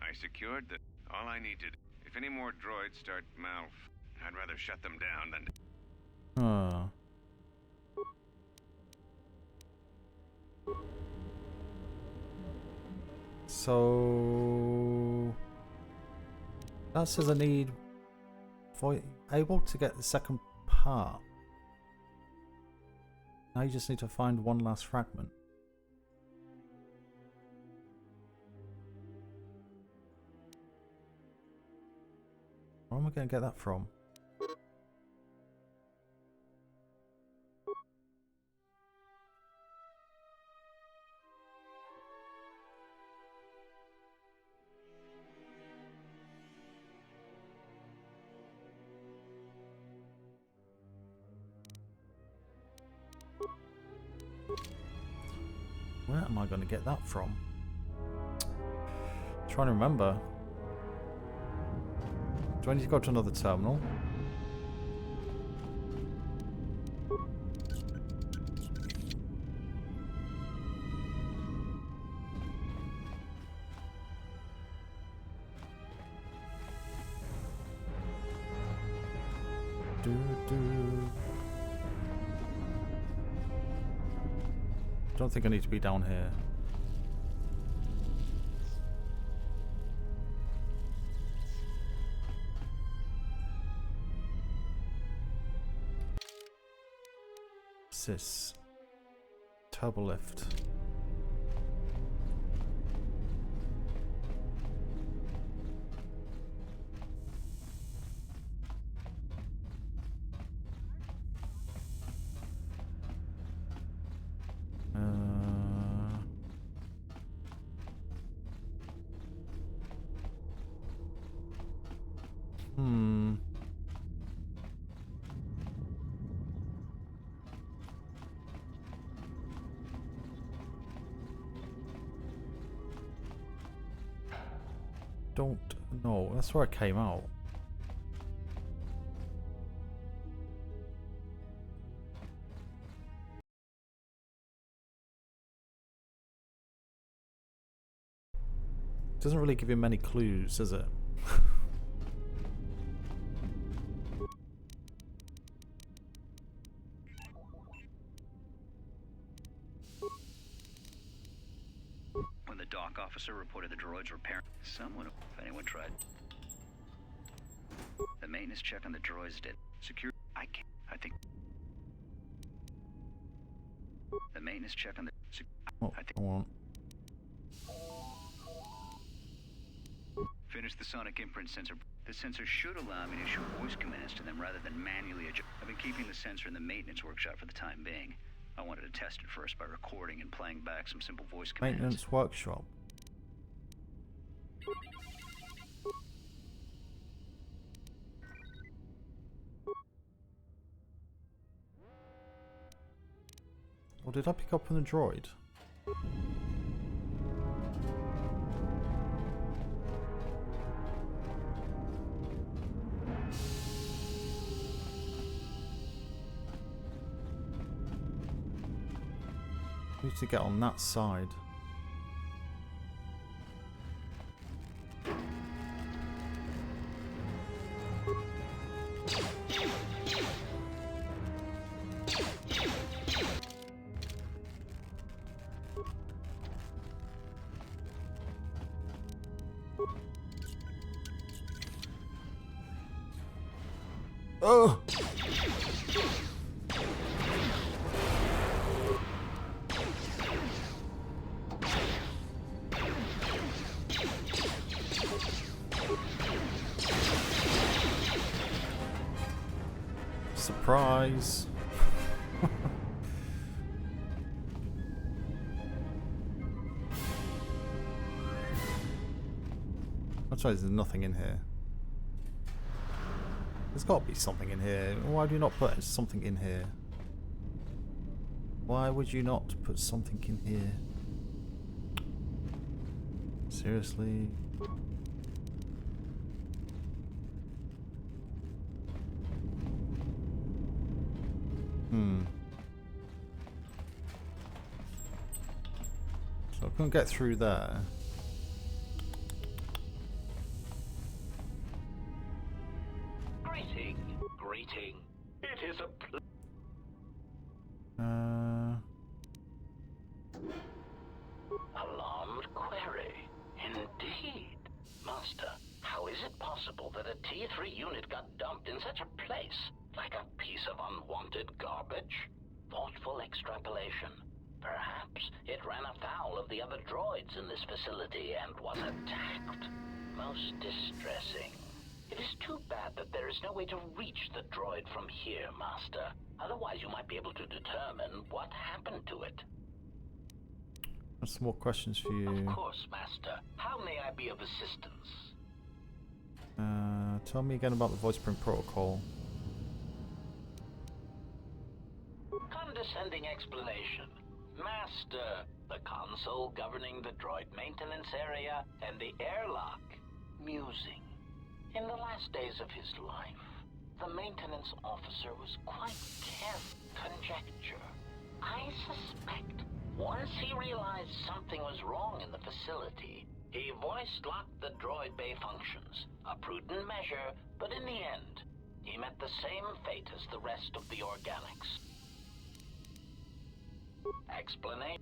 I secured that all I need to... If any more droids start I'd rather shut them down than... So... That says I need... able to get the second part. Now you just need to find one last fragment. Where am I going to get that from? Where am I going to get that from? I'm trying to remember. Do I need to go to another terminal? Don't think I need to be down here. This turbo lift. Don't know. That's where I came out. Doesn't really give you many clues, does it? When the dock officer reported the droids repairing, someone, if anyone tried. The maintenance check on the droids did. Secure. I think. The maintenance check on the. What I want. Finish the sonic imprint sensor. The sensor should allow me to issue voice commands to them rather than manually adjust. I've been keeping the sensor in the maintenance workshop for the time being. I wanted to test it first by recording and playing back some simple voice commands. Maintenance workshop. Or did I pick up on the droid? Need to get on that side. Oh! Surprise! I'm sorry, there's nothing in here. There's got to be something in here. Why do you not put something in here? Why would you not put something in here? Seriously? So I couldn't get through there. Greeting. It is a alarmed query. Indeed. Master, how is it possible that a T3 unit got dumped in such a place? Like a piece of unwanted garbage? Thoughtful extrapolation. Perhaps it ran afoul of the other droids in this facility and was attacked. Most distressing. It is too bad that there is no way to reach the droid from here, Master. Otherwise you might be able to determine what happened to it. There's some more questions for you. Of course, Master. How may I be of assistance? Tell me again about the voice print protocol. Condescending explanation. Master, the console governing the droid maintenance area and the airlock. Musing. In the last days of his life, the maintenance officer was quite careful. Conjecture. I suspect once he realized something was wrong in the facility, he voice-locked the droid bay functions. A prudent measure, but in the end, he met the same fate as the rest of the organics. Explanation.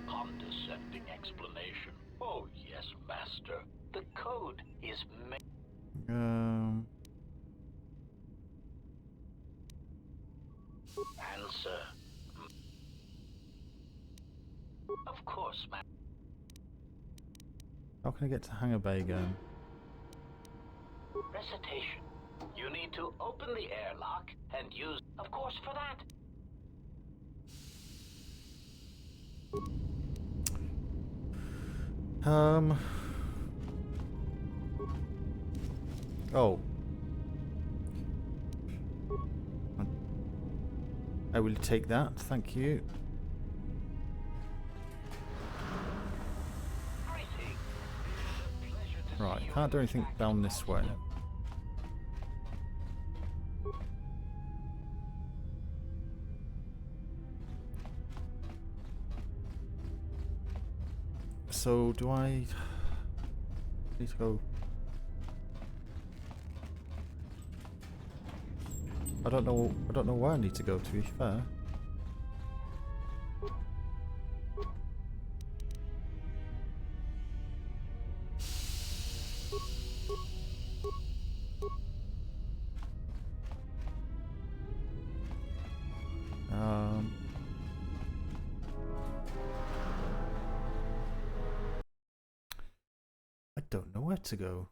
Condescending explanation. Oh yes, Master. The code is Answer. Of course, Master. How can I get to Hangar Bay again? Recitation. You need to open the airlock and use, of course, for that. Oh. I will take that, thank you. Right, can't do anything down this way. So do I need to go? I don't know where I need to go, to be fair. I don't know where to go.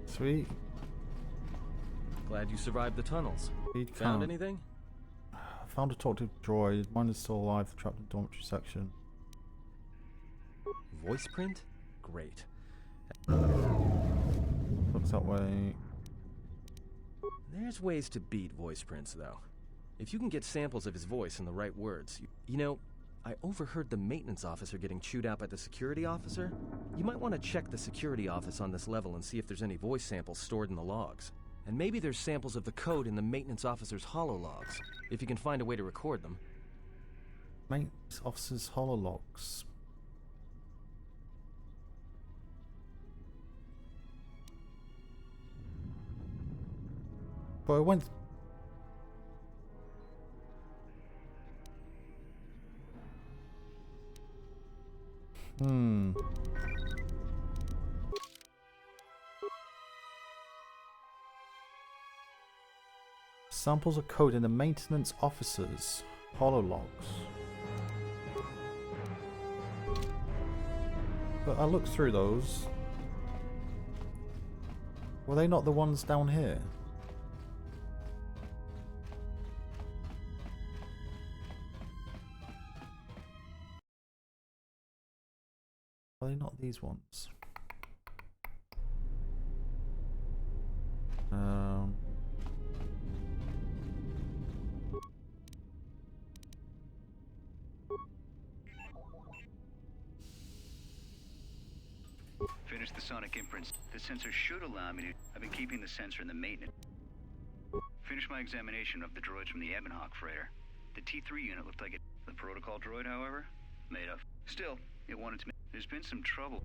Sweet. Glad you survived the tunnels. Found anything? I found a talkative droid. Mine is still alive, trapped in the dormitory section. Voice print? Great. Looks that way. There's ways to beat voice prints, though. If you can get samples of his voice and the right words. You know, I overheard the maintenance officer getting chewed out by the security officer. You might want to check the security office on this level and see if there's any voice samples stored in the logs. And maybe there's samples of the code in the maintenance officer's holologs, if you can find a way to record them. Maintenance officer's holologs. But I went... Samples of code in the maintenance officer's holologs. But I looked through those. Were they not the ones down here? Are they not these ones? Finish the sonic imprints. The sensor should allow me to... I've been keeping the sensor in the maintenance. Finish my examination of the droids from the Ebonhawk freighter. The T3 unit looked like it. The protocol droid, however, made of. Still, it wanted to... There's been some trouble.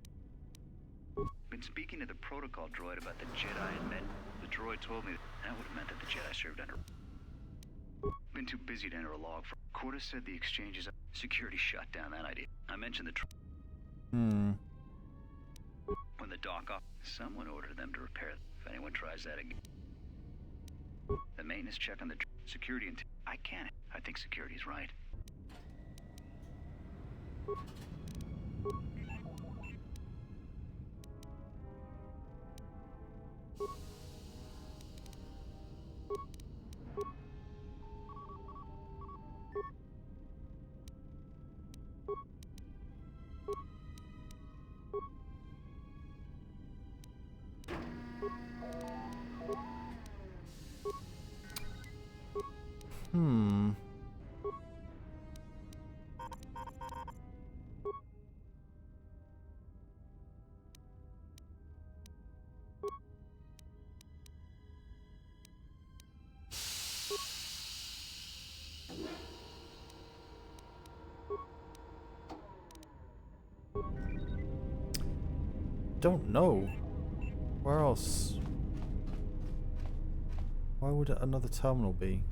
Been speaking to the protocol droid about the Jedi and men. The droid told me that would have meant that the Jedi served under... Been too busy to enter a log for... Corda said the exchanges... Security shut down that idea. I mentioned the... When the dock off, someone ordered them to repair it. If anyone tries that again... The maintenance check on the security and... I can't. I think security's right. Don't know. Where else? Why would another terminal be?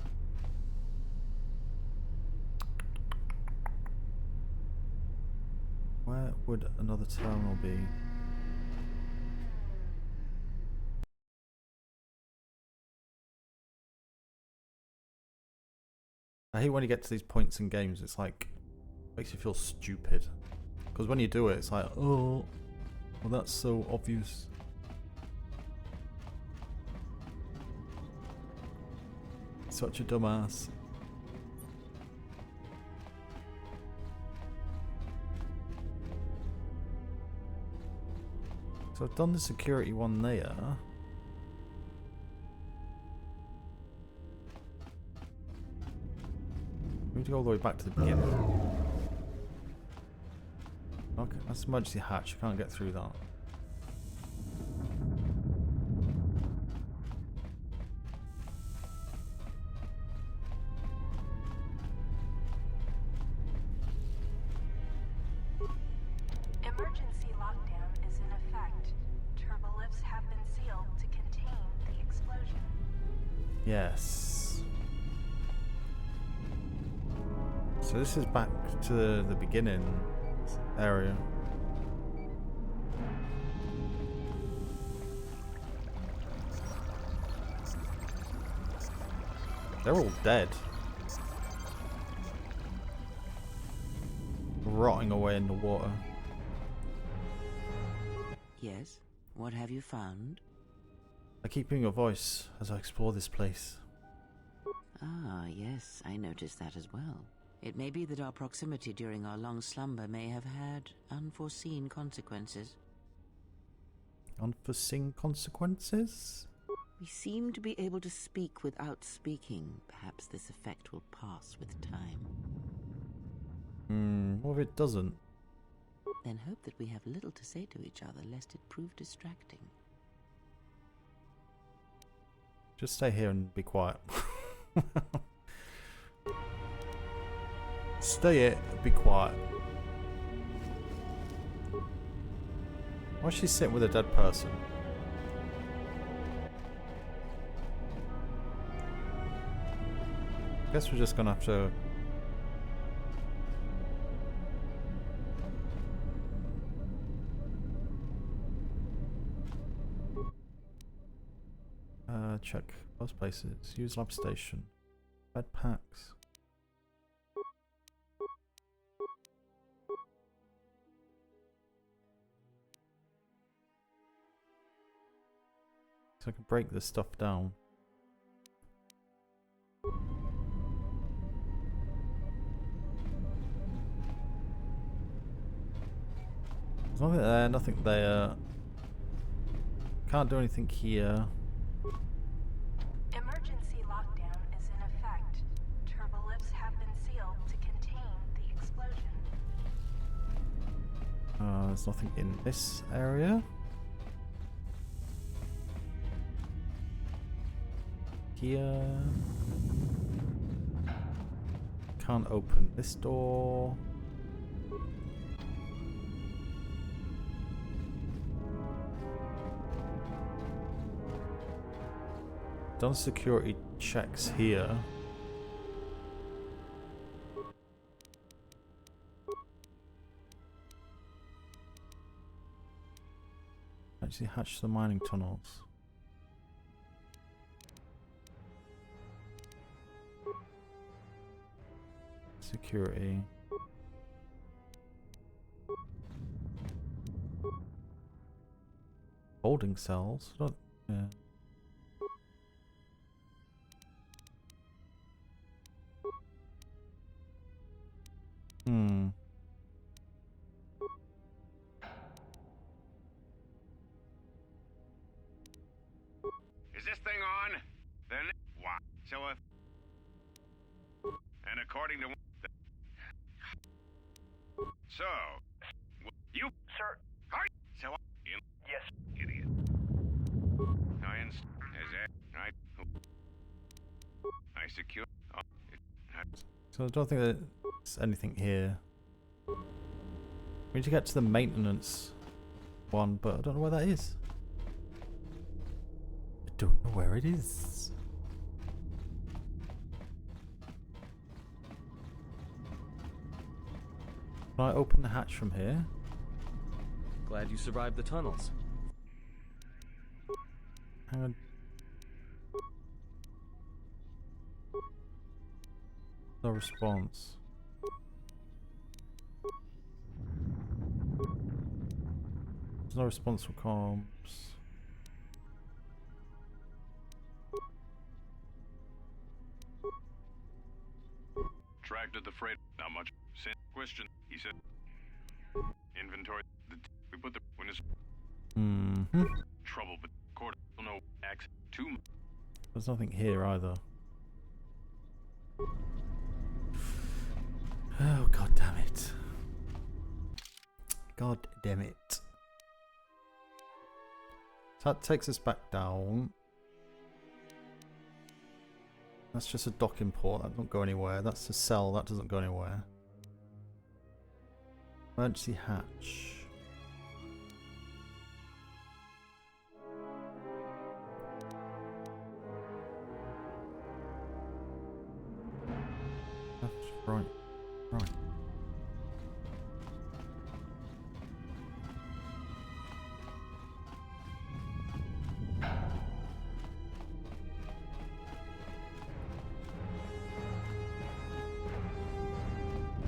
Where would another terminal be? I hate when you get to these points in games, it's like, makes you feel stupid. Because when you do it, it's like, oh, well that's so obvious. Such a dumbass. So I've done the security one there. We need to go all the way back to the beginning. Okay, that's emergency hatch. I can't get through that. Emergency lockdown is in effect. Turbolifts have been sealed to contain the explosion. Yes. So this is back to the beginning area. They're all dead. Rotting away in the water. Yes? What have you found? I keep hearing your voice as I explore this place. Ah, yes, I noticed that as well. It may be that our proximity during our long slumber may have had unforeseen consequences. Unforeseen consequences? We seem to be able to speak without speaking. Perhaps this effect will pass with time. What if it doesn't? Then hope that we have little to say to each other, lest it prove distracting. Just stay here and be quiet. Stay here, be quiet. Why is she sitting with a dead person? Guess we're just gonna have to... check those places. Use lab station. Bed packs. So I can break this stuff down. There's nothing there, nothing there. Can't do anything here. Emergency lockdown is in effect. Turbolifts have been sealed to contain the explosion. There's nothing in this area. Here. Can't open this door. Done security checks here. Actually hatch the mining tunnels. Security. Holding cells. Not, yeah. Is this thing on? Then what? So and according to so you Sir. hi so Yes. idiot. Science is I secure. So I don't think there's anything here. We need to get to the maintenance one, but I don't know where that is. I don't know where it is. Can I open the hatch from here? Glad you survived the tunnels. Hang on. No response. There's no response from comms. Tracked at the freight. Not much. Question. He said. Inventory. We put the witness. Trouble, but court. No access to. There's nothing here either. Oh god damn it. God damn it. So that takes us back down. That's just a docking port, that doesn't go anywhere. That's a cell, that doesn't go anywhere. Emergency hatch. That's right. Right.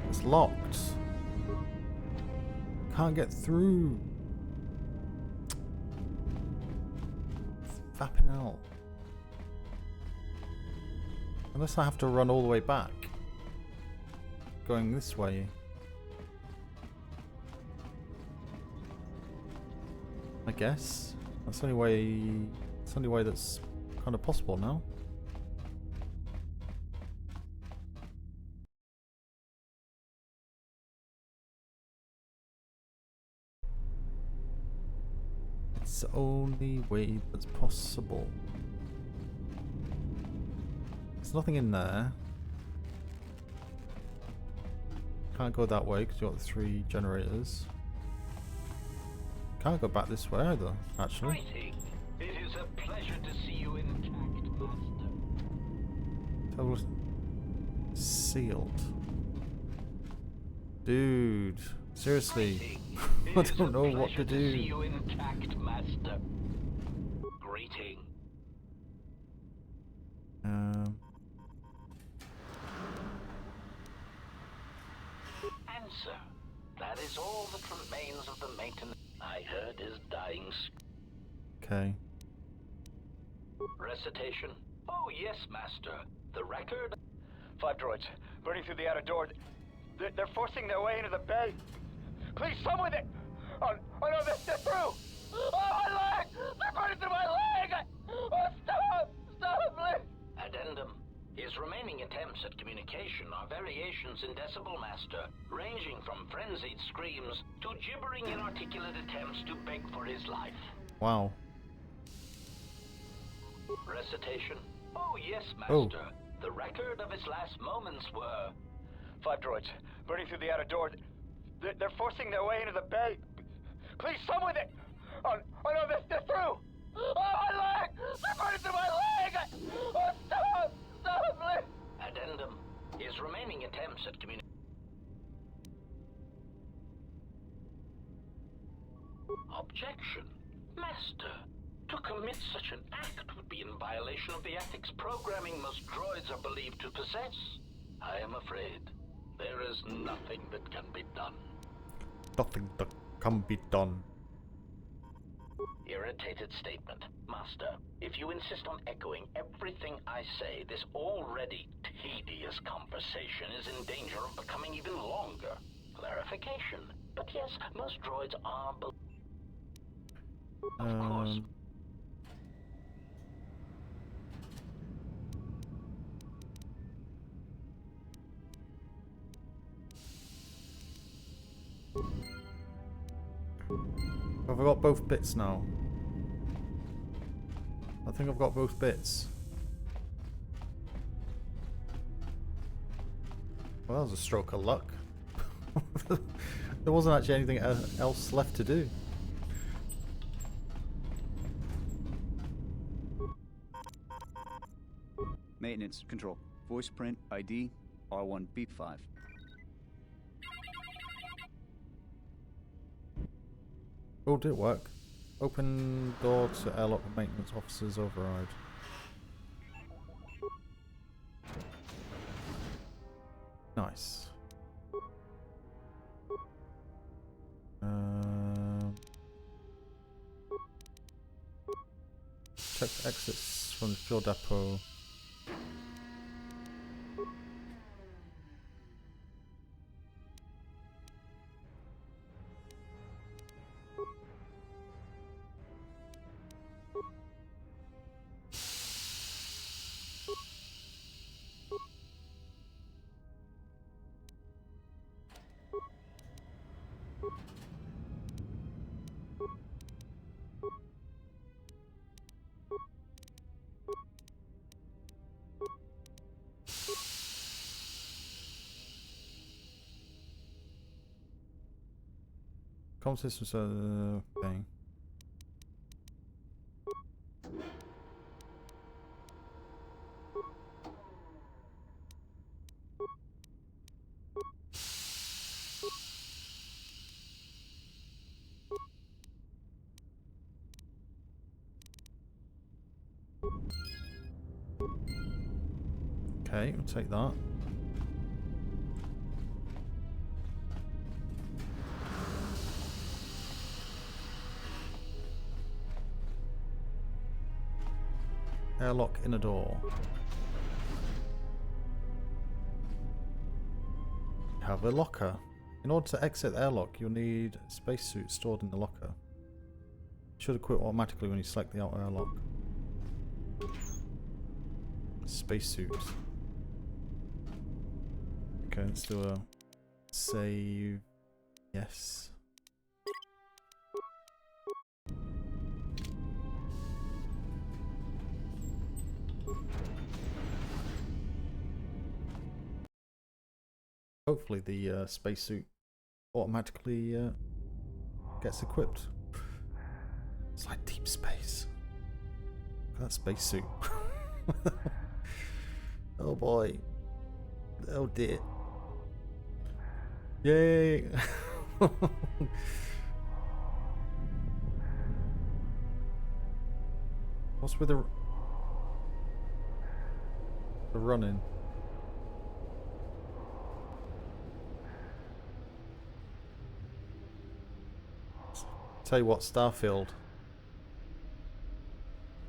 It's locked. Can't get through. Fapping out. Unless I have to run all the way back. Going this way. I guess. That's the only way. It's the only way that's kind of possible now. It's the only way that's possible. There's nothing in there. Can't go that way because you've got the 3 generators. Can't go back this way either, actually. It is a pleasure to see you intact, Master. Total sealed. Dude, seriously. I don't know what to do. See you intact, Master. Greeting. Answer. That is all that remains of the maintenance. I heard his dying. Okay. Recitation. Oh yes, Master. The record. 5 droids burning through the outer door. They're forcing their way into the bay. Please, someone there. Oh no, they're through. Oh, my leg! They're burning through my leg! Oh, stop! Stop, please! Addendum. His remaining attempts at communication are variations in Decibel Master, ranging from frenzied screams to gibbering inarticulate attempts to beg for his life. Wow. Recitation. Oh yes, Master. The record of his last moments were... 5 droids burning through the outer door. They're forcing their way into the bay. Please, someone there. Oh no, they're through. Oh, my leg! They're burning through my leg! Oh, stop! Stop, please! Addendum. His remaining attempts at communication... Objection. Master. To commit such an act would be in violation of the ethics programming most droids are believed to possess. I am afraid there is nothing that can be done. Nothing that can be done. Irritated statement. Master, if you insist on echoing everything I say, this already tedious conversation is in danger of becoming even longer. Clarification. But yes, most droids are... Of course. Have I got both bits now? I think I've got both bits. Well, that was a stroke of luck. There wasn't actually anything else left to do. Maintenance, control. Voice print, ID, R1 beep 5. Oh, did it work? Open door to airlock maintenance officers override. Nice. Check the exits from the fuel depot. Comm systems thing. Okay, we'll take that. Airlock inner door. Have a locker. In order to exit the airlock, you'll need a spacesuit stored in the locker. It should equip automatically when you select the outer airlock. Spacesuit. Okay, let's do a save. Yes. Hopefully the spacesuit automatically gets equipped. It's like deep space. Look at that spacesuit. Oh boy. Oh dear. Yay! What's with the running? Tell you what, Starfield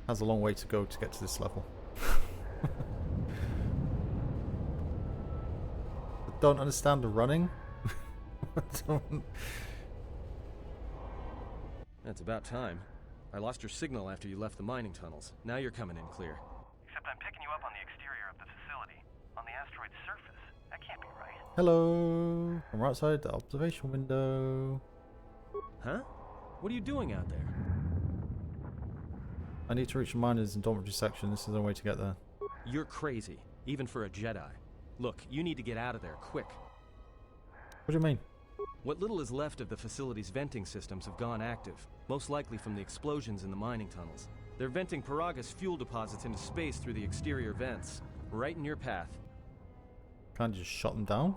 has a long way to go to get to this level. I don't understand the running. That's about time. I lost your signal after you left the mining tunnels. Now you're coming in clear. Except I'm picking you up on the exterior of the facility, on the asteroid's surface. That can't be right. Hello! I'm right outside the observation window. Huh? What are you doing out there? I need to reach the miners in dormitory section. This is the way to get there. You're crazy, even for a Jedi. Look, you need to get out of there, quick. What do you mean? What little is left of the facility's venting systems have gone active, most likely from the explosions in the mining tunnels. They're venting Paraga's fuel deposits into space through the exterior vents, right in your path. Can't you just shut them down?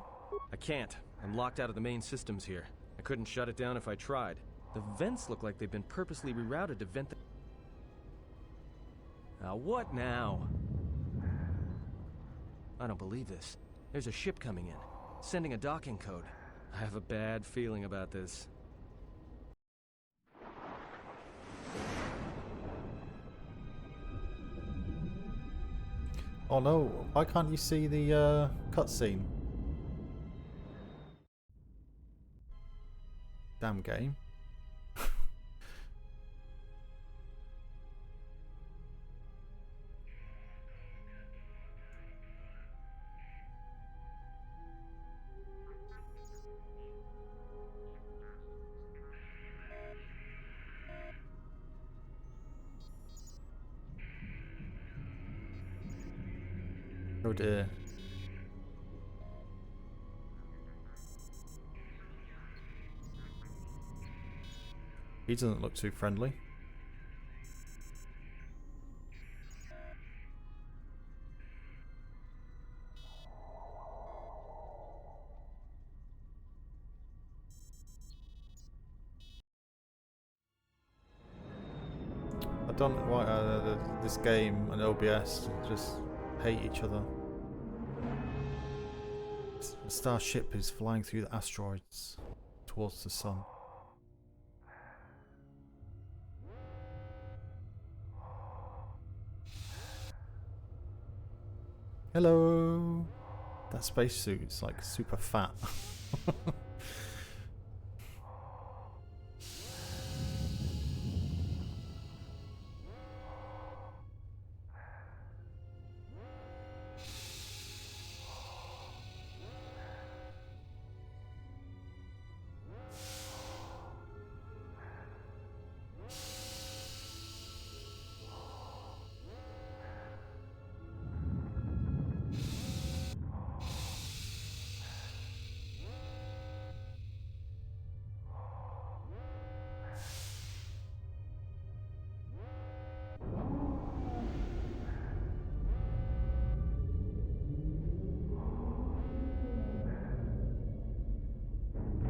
I can't. I'm locked out of the main systems here. I couldn't shut it down if I tried. The vents look like they've been purposely rerouted to vent the... Now what now? I don't believe this. There's a ship coming in, sending a docking code. I have a bad feeling about this. Oh no, why can't you see the cutscene? Damn game. Oh dear. He doesn't look too friendly. I don't know why this game and OBS just hate each other. The starship is flying through the asteroids towards the sun. Hello! That spacesuit's like super fat.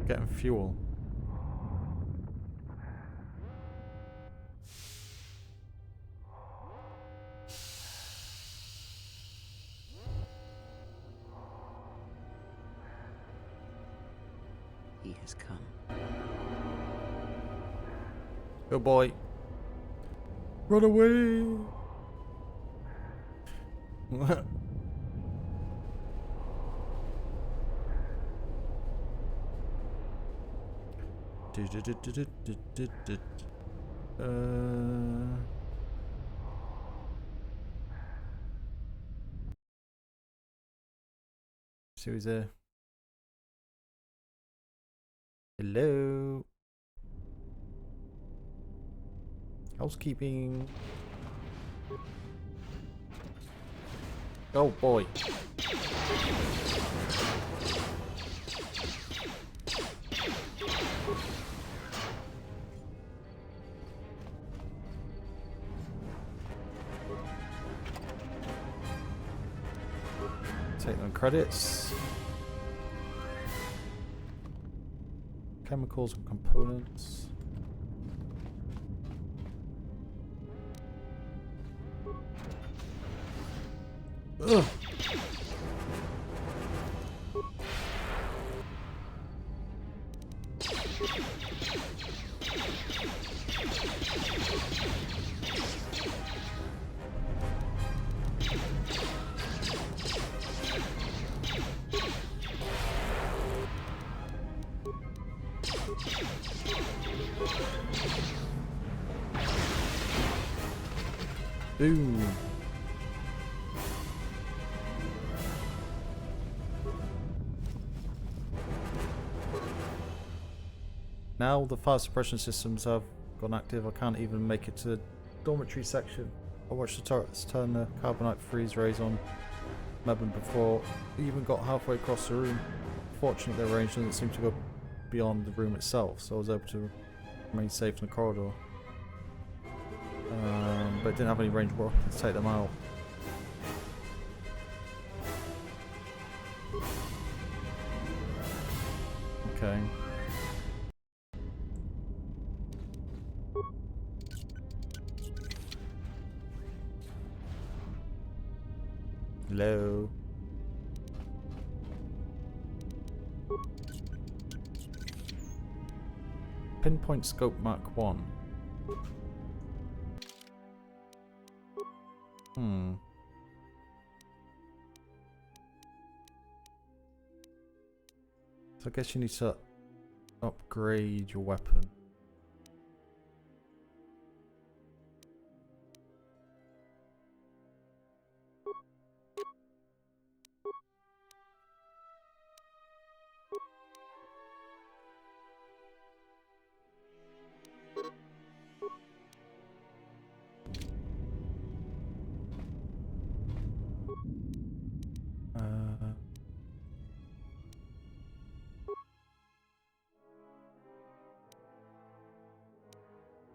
getting fuel. He has come. Good boy. Run away. See who's there. Hello. Housekeeping. Oh boy. Take them credits. Chemicals and components. Ugh. Boom. Now the fire suppression systems have gone active. I can't even make it to the dormitory section. I watched the turrets turn the carbonite freeze rays on Mebane before we even got halfway across the room. Fortunately, their range doesn't seem to go beyond the room itself, so I was able to remain safe in the corridor. But it didn't have any range weapons to take them out. Okay. Hello. Pinpoint scope Mark 1. So I guess you need to upgrade your weapon.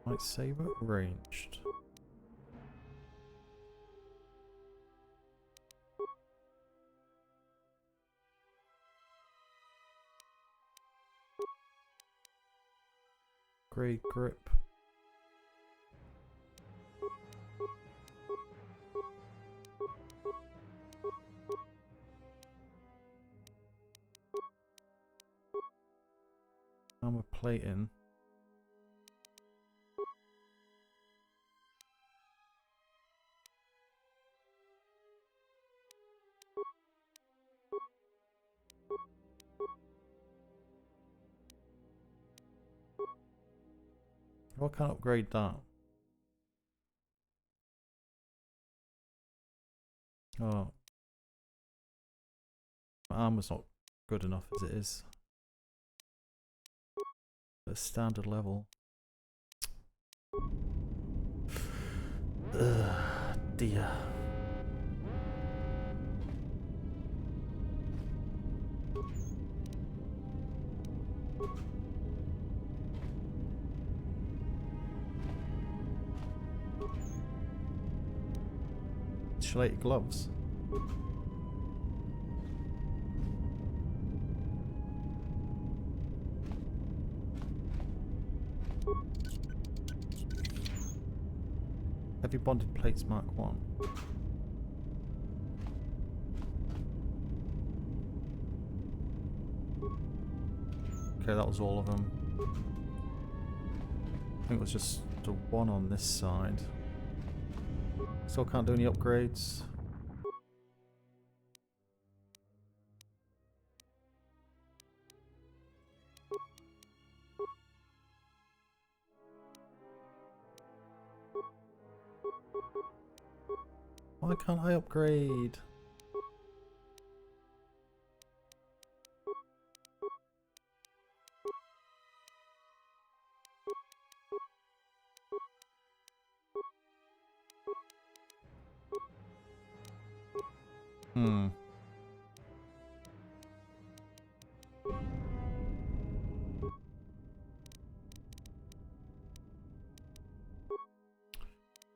Lightsaber ranged. Great grip. Armor plating. I can't upgrade that. Oh. My armor's not good enough as it is. The standard level. Ugh, dear. Insulated gloves. Heavy bonded plates Mark 1. Okay, that was all of them. I think it was just the one on this side. Still can't do any upgrades. Why can't I upgrade? Hmm.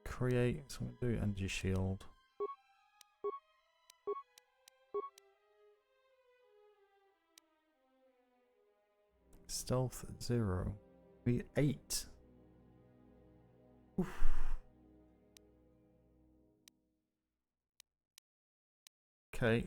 Create, so I'm going to do energy shield. Stealth 0. We 8. Oof. Okay.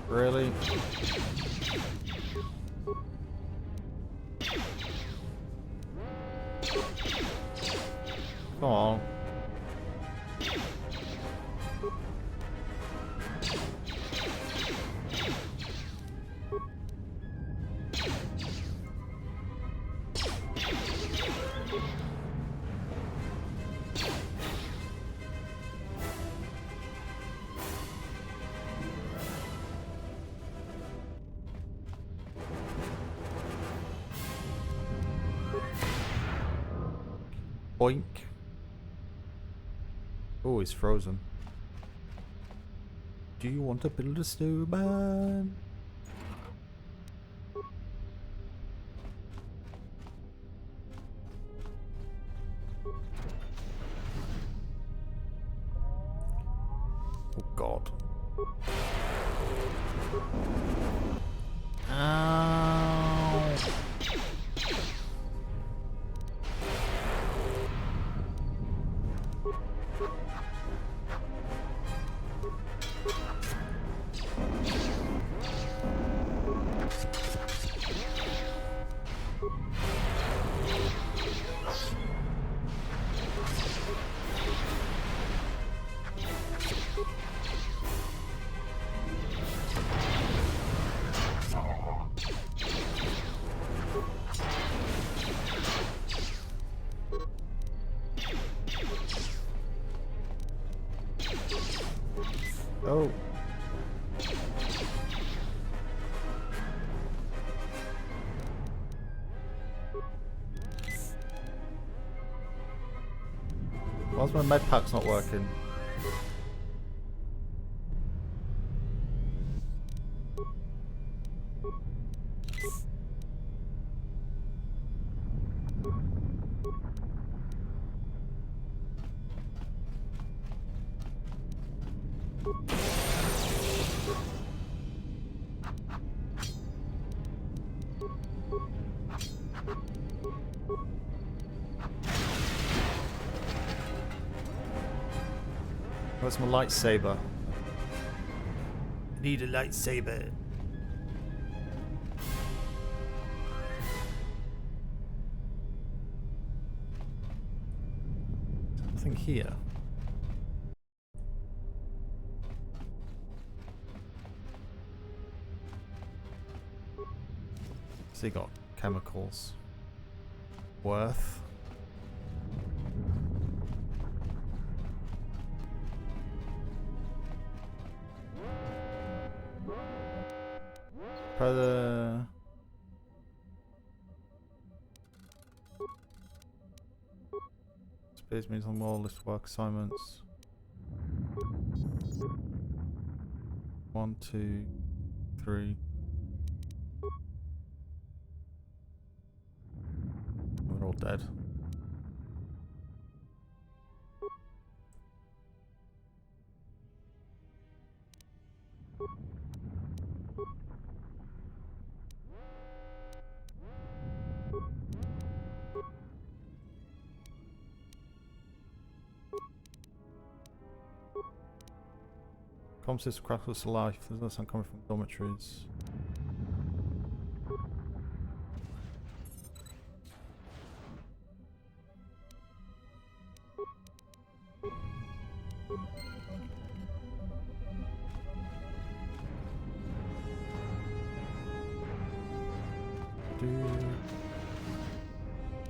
Really? Come on. Boink. Oh, he's frozen. Do you want to build a snowman? Oh God. Ow. Oh. Why's my med pack's not working? Where's my lightsaber? I need a lightsaber. Nothing here. So you got chemicals. Worth. Brother. Space means on more list work assignments. 1, 2, 3. all dead. Comm system crackles to life. There's no sound coming from dormitories.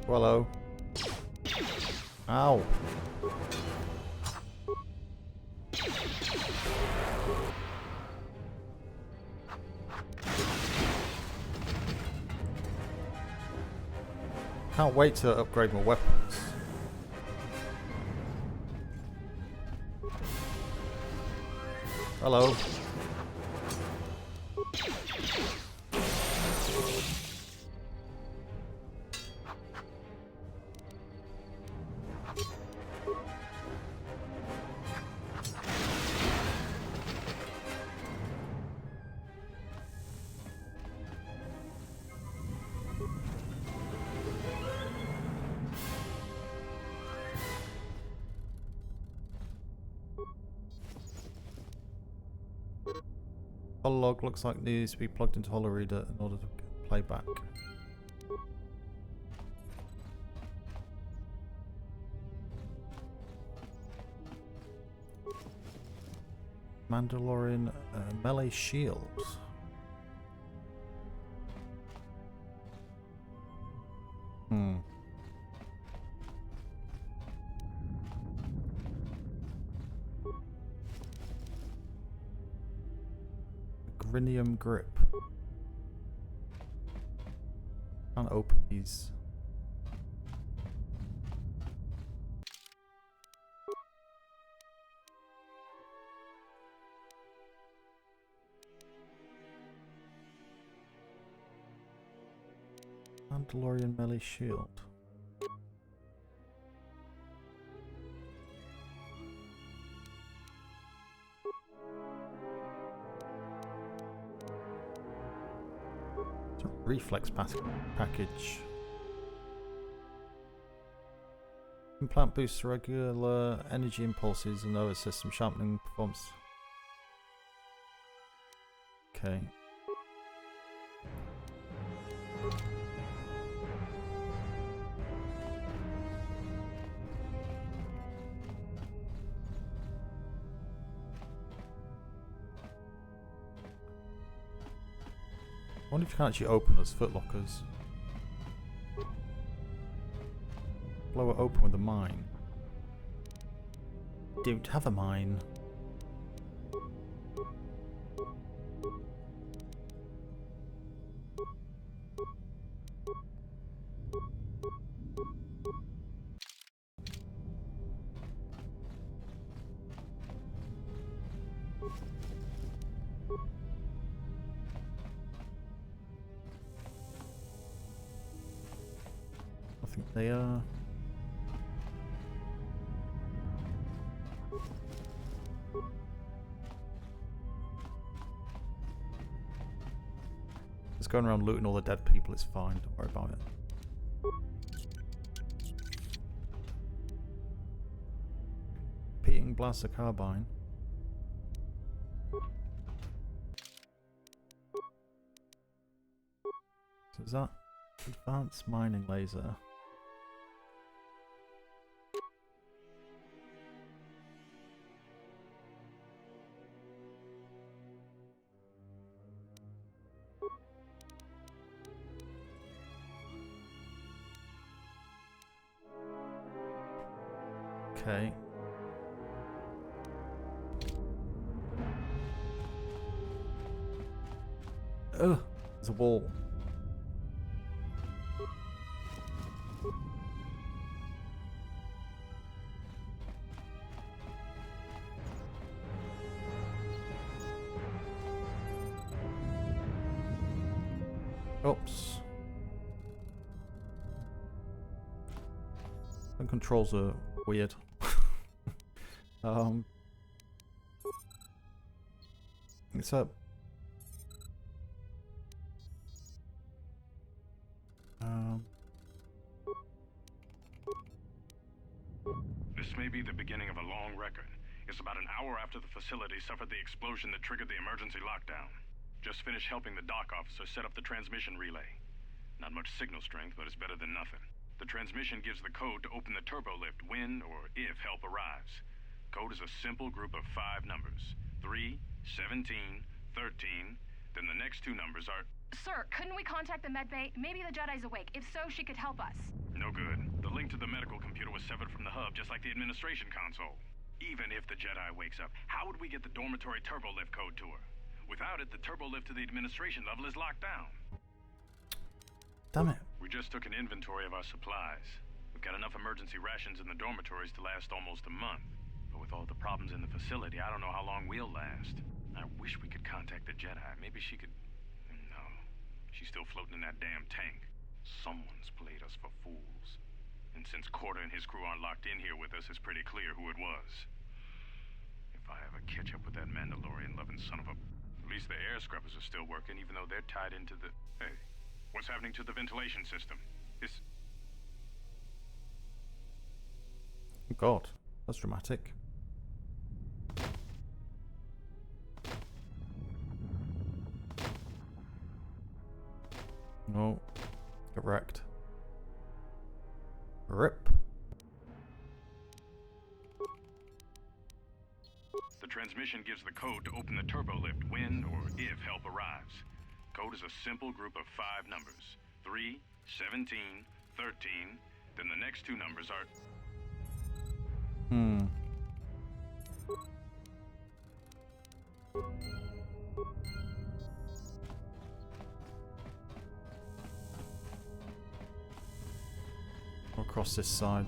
Hello. Ow. Can't wait to upgrade my weapons. Hello. Hololog looks like it needs to be plugged into HoloReader in order to play back. Mandalorian melee shield. Grinium grip. Can't open these. Mandalorian melee shield. Reflex package. Implant boosts regular energy impulses and nervous system sharpening performance. Okay. I wonder if you can actually open those footlockers. Blow it open with a mine. Don't have a mine. They are. Just going around looting all the dead people is fine, don't worry about it. Repeating blaster carbine. So is that advanced mining laser? Okay. Ugh, there's a wall. Oops. The controls are weird. It's up. This may be the beginning of a long record. It's about an hour after the facility suffered the explosion that triggered the emergency lockdown. Just finished helping the dock officer set up the transmission relay. Not much signal strength, but it's better than nothing. The transmission gives the code to open the turbo lift when or if help arrives. Code is a simple group of 5 numbers. 3, 17, 13. Then the next 2 numbers are... Sir, couldn't we contact the medbay? Maybe the Jedi's awake. If so, she could help us. No good. The link to the medical computer was severed from the hub, just like the administration console. Even if the Jedi wakes up, how would we get the dormitory turbo lift code to her? Without it, the turbo lift to the administration level is locked down. Damn it. We just took an inventory of our supplies. We've got enough emergency rations in the dormitories to last almost a month. But with all the problems in the facility, I don't know how long we'll last. I wish we could contact the Jedi. Maybe she could... No. She's still floating in that damn tank. Someone's played us for fools. And since Corda and his crew aren't locked in here with us, it's pretty clear who it was. If I ever catch up with that Mandalorian-loving son of a... At least the air scrubbers are still working, even though they're tied into the... Hey, what's happening to the ventilation system? It's... God, that's dramatic. No. Get wrecked. RIP. The transmission gives the code to open the turbo lift when or if help arrives. Code is a simple group of 5 numbers. 3, 17, 13. Then the next 2 numbers are... Across this side.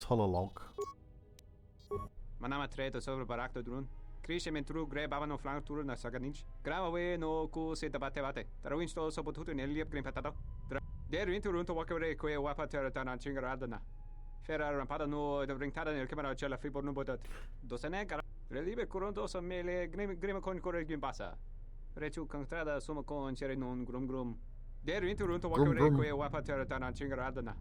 hololog. Manama treto sobre barakto drun. Krishe mentru gre bavano flank tur na saganich. Gravawe no ku se tabate bate. Tarawin sto so potuto neliep green patado. Der winter runto wakere kwe wapa teratana chingaradana. Ferra rampada no de ringtada nel camera cella fibo no bodat. Dosene gara. Relibe curonto so mele grima con corre gimbasa. Rechu contrada suma con chere non grum. Der winter runto wakere kwe wapa teratana chingaradana.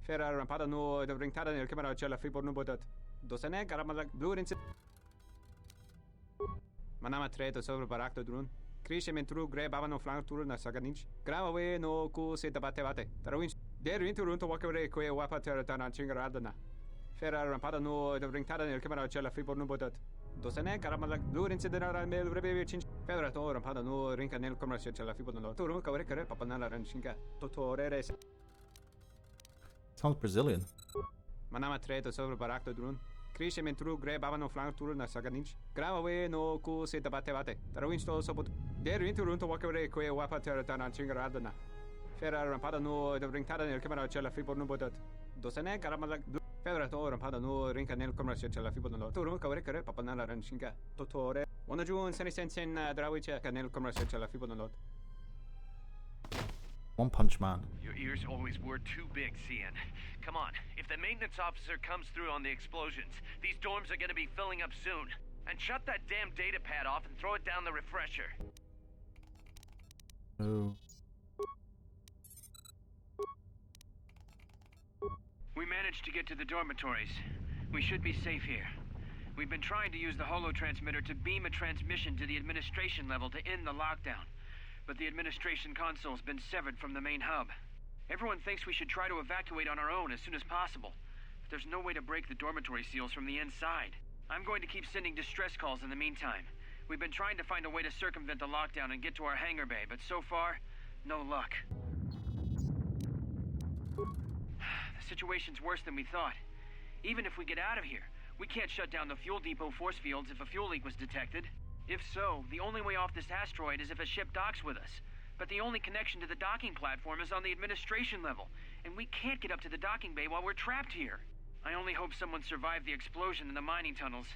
Ferra rampada no de ringtada nel camera cella fibo no bodat. Dosene garamala blurinse. Manama treto sobre barakto drun. Krishe mentru gre bavano flank tur na saganich. Gravawe no ku se tabate bate. Tarawin der winter runto wakere kwe wapa teratana chingaradana. Ferra rampada no de ringtada nel camera cella fibo no bodat. Dosene garamala blurinse denara mel rebe chin. Ferra to rampada no rinka nel camera cella fibo no. Turu kawre kare papanala ranchinga. Totorere. Sounds Brazilian. Manama treto sobre barakto drun. Krishe mentru gre bavano flank tur na saganich. Gravawe no ku se tabate bate. Tarawin sto so der winter runto wakere kwe wapa teratana chingaradana. Ferra rampada no de ringtada nel camera cella fibo no bodat. Dosene garamala Ferra to rampada no rinka nel camera cella fibo no. Turu kawre kare papanala ranchinga. Totore. Ona jun sen drawiche nel camera cella fibo no. One Punch Man. Your ears always were too big, CN. Come on, if the maintenance officer comes through on the explosions, these dorms are gonna be filling up soon. And shut that damn data pad off and throw it down the refresher. Oh. We managed to get to the dormitories. We should be safe here. We've been trying to use the holo transmitter to beam a transmission to the administration level to end the lockdown. But the administration console's been severed from the main hub. Everyone thinks we should try to evacuate on our own as soon as possible. But there's no way to break the dormitory seals from the inside. I'm going to keep sending distress calls in the meantime. We've been trying to find a way to circumvent the lockdown and get to our hangar bay, but so far, no luck. The situation's worse than we thought. Even if we get out of here, we can't shut down the fuel depot force fields if a fuel leak was detected. If so, the only way off this asteroid is if a ship docks with us. But the only connection to the docking platform is on the administration level, and we can't get up to the docking bay while we're trapped here. I only hope someone survived the explosion in the mining tunnels.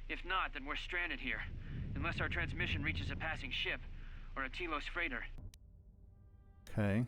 If not, then we're stranded here. Unless our transmission reaches a passing ship, or a Telos freighter. Okay.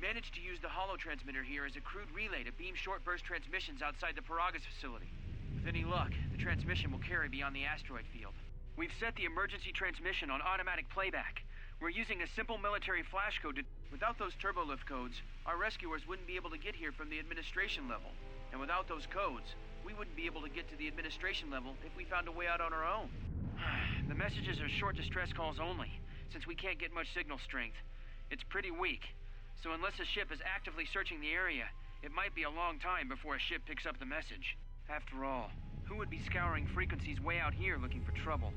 Managed to use the holo transmitter here as a crude relay to beam short burst transmissions outside the Paragas facility. With any luck, the transmission will carry beyond the asteroid field. We've set the emergency transmission on automatic playback. We're using a simple military flash code to... Without those turbolift codes, our rescuers wouldn't be able to get here from the administration level. And without those codes, we wouldn't be able to get to the administration level if we found a way out on our own. The messages are short distress calls only, since we can't get much signal strength. It's pretty weak, so unless a ship is actively searching the area, it might be a long time before a ship picks up the message. After all, who would be scouring frequencies way out here looking for trouble?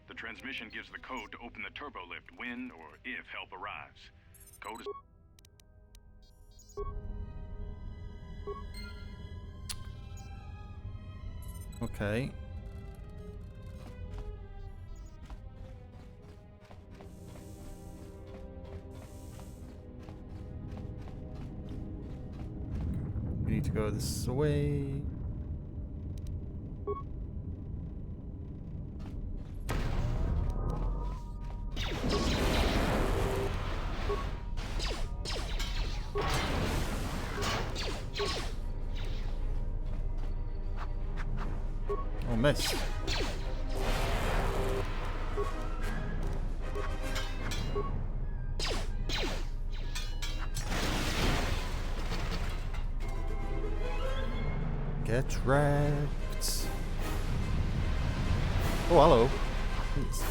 The transmission gives the code to open the turbolift when or if help arrives. Code is... Okay. We need to go this way. Oh, miss. Get wrecked. Oh, hello. Jeez.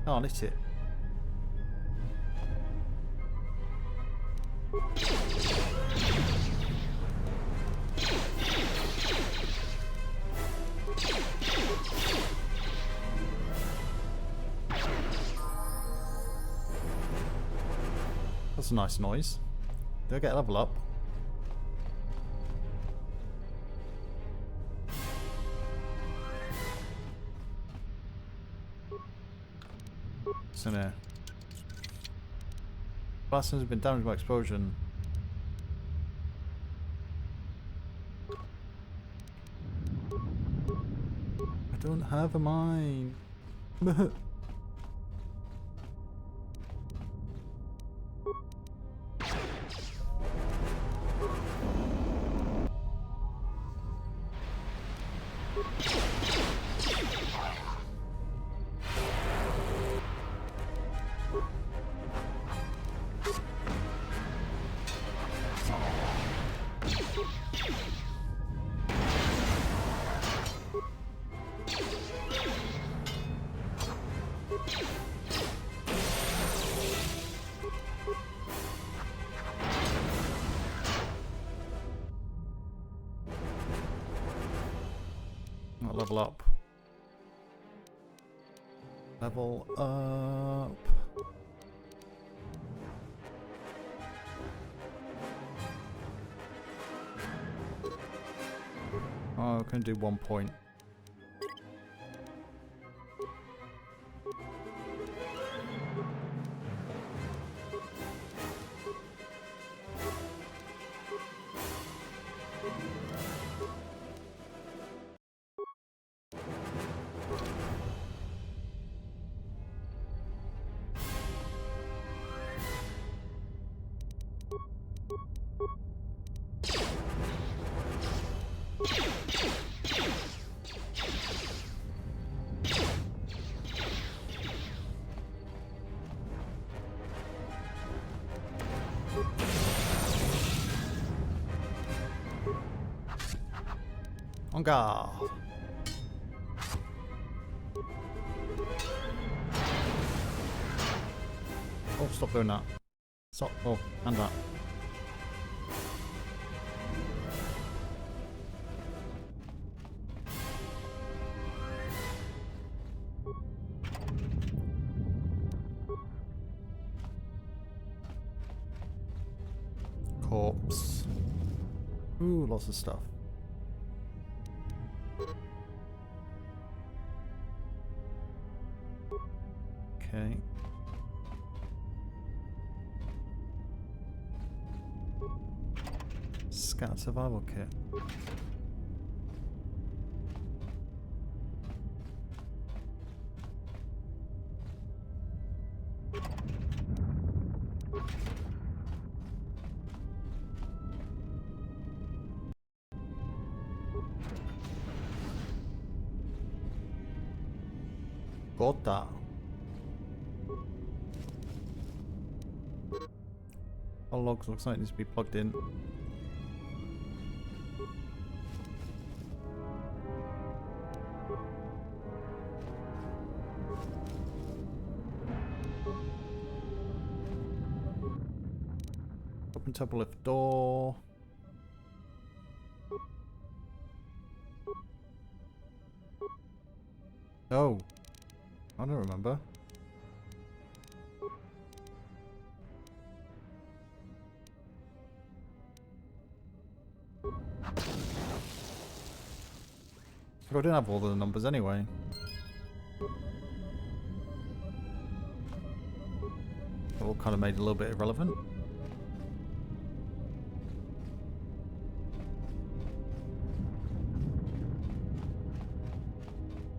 Can't hit it. That's a nice noise. Do I get a level up? What's in here? Blasters have been damaged by explosion. I don't have a mine. Not level up. Level up. Oh, I can do 1 point. On guard. Oh, stop doing that. Stop. Oh, and that. Corpse. Ooh, lots of stuff. Okay. Scout survival kit. Got that. All logs looks like it needs to be plugged in. Open temple lift door. Oh, I don't remember. I didn't have all the numbers anyway. It all kind of made it a little bit irrelevant.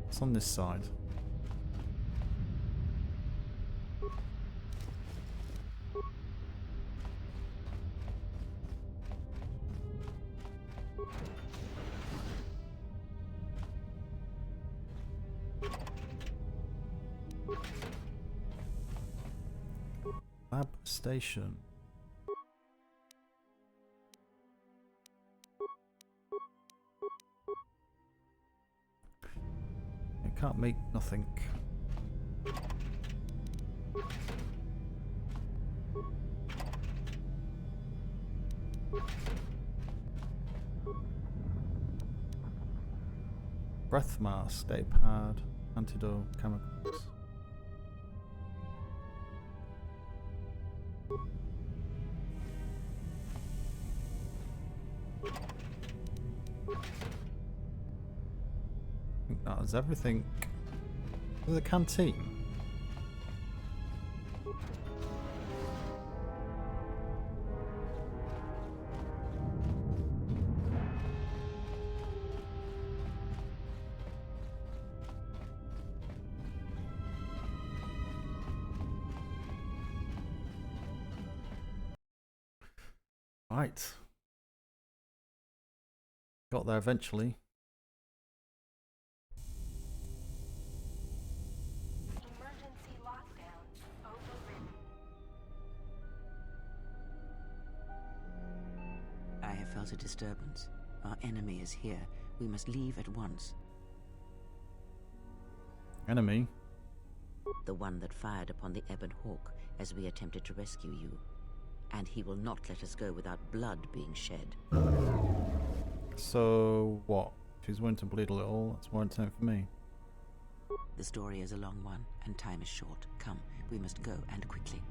It's on this side. Lab station. It can't make nothing. Breath mask, day pad, antidote, chemicals. I think that is everything. The canteen. Right. Got there eventually. Emergency lockdown overridden. I have felt a disturbance. Our enemy is here. We must leave at once. Enemy? The one that fired upon the Ebon Hawk as we attempted to rescue you. And he will not let us go without blood being shed. So, what? If he's willing to bleed a little, that's more time for me. The story is a long one, and time is short. Come, we must go, and quickly.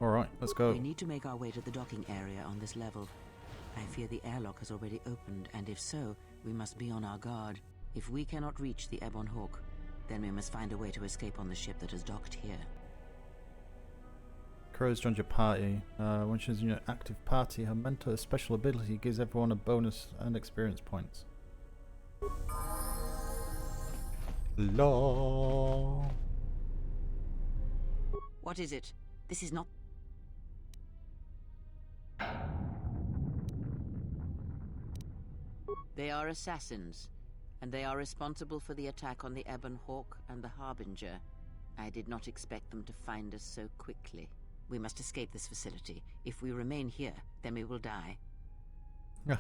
Alright, let's go. We need to make our way to the docking area on this level. I fear the airlock has already opened, and if so, we must be on our guard. If we cannot reach the Ebon Hawk, then we must find a way to escape on the ship that is docked here. Crow's joined your party. When she's in your active party, her mentor special ability gives everyone a bonus and experience points. Law. What is it? This is not... They are assassins, and they are responsible for the attack on the Ebon Hawk and the Harbinger. I did not expect them to find us so quickly. We must escape this facility. If we remain here, then we will die. Yeah.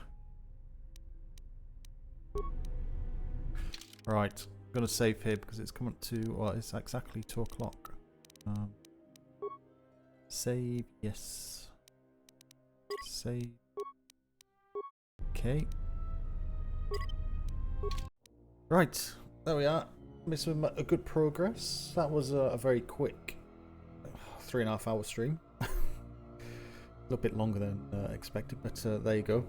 Right. I'm going to save here because it's coming to... Well, it's exactly 2 o'clock. Save. Yes. Save. Okay. Right. There we are. Missing a good progress. That was a very quick 3.5 hour stream. A little bit longer than expected, but there you go.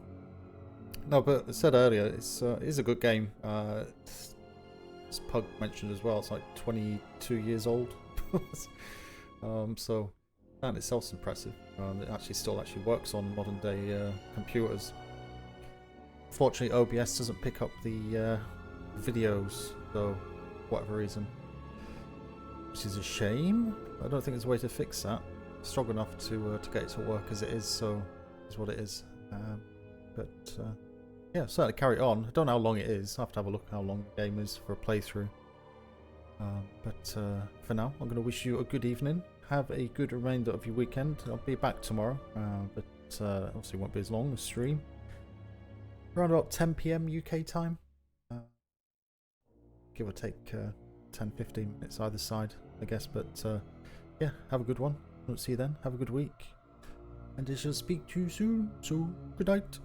No, but I said earlier, it is a good game. As Pug mentioned as well, it's like 22 years old. So that in itself is impressive. It actually still works on modern day computers. Fortunately, OBS doesn't pick up the videos, so for whatever reason, which is a shame. I don't think there's a way to fix that. It's strong enough to get it to work as it is, so it's what it is. Yeah, certainly carry it on. I don't know how long it is. I have to have a look how long the game is for a playthrough. But for now, I'm going to wish you a good evening. Have a good remainder of your weekend. I'll be back tomorrow, but obviously won't be as long a stream. Around about 10 PM UK time. Give or take 10-15 minutes either side, I guess. But yeah, have a good one. I'll see you then. Have a good week. And I shall speak to you soon. So, good night.